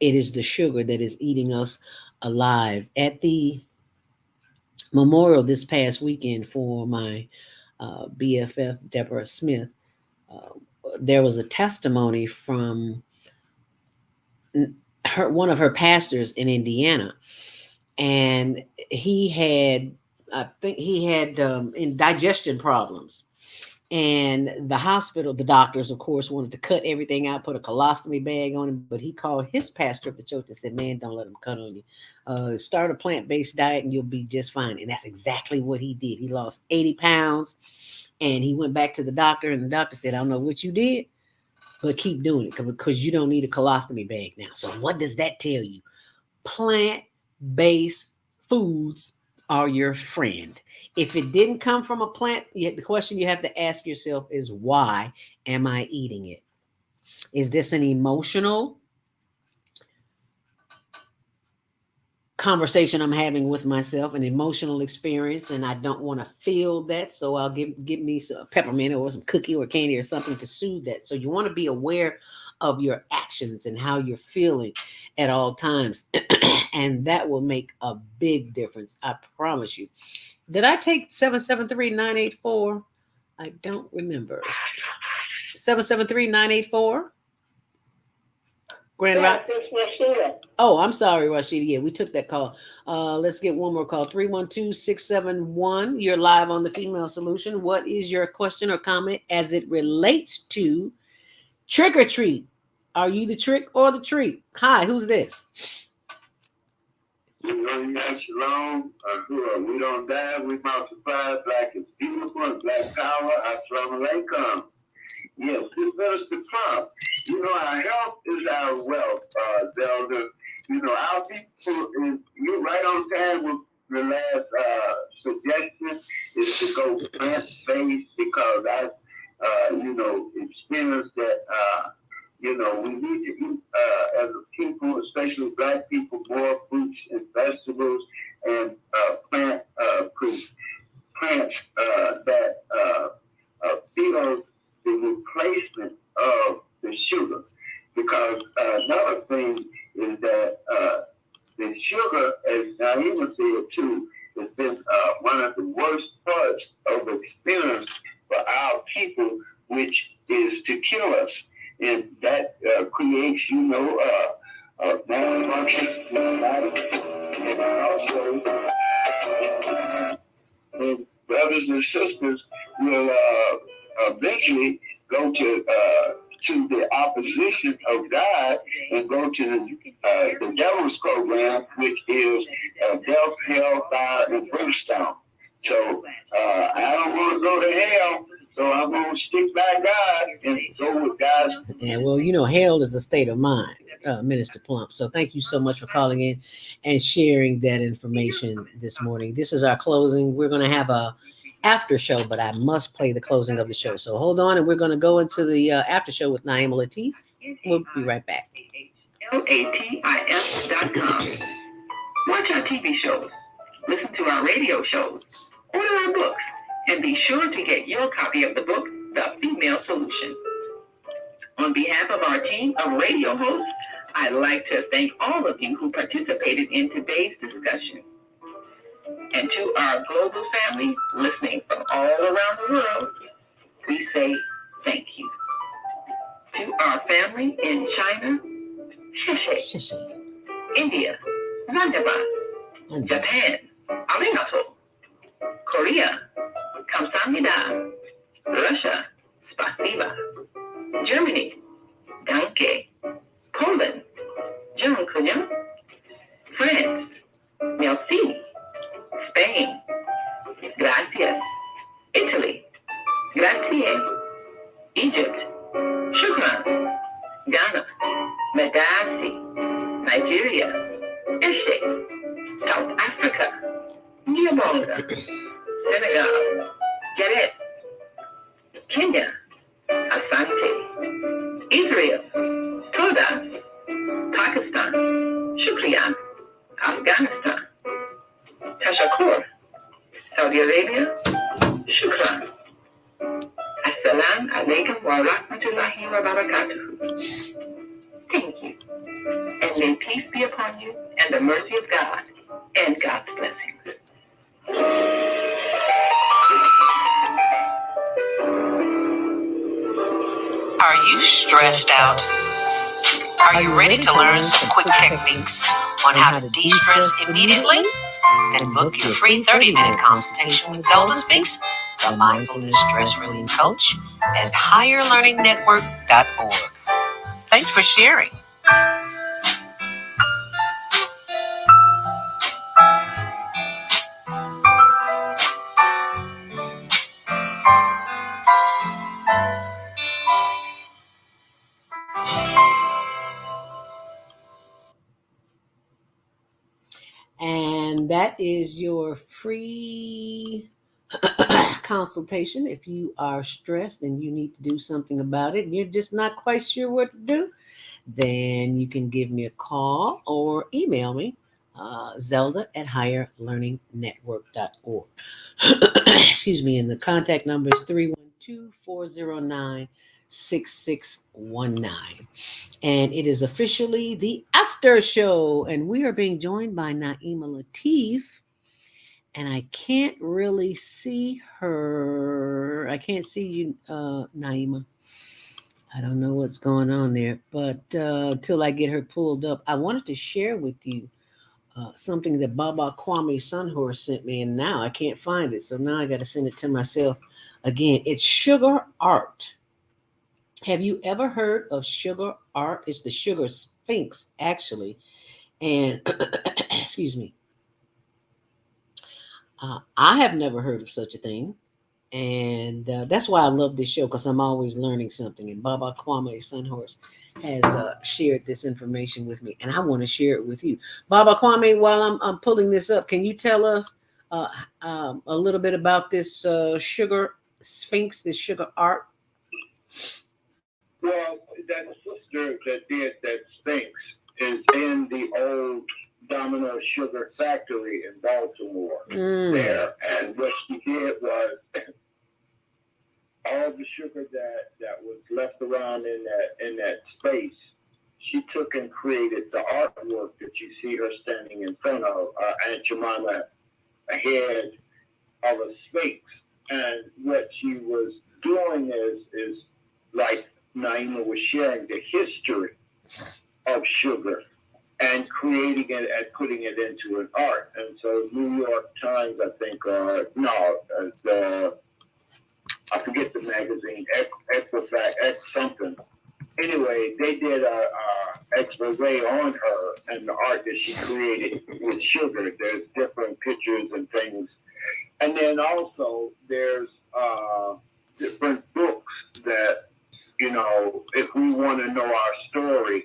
it is the sugar that is eating us alive. At the memorial this past weekend for my BFF, Deborah Smith, there was a testimony from one of her pastors in Indiana. And he had indigestion problems. And the hospital, the doctors, of course, wanted to cut everything out, put a colostomy bag on him. But he called his pastor of the church and said, man, don't let him cut on you. Start a plant-based diet and you'll be just fine. And that's exactly what he did. He lost 80 pounds and he went back to the doctor. And the doctor said, I don't know what you did, but keep doing it because you don't need a colostomy bag now. So what does that tell you? Plant-based foods are your friend. If it didn't come from a plant, the question you have to ask yourself is, why am I eating it? Is this an emotional conversation I'm having with myself, an emotional experience, and I don't want to feel that, so I'll give me some peppermint or some cookie or candy or something to soothe that. So you want to be aware of your actions and how you're feeling at all times. And that will make a big difference. I promise you. Did I take 773-984? I don't remember. 773-984. Grand Rock. Oh, I'm sorry, Rashida. Yeah, we took that call. Let's get one more call. 312-671. You're live on the Female Solution. What is your question or comment as it relates to trick or treat? Are you the trick or the treat? Hi, who's this? Shalom. We don't die, we multiply. Black is beautiful and black power. Assalamu alaikum. Yes, this Minister Trump. You know, our health is our wealth, Zelda. You know, our people, you're right on time with the last suggestion is to go plant-based because I've, experienced that, we need to eat, as a people, especially black people, more fruits and vegetables and plants that feel the replacement of the sugar. Because another thing is that the sugar, as Naima said too, has been one of the worst parts of the experience for our people, which is to kill us. And that creates, malfunctions in the body. And also, and brothers and sisters will eventually go to the opposition of God and go to the devil's program, which is death, hell, fire, and brimstone. So I don't want to go to hell, so I'm going to stick by God and go with God. Yeah, well, hell is a state of mind, Minister Plump. So thank you so much for calling in and sharing that information this morning. This is our closing. We're going to have a after show, but I must play the closing of the show. So hold on, and we're going to go into the after show with Naima Latif. We'll be right back. LATIF.com. Watch our TV shows, listen to our radio shows, order our books, and be sure to get your copy of the book, The Female Solution. On behalf of our team of radio hosts, I'd like to thank all of you who participated in today's discussion. And to our global family listening from all around the world, we say thank you. To our family in China, Sheshe. India, Zanzibar, Japan, Arigato, Korea, Kamsahamnida, Russia, Spasiba, Germany, Danke, Poland, Dziękuję, France, Merci, Spain, Gracias, Italy, Grazie, Egypt, Shukran, Ghana, Medasi, Nigeria, Eshe, South Africa, Nyabonga, Senegal, Geret, Kenya, Asante, Israel, Toda, Pakistan, Shukriya, Afghanistan, Tashakur, Saudi Arabia, Shukran. Assalamu alaikum wa rahmatullahi wa barakatuh. Thank you. And may peace be upon you and the mercy of God and God's blessings. Are you stressed out? Are you ready to learn some quick techniques on how to de-stress immediately? Then book your free 30-minute consultation with Zelda Speaks, the Mindfulness Stress Relief Coach, at higherlearningnetwork.org. Thanks for sharing. And that is your free consultation. If you are stressed and you need to do something about it and you're just not quite sure what to do, then you can give me a call or email me, Zelda@higherlearningnetwork.org. Excuse me. And the contact number is 312-409-6619. And it is officially the after show. And we are being joined by Naima Latif. and I can't really see her. I can't see you, Naima. I don't know what's going on there, but till I get her pulled up, I wanted to share with you something that Baba Kwame Sunhorse sent me, and now I can't find it. So now I got to send it to myself again. It's Sugar Art. Have you ever heard of Sugar Art? It's the Sugar Sphinx, actually. And excuse me. I have never heard of such a thing. And that's why I love this show, because I'm always learning something. And Baba Kwame Sunhorse has shared this information with me, and I want to share it with you. Baba Kwame, while I'm pulling this up, can you tell us a little bit about this Sugar Sphinx, this Sugar Art? Well, that sister that did that Sphinx is in the old Domino Sugar Factory in Baltimore there. And what she did was all the sugar that was left around in that space, she took and created the artwork that you see her standing in front of, Aunt Jemima, ahead of a Sphinx. And what she was doing is like Naima was sharing, the history of sugar and creating it and putting it into an art. And so New York Times, I think, I forget the magazine, Equifax, something. Anyway, they did a expose on her and the art that she created with sugar. There's different pictures and things. And then also there's different books that, you know, if we want to know our story,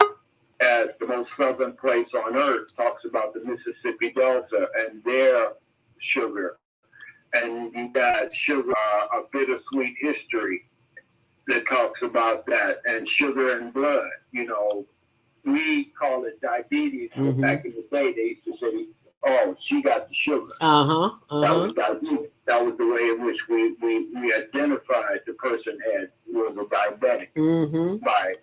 as the most southern place on earth talks about the Mississippi Delta and their sugar. And you got Sugar, A Bittersweet History that talks about that, and Sugar and Blood. You know, we call it diabetes. Mm-hmm. Back in the day, they used to say, oh, she got the sugar. That was diabetes. That was the way in which we identified the person was a diabetic by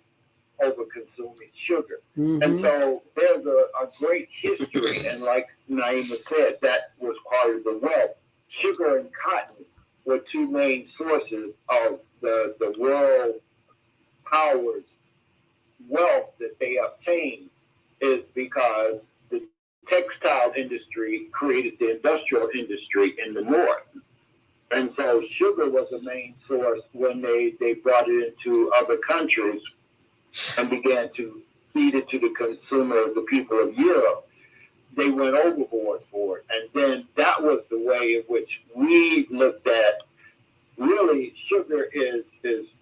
over-consuming sugar. And so there's a great history, and like Naima said, that was part of the wealth. Sugar and cotton were two main sources of the world powers' wealth that they obtained, is because the textile industry created the industrial industry in the north. And so sugar was a main source when they brought it into other countries and began to feed it to the consumer, the people of Europe. They went overboard for it. And then that was the way in which we looked at, really, sugar is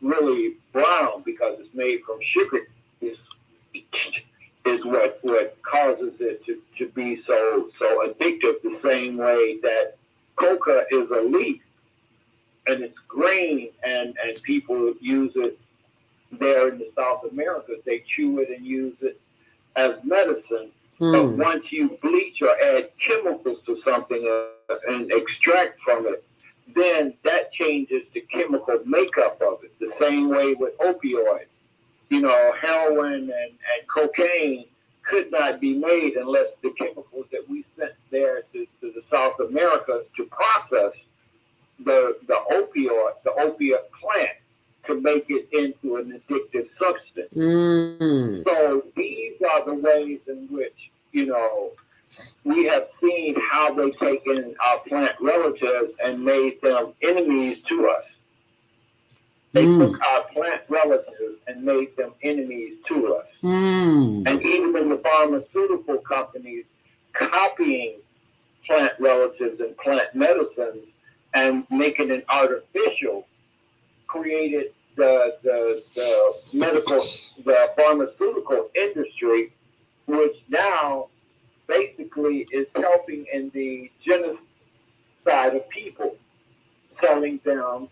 really brown because it's made from sugar, is what causes it to be so addictive, the same way that coca is a leaf and it's green, and people use it there in the South America. They chew it and use it as medicine. But once you bleach or add chemicals to something and extract from it, then that changes the chemical makeup of it. The same way with opioids. You know, heroin and cocaine could not be made unless the chemicals that we sent there to the South America to process the opiate plant to make it into an addictive substance. So these are the ways in which, you know, we have seen how they've taken our plant relatives and made them enemies to us. They took our plant relatives and made them enemies to us. And even in the pharmaceutical companies copying plant relatives and plant medicines and making it artificial, created the pharmaceutical industry, which now basically is helping in the genocide of people, selling them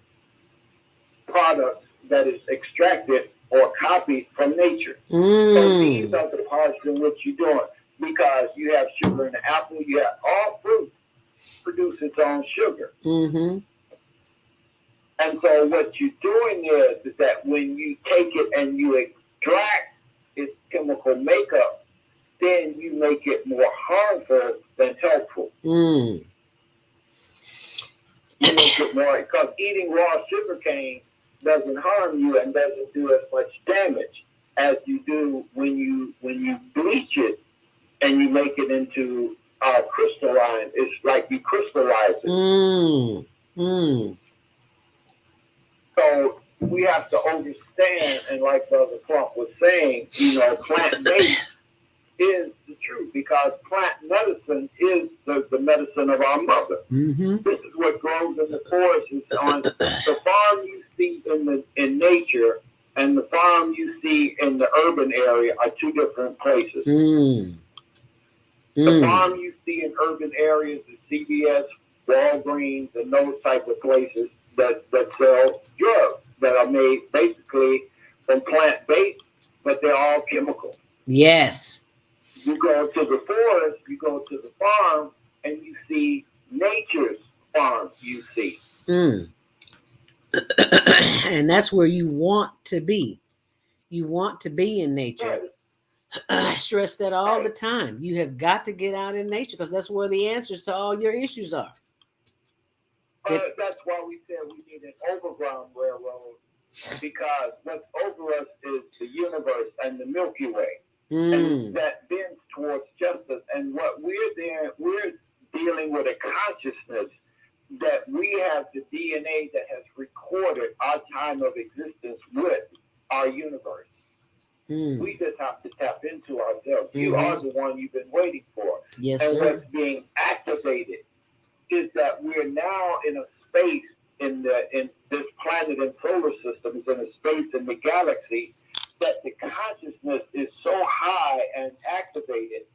products that is extracted or copied from nature. So these are the parts in which you're doing, because you have sugar in the apple, you have all fruit produce its own sugar. And so what you're doing is that when you take it and you extract its chemical makeup, then you make it more harmful than helpful. you will get more, because eating raw sugar cane doesn't harm you and doesn't do as much damage as you do when you bleach it and you make it into crystalline. It's like you crystallize it. So we have to understand, and like Brother Plump was saying, plant-based is the truth, because plant medicine is the medicine of our mother. This is what grows in the forest. Is on the farm you see in nature and the farm you see in the urban area are two different places. The farm you see in urban areas is CVS, Walgreens, and those type of places that sell drugs that are made basically from plant-based, but they're all chemical. Yes. You go to the forest, you go to the farm, and you see nature's farm, you see. And that's where you want to be. You want to be in nature. I stress that all the time. You have got to get out in nature because that's where the answers to all your issues are. That's why we said we need an overground railroad, because what's over us is the universe and the Milky Way. And that bends towards justice. And what we're dealing with a consciousness that we have the DNA that has recorded our time of existence with our universe. We just have to tap into ourselves. You are the one you've been waiting for. Yes, and sir. what's being activated is that we're now in a space in this planet and solar system, is in a space in the galaxy that the consciousness is so high and activated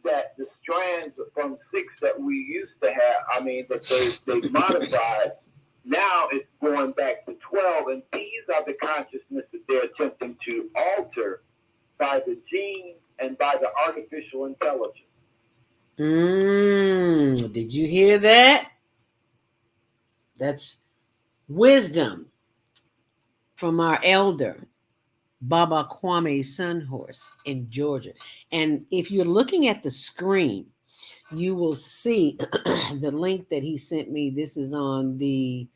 that the strands from 6 that we used to have, that they modified, now it's going back to 12, and these are the consciousness that they're attempting to alter by the genes and by the artificial intelligence. Did you hear that? That's wisdom from our elder, Baba Kwame Sunhorse in Georgia. And if you're looking at the screen, you will see the link that he sent me. This is on the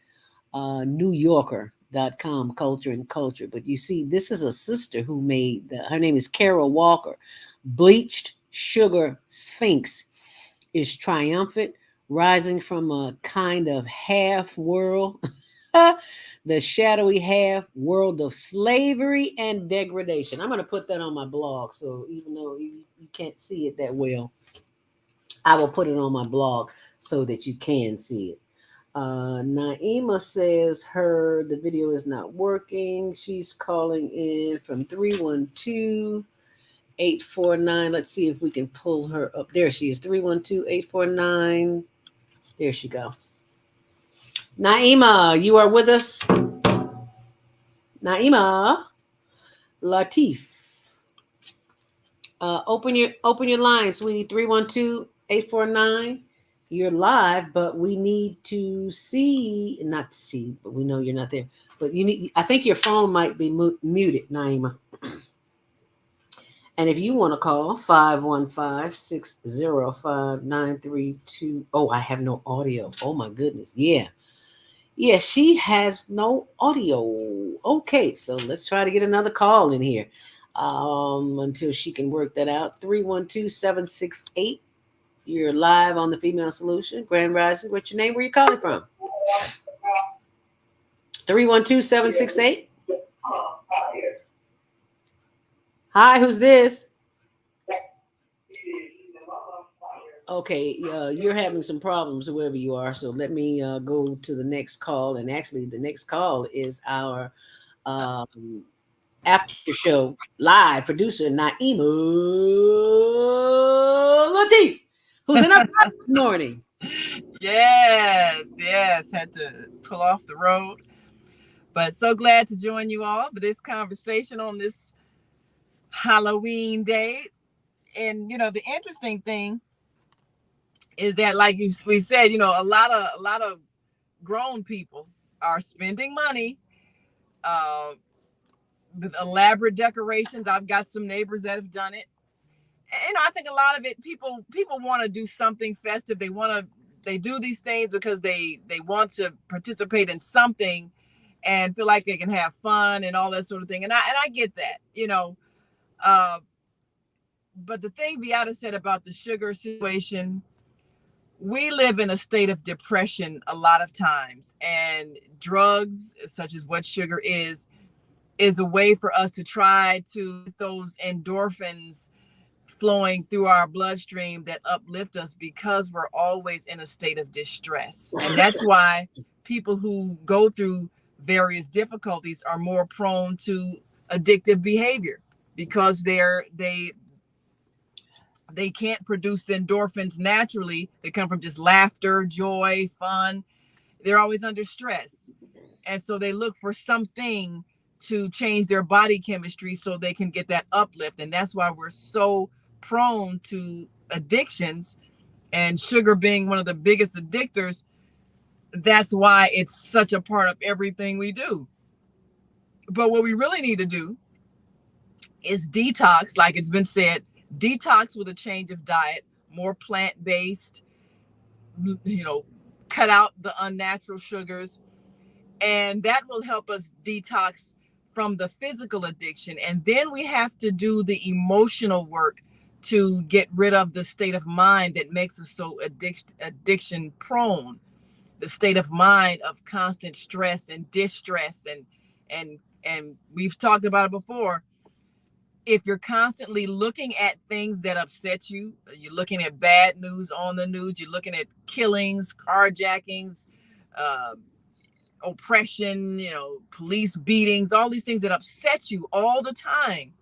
NewYorker.com, Culture and Culture. But you see, this is a sister who made, her name is Carol Walker. Bleached Sugar Sphinx is triumphant, rising from a kind of half world, the shadowy half world of slavery and degradation. I'm going to put that on my blog. So even though you can't see it that well, I will put it on my blog so that you can see it. Naima says the video is not working. She's calling in from 312-849. Let's see if we can pull her up. There she is, 312-849. There she go. Naima, you are with us. Naima Latif. Open your line, sweetie. 312-849. You're live, but we need to not see, but we know you're not there. But I think your phone might be muted, Naima. And if you want to call 515-605-9320. Oh, I have no audio. Oh my goodness. Yeah. Yeah, she has no audio. Okay, so let's try to get another call in here until she can work that out. 312-768. You're live on the Female Solution. Grand Rising. What's your name? Where you calling from? 312-768. Hi, who's this? Okay, you're having some problems wherever you are, so let me go to the next call. And actually, the next call is our after show live producer, Naima Latif, who's in our this morning. Yes, had to pull off the road. But so glad to join you all for this conversation on this Halloween day. And, the interesting thing is that, like we said, a lot of grown people are spending money with elaborate decorations. I've got some neighbors that have done it. And I think a lot of it, people want to do something festive. They want to they do these things because they want to participate in something and feel like they can have fun and all that sort of thing. And I get that, you know. But the thing Beata said about the sugar situation, we live in a state of depression a lot of times, and drugs, such as what sugar is a way for us to try to get those endorphins flowing through our bloodstream that uplift us, because we're always in a state of distress. And that's why people who go through various difficulties are more prone to addictive behavior, because they can't produce the endorphins naturally. They come from just laughter, joy, fun. They're always under stress. And so they look for something to change their body chemistry so they can get that uplift. And that's why we're so prone to addictions, and sugar being one of the biggest addictors. That's why it's such a part of everything we do. But what we really need to do is detox, like it's been said, detox with a change of diet, more plant-based, you know, cut out the unnatural sugars, and that will help us detox from the physical addiction. And then we have to do the emotional work to get rid of the state of mind that makes us so addiction prone, the state of mind of constant stress and distress. And we've talked about it before. If you're constantly looking at things that upset you, you're looking at bad news on the news, you're looking at killings, carjackings, oppression, you know, police beatings, all these things that upset you all the time.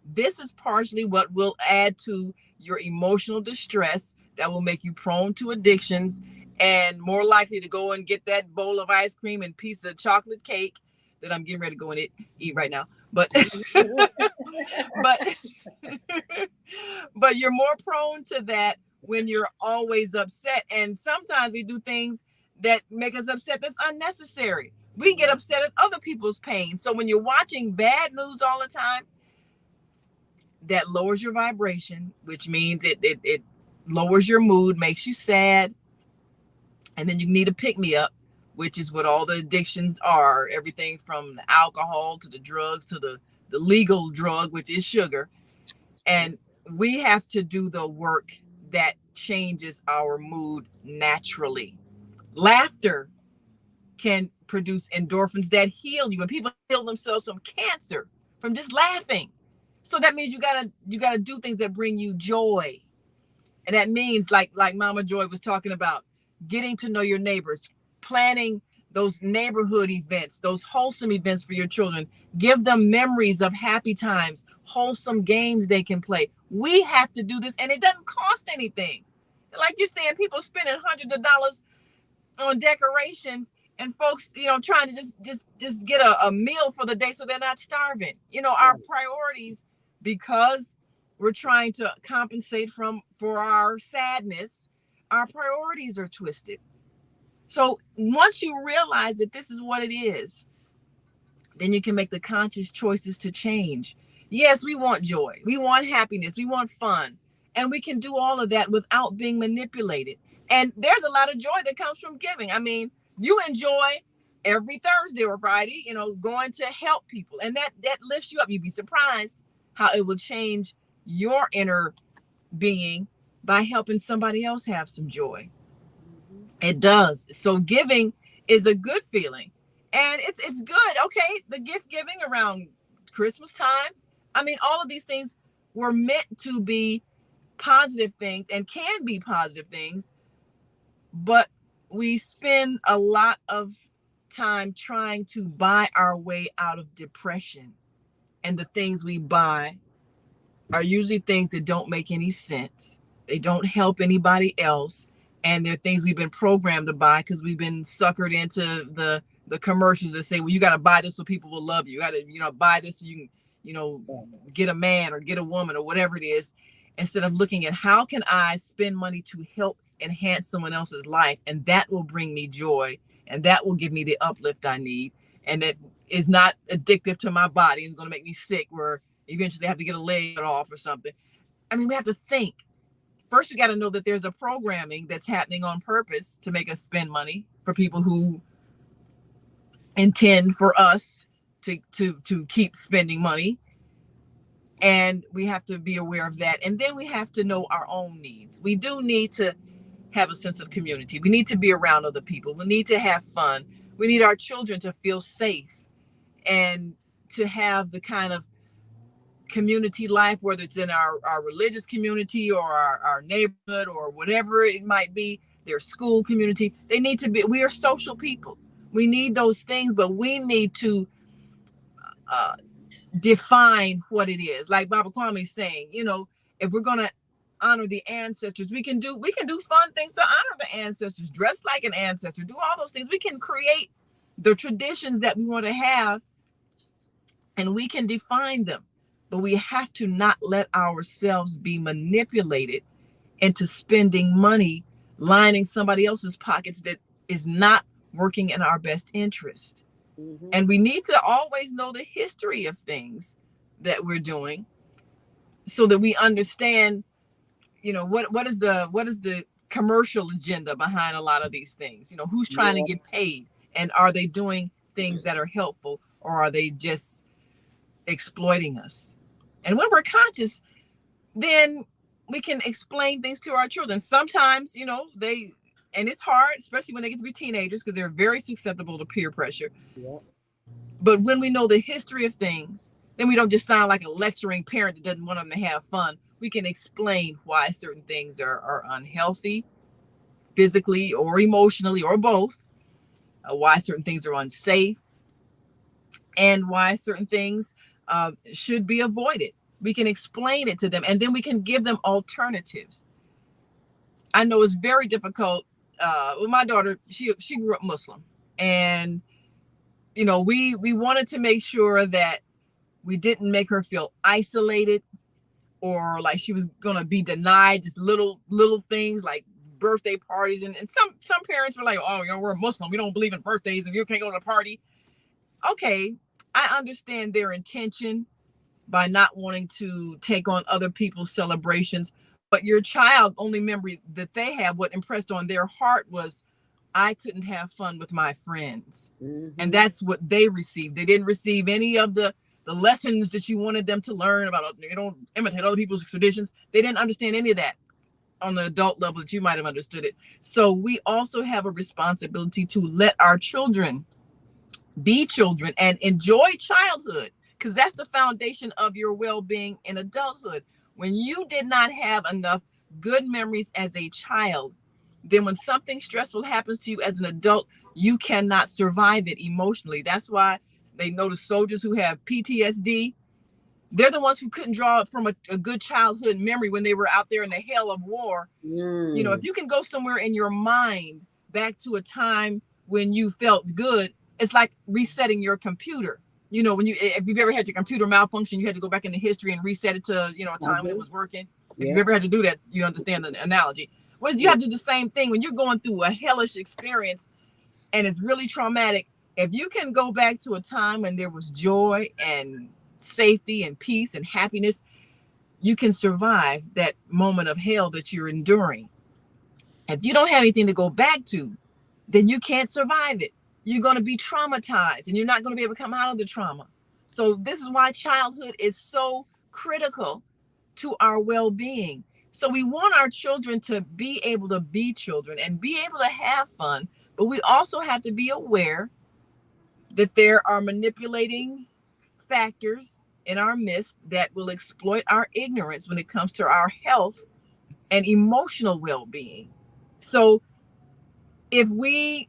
This is partially what will add to your emotional distress that will make you prone to addictions and more likely to go and get that bowl of ice cream and piece of chocolate cake that I'm getting ready to go and eat right now. But but you're more prone to that when you're always upset. And sometimes we do things that make us upset that's unnecessary. We get upset at other people's pain. So when you're watching bad news all the time, that lowers your vibration, which means it lowers your mood, makes you sad. And then you need a pick-me-up, which is what all the addictions are. Everything from the alcohol to the drugs to the legal drug, which is sugar. And we have to do the work that changes our mood naturally. Laughter can produce endorphins that heal you. And people heal themselves from cancer from just laughing. So that means you gotta do things that bring you joy. And that means like Mama Joy was talking about, getting to know your neighbors, planning those neighborhood events, those wholesome events for your children. Give them memories of happy times, wholesome games they can play. We have to do this, and it doesn't cost anything. Like you're saying, people spending hundreds of dollars on decorations, and folks, you know, trying to just get a meal for the day so they're not starving. You know, our priorities, because we're trying to compensate for our sadness, our priorities are twisted. So once you realize that this is what it is, then you can make the conscious choices to change. Yes, we want joy. We want happiness. We want fun. And we can do all of that without being manipulated. And there's a lot of joy that comes from giving. I mean, you enjoy every Thursday or Friday, you know, going to help people. And that lifts you up. You'd be surprised how it will change your inner being by helping somebody else have some joy. It does. So giving is a good feeling, and it's good. Okay, the gift giving around Christmas time. I mean, all of these things were meant to be positive things and can be positive things, but we spend a lot of time trying to buy our way out of depression, and the things we buy are usually things that don't make any sense. They don't help anybody else. And they're things we've been programmed to buy because we've been suckered into the commercials that say, well, you got to buy this so people will love you. You got to, you know, buy this so you can, you know, get a man or get a woman or whatever it is, instead of looking at how can I spend money to help enhance someone else's life. And that will bring me joy. And that will give me the uplift I need. And it is not addictive to my body. It's going to make me sick where eventually I have to get a leg off or something. I mean, we have to think first we got to know that there's a programming that's happening on purpose to make us spend money for people who intend for us to keep spending money. And we have to be aware of that. And then we have to know our own needs. We do need to have a sense of community. We need to be around other people. We need to have fun. We need our children to feel safe and to have the kind of community life, whether it's in our religious community or our neighborhood or whatever it might be, their school community. They need to be, we are social people. We need those things, but we need to define what it is. Like Baba Kwame is saying, you know, if we're going to honor the ancestors, we can do fun things to honor the ancestors, dress like an ancestor, do all those things. We can create the traditions that we want to have and we can define them, but we have to not let ourselves be manipulated into spending money, lining somebody else's pockets that is not working in our best interest. Mm-hmm. And we need to always know the history of things that we're doing so that we understand, you know, what is the commercial agenda behind a lot of these things. You know, who's trying to get paid, and are they doing things that are helpful, or are they just exploiting us? And when we're conscious, then we can explain things to our children. Sometimes, you know, and it's hard, especially when they get to be teenagers, because they're very susceptible to peer pressure. Yeah. But when we know the history of things, then we don't just sound like a lecturing parent that doesn't want them to have fun. We can explain why certain things are unhealthy, physically or emotionally or both, why certain things are unsafe, and why certain things should be avoided. We can explain it to them, and then we can give them alternatives. I know it's very difficult. With my daughter, she grew up Muslim, and you know, we wanted to make sure that we didn't make her feel isolated or like she was gonna be denied just little things like birthday parties. And some parents were like, oh, you know, we're Muslim, we don't believe in birthdays and you can't go to the party. Okay, I understand their intention by not wanting to take on other people's celebrations, but your child, only memory that they have, what impressed on their heart was, I couldn't have fun with my friends. Mm-hmm. And that's what they received. They didn't receive any of the lessons that you wanted them to learn about, you don't imitate other people's traditions. They didn't understand any of that on the adult level that you might have understood it. So we also have a responsibility to let our children be children and enjoy childhood, because that's the foundation of your well-being in adulthood. When you did not have enough good memories as a child, then when something stressful happens to you as an adult, you cannot survive it emotionally. That's why they notice soldiers who have PTSD, they're the ones who couldn't draw up from a good childhood memory when they were out there in the hell of war. You know, if you can go somewhere in your mind back to a time when you felt good, it's like resetting your computer. You know, if you've ever had your computer malfunction, you had to go back into history and reset it to, you know, a time when it was working. If you've ever had to do that, you understand the analogy. Well, you have to do the same thing when you're going through a hellish experience and it's really traumatic. If you can go back to a time when there was joy and safety and peace and happiness, you can survive that moment of hell that you're enduring. If you don't have anything to go back to, then you can't survive it. You're going to be traumatized and you're not going to be able to come out of the trauma. So this is why childhood is so critical to our well-being. So we want our children to be able to be children and be able to have fun, but we also have to be aware that there are manipulating factors in our midst that will exploit our ignorance when it comes to our health and emotional well-being. So if we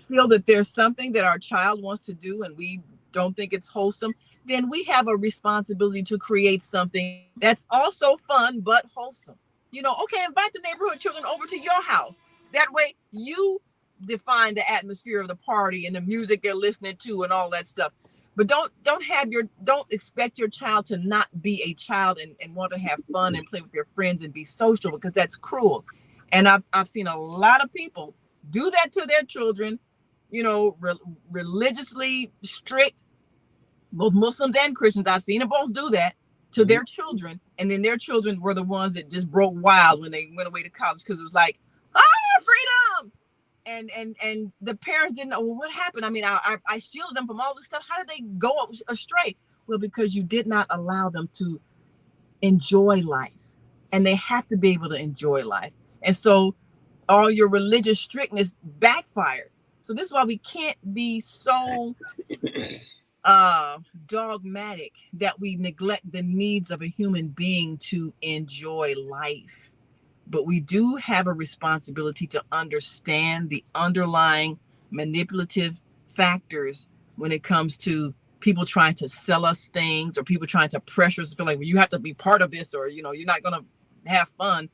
feel that there's something that our child wants to do and we don't think it's wholesome, then we have a responsibility to create something that's also fun but wholesome. You know, okay, invite the neighborhood children over to your house. That way you define the atmosphere of the party and the music they're listening to and all that stuff. But don't expect your child to not be a child and want to have fun and play with their friends and be social, because that's cruel. And I've seen a lot of people do that to their children, you know, religiously strict, both Muslims and Christians. I've seen them both do that. to their children, and then their children were the ones that just broke wild when they went away to college, because it was like, freedom. And the parents didn't know, well, what happened? I mean, I shielded them from all this stuff. How did they go astray? Well, because you did not allow them to enjoy life, and they have to be able to enjoy life. And so all your religious strictness backfired. So this is why we can't be so dogmatic that we neglect the needs of a human being to enjoy life. But we do have a responsibility to understand the underlying manipulative factors when it comes to people trying to sell us things, or people trying to pressure us to feel like, well, you have to be part of this, or you're not going to have fun.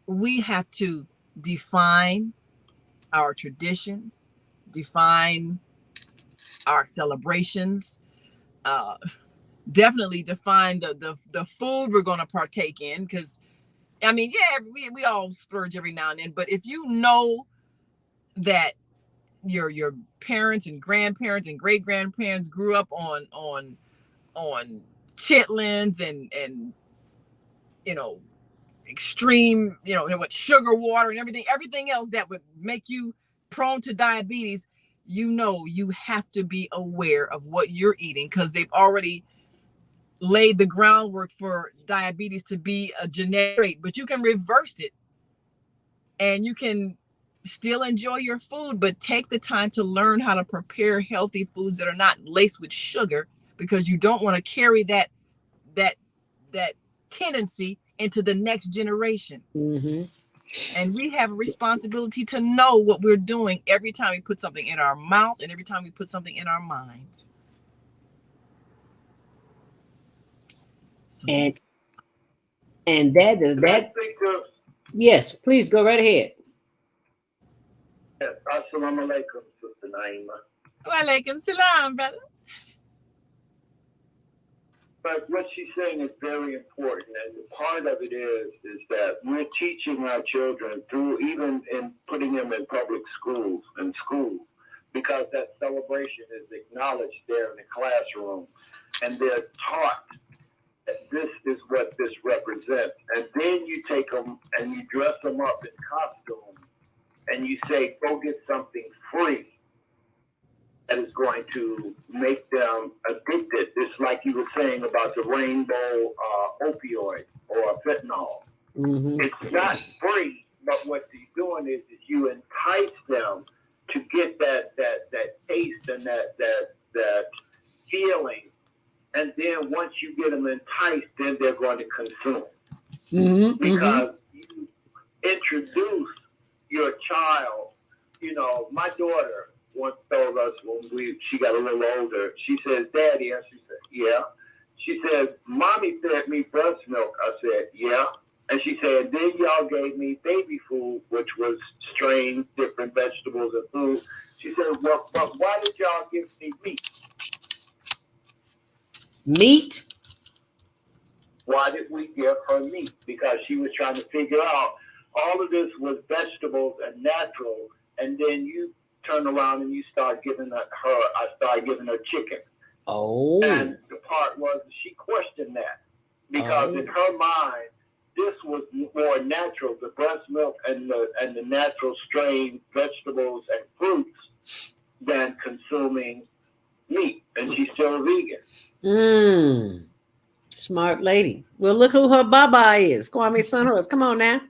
We have to define our traditions, define our celebrations, definitely define the food we're going to partake in, because I mean, yeah, we all splurge every now and then, but if you know that your parents and grandparents and great grandparents grew up on chitlins and extreme, what, sugar water and everything else that would make you prone to diabetes, you have to be aware of what you're eating, because they've already laid the groundwork for diabetes to be a genetic trait. But you can reverse it, and you can still enjoy your food, but take the time to learn how to prepare healthy foods that are not laced with sugar, because you don't want to carry that tendency into the next generation. And we have a responsibility to know what we're doing every time we put something in our mouth and every time we put something in our minds. And that yes, please go right ahead. Yes, assalamu alaikum, Sister Naima. Wa alaikum salam, brother. But what she's saying is very important, and part of it is that we're teaching our children through, even in putting them in public schools and schools, because that celebration is acknowledged there in the classroom, and they're taught that this is what this represents. And then you take them and you dress them up in costumes, and you say, go get something free that is going to make them addicted. It's like you were saying about the rainbow opioid or fentanyl. It's not free, but what you're doing is you entice them to get that taste and that feeling. And then once you get them enticed, then they're going to consume. Because you introduce your child, my daughter once told us when she got a little older, she says, Daddy, and she said, yeah. She said, Mommy fed me breast milk. I said, yeah. And she said, then y'all gave me baby food, which was strange, different vegetables and food. She said, well, but why did y'all give me meat? Meat? Why did we give her meat? Because she was trying to figure out all of this was vegetables and natural, and then you turn around and you start giving her, I started giving her chicken. Oh. And the part was she questioned that, because in her mind, this was more natural, the breast milk and the natural strain vegetables and fruits, than consuming meat. And she's still a vegan. Smart lady. Well, look who her baba is. Kwame Sunrose. Come on now.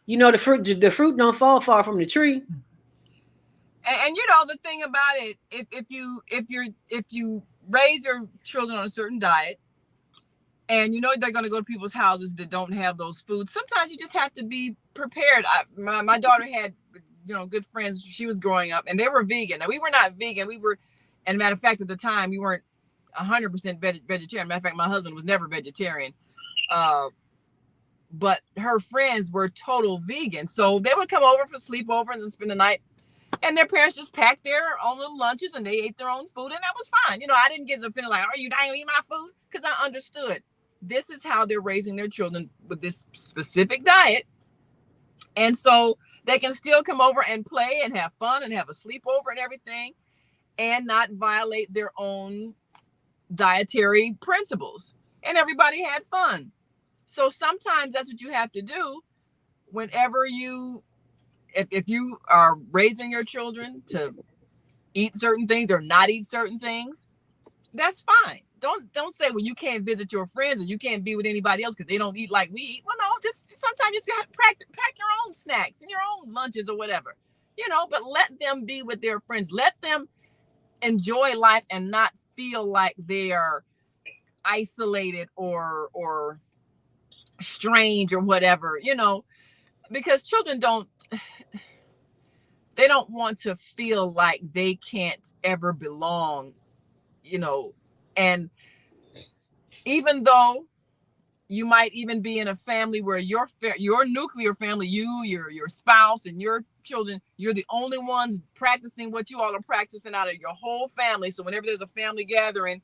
The fruit don't fall far from the tree. And the thing about it, if you raise your children on a certain diet, and they're going to go to people's houses that don't have those foods, sometimes you just have to be prepared. My daughter had good friends. She was growing up, and they were vegan. Now, we were not vegan. We were, and matter of fact, at the time, we weren't 100% vegetarian. Matter of fact, my husband was never vegetarian. But her friends were total vegan, so they would come over for sleepover and then spend the night. And their parents just packed their own little lunches, and they ate their own food, and that was fine. I didn't get offended like, "Are you dying to eat my food?" Because I understood this is how they're raising their children with this specific diet, and so they can still come over and play and have fun and have a sleepover and everything, and not violate their own dietary principles. and everybody had fun. So sometimes that's what you have to do whenever if you are raising your children to eat certain things or not eat certain things, that's fine. Don't say, well, you can't visit your friends or you can't be with anybody else because they don't eat like we eat. Well, no, just sometimes you just got to pack your own snacks and your own lunches or whatever, but let them be with their friends. Let them enjoy life and not feel like they are isolated or strange or whatever, because children don't want to feel like they can't ever belong, and even though you might even be in a family where your nuclear family, your spouse and your children, you're the only ones practicing what you all are practicing out of your whole family. So whenever there's a family gathering,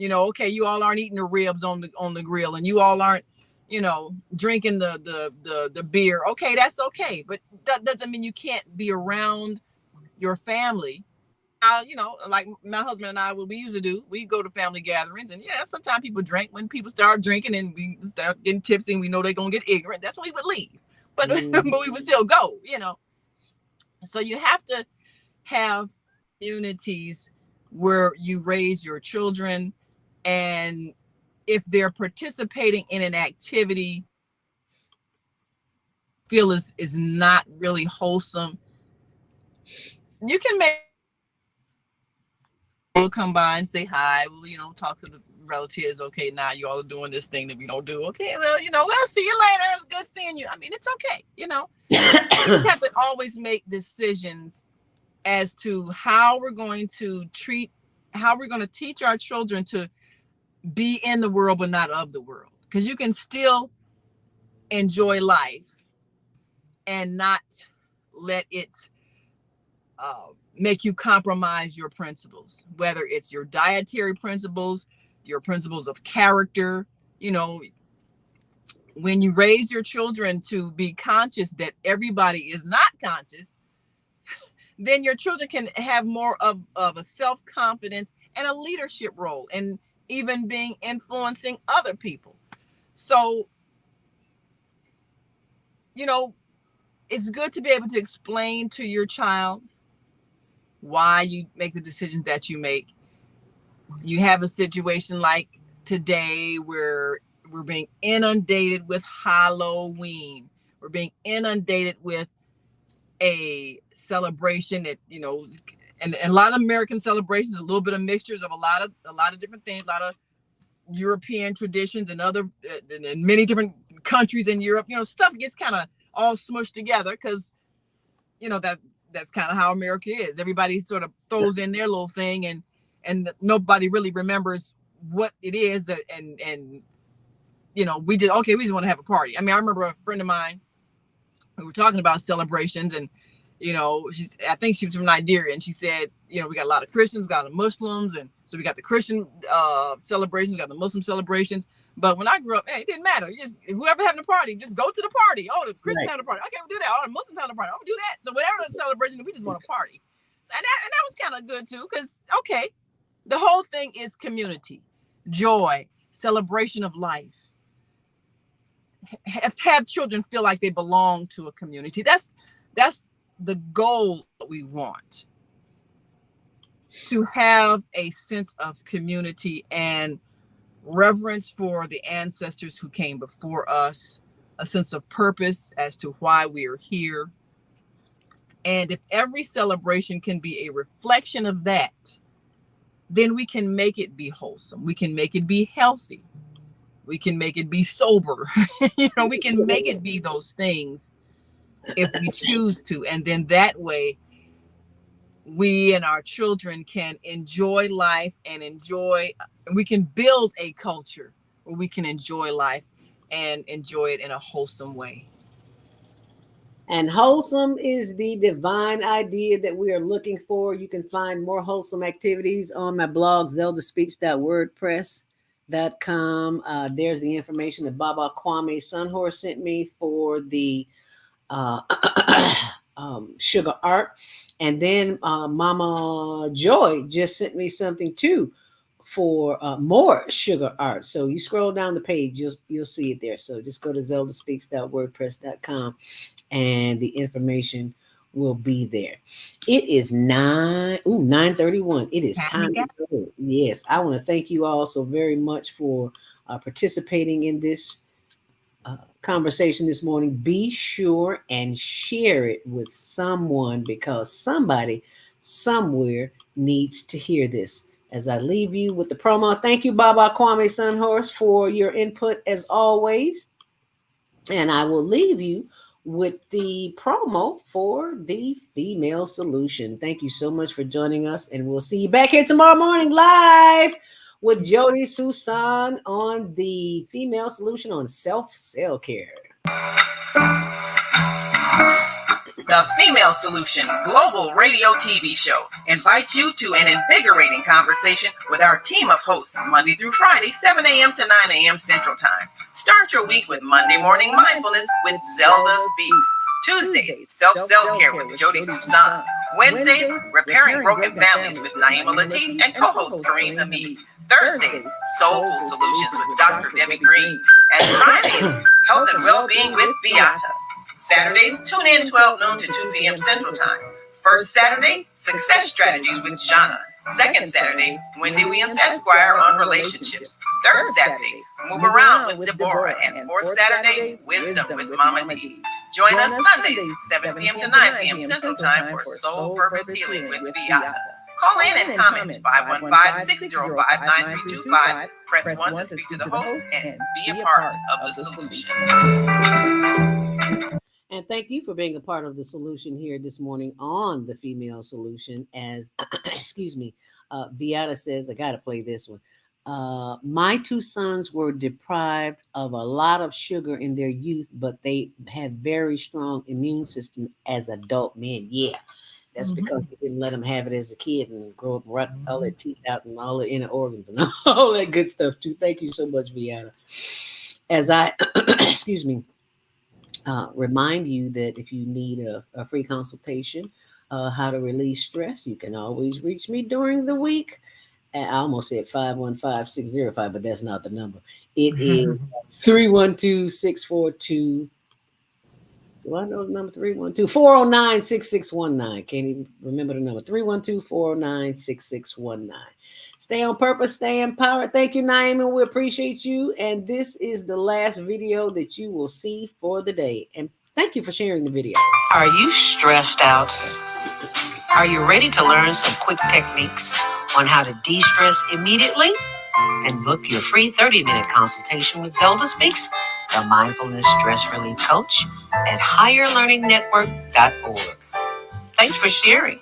okay, you all aren't eating the ribs on the grill, and you all aren't, drinking the beer. Okay, that's okay, but that doesn't mean you can't be around your family. Like my husband and I, what we usually do, we go to family gatherings, and sometimes people drink. When people start drinking and we start getting tipsy and we know they're gonna get ignorant, that's when we would leave. But but we would still go, So you have to have communities where you raise your children, and if they're participating in an activity feel is not really wholesome, you can make we'll come by and say hi. We'll, talk to the relatives. Okay, now you all are doing this thing that we don't do. Okay, well, we'll see you later. It's good seeing you. I mean, it's okay. You just have to always make decisions as to how we're going to teach our children to be in the world, but not of the world. Because you can still enjoy life and not let it make you compromise your principles, whether it's your dietary principles, your principles of character. When you raise your children to be conscious that everybody is not conscious, then your children can have more of a self-confidence and a leadership role, and even influencing other people. So, it's good to be able to explain to your child why you make the decisions that you make. You have a situation like today where we're being inundated with Halloween. We're being inundated with a celebration that, and a lot of American celebrations, a little bit of mixtures of a lot of different things, a lot of European traditions and in many different countries in Europe. Stuff gets kind of all smushed together because, that's kind of how America is. Everybody sort of throws in their little thing, and nobody really remembers what it is. And we just want to have a party. I mean, I remember a friend of mine, we were talking about celebrations, and I think she was from Nigeria, and she said, we got a lot of Christians, got a lot of Muslims, and so we got the Christian celebrations, we got the Muslim celebrations. But when I grew up, hey, it didn't matter. Whoever having a party, just go to the party. Oh, the Christians having a party. Okay, we'll do that. Oh, the Muslims having a party. I'm gonna do that. So whatever the celebration, we just want a party. So, and that was kind of good too, because the whole thing is community, joy, celebration of life. Have children feel like they belong to a community. That's the goal that we want. To have a sense of community and reverence for the ancestors who came before us, a sense of purpose as to why we are here. And if every celebration can be a reflection of that, then we can make it be wholesome. We can make it be healthy. We can make it be sober. We can make it be those things if we choose to. And then that way, we and our children can enjoy life and we can build a culture where we can enjoy life and enjoy it in a wholesome way. And wholesome is the divine idea that we are looking for. You can find more wholesome activities on my blog, zeldaspeaks.wordpress.com. There's the information that Baba Kwame Sunhorse sent me for the sugar art. And then Mama Joy just sent me something too for more sugar art. So you scroll down the page, you'll see it there. So just go to zeldaspeaks.wordpress.com and the information will be there. It is 9:31. It is time to go. Yes, I want to thank you all so very much for participating in this conversation this morning. Be sure and share it with someone, because somebody somewhere needs to hear this. As I leave you with the promo, thank you, Baba Kwame Sunhorse, for your input as always. And I will leave you with the promo for the Female Solution. Thank you so much for joining us, and we'll see you back here tomorrow morning live with Jody Susan on the Female Solution on self-care. The Female Solution Global Radio TV Show invites you to an invigorating conversation with our team of hosts Monday through Friday, 7 a.m. to 9 a.m. Central Time. Start your week with Monday Morning Mindfulness with Zelda Speaks. Tuesdays, Self-Care with Jody Susan. Wednesdays, Repairing Broken Families with Naima Latif and co-host Kareem Hamid. Thursdays, Soulful Solutions with Dr. Debbie Green. And Fridays, Health and Wellbeing with Beata. Saturdays, tune in 12 noon to 2 p.m. Central Time. First Saturday, Success Strategies with Jana. Second Saturday, Wendy Williams Esquire on relationships. Third Saturday, Move Around with Deborah. And fourth Saturday, Wisdom with Mama D. Join us Sundays, 7 p.m. to 9 p.m. Central Time for Soul Purpose Healing with Beata. Call in and comment 515-605-9325. Press 1 to speak to the host and be a part of the solution. And thank you for being a part of the solution here this morning on the Female Solution. As, excuse me, Beata says, I got to play this one. My two sons were deprived of a lot of sugar in their youth, but they have very strong immune system as adult men. Yeah, that's because you didn't let them have it as a kid and grow up rot all their teeth out and all their inner organs and all that good stuff too. Thank you so much, Beata. As I, excuse me, remind you that if you need a free consultation, how to release stress, you can always reach me during the week. I almost said 515-605, but that's not the number. It is 312-642. Do I know the number? 312-409-6619. Can't even remember the number. 312-409-6619. Stay on purpose, stay empowered. Thank you, Naima. We appreciate you. And this is the last video that you will see for the day. And thank you for sharing the video. Are you stressed out? Are you ready to learn some quick techniques on how to de-stress immediately? Then book your free 30-minute consultation with Zelda Speaks, the Mindfulness Stress Relief Coach, at higherlearningnetwork.org. Thanks for sharing.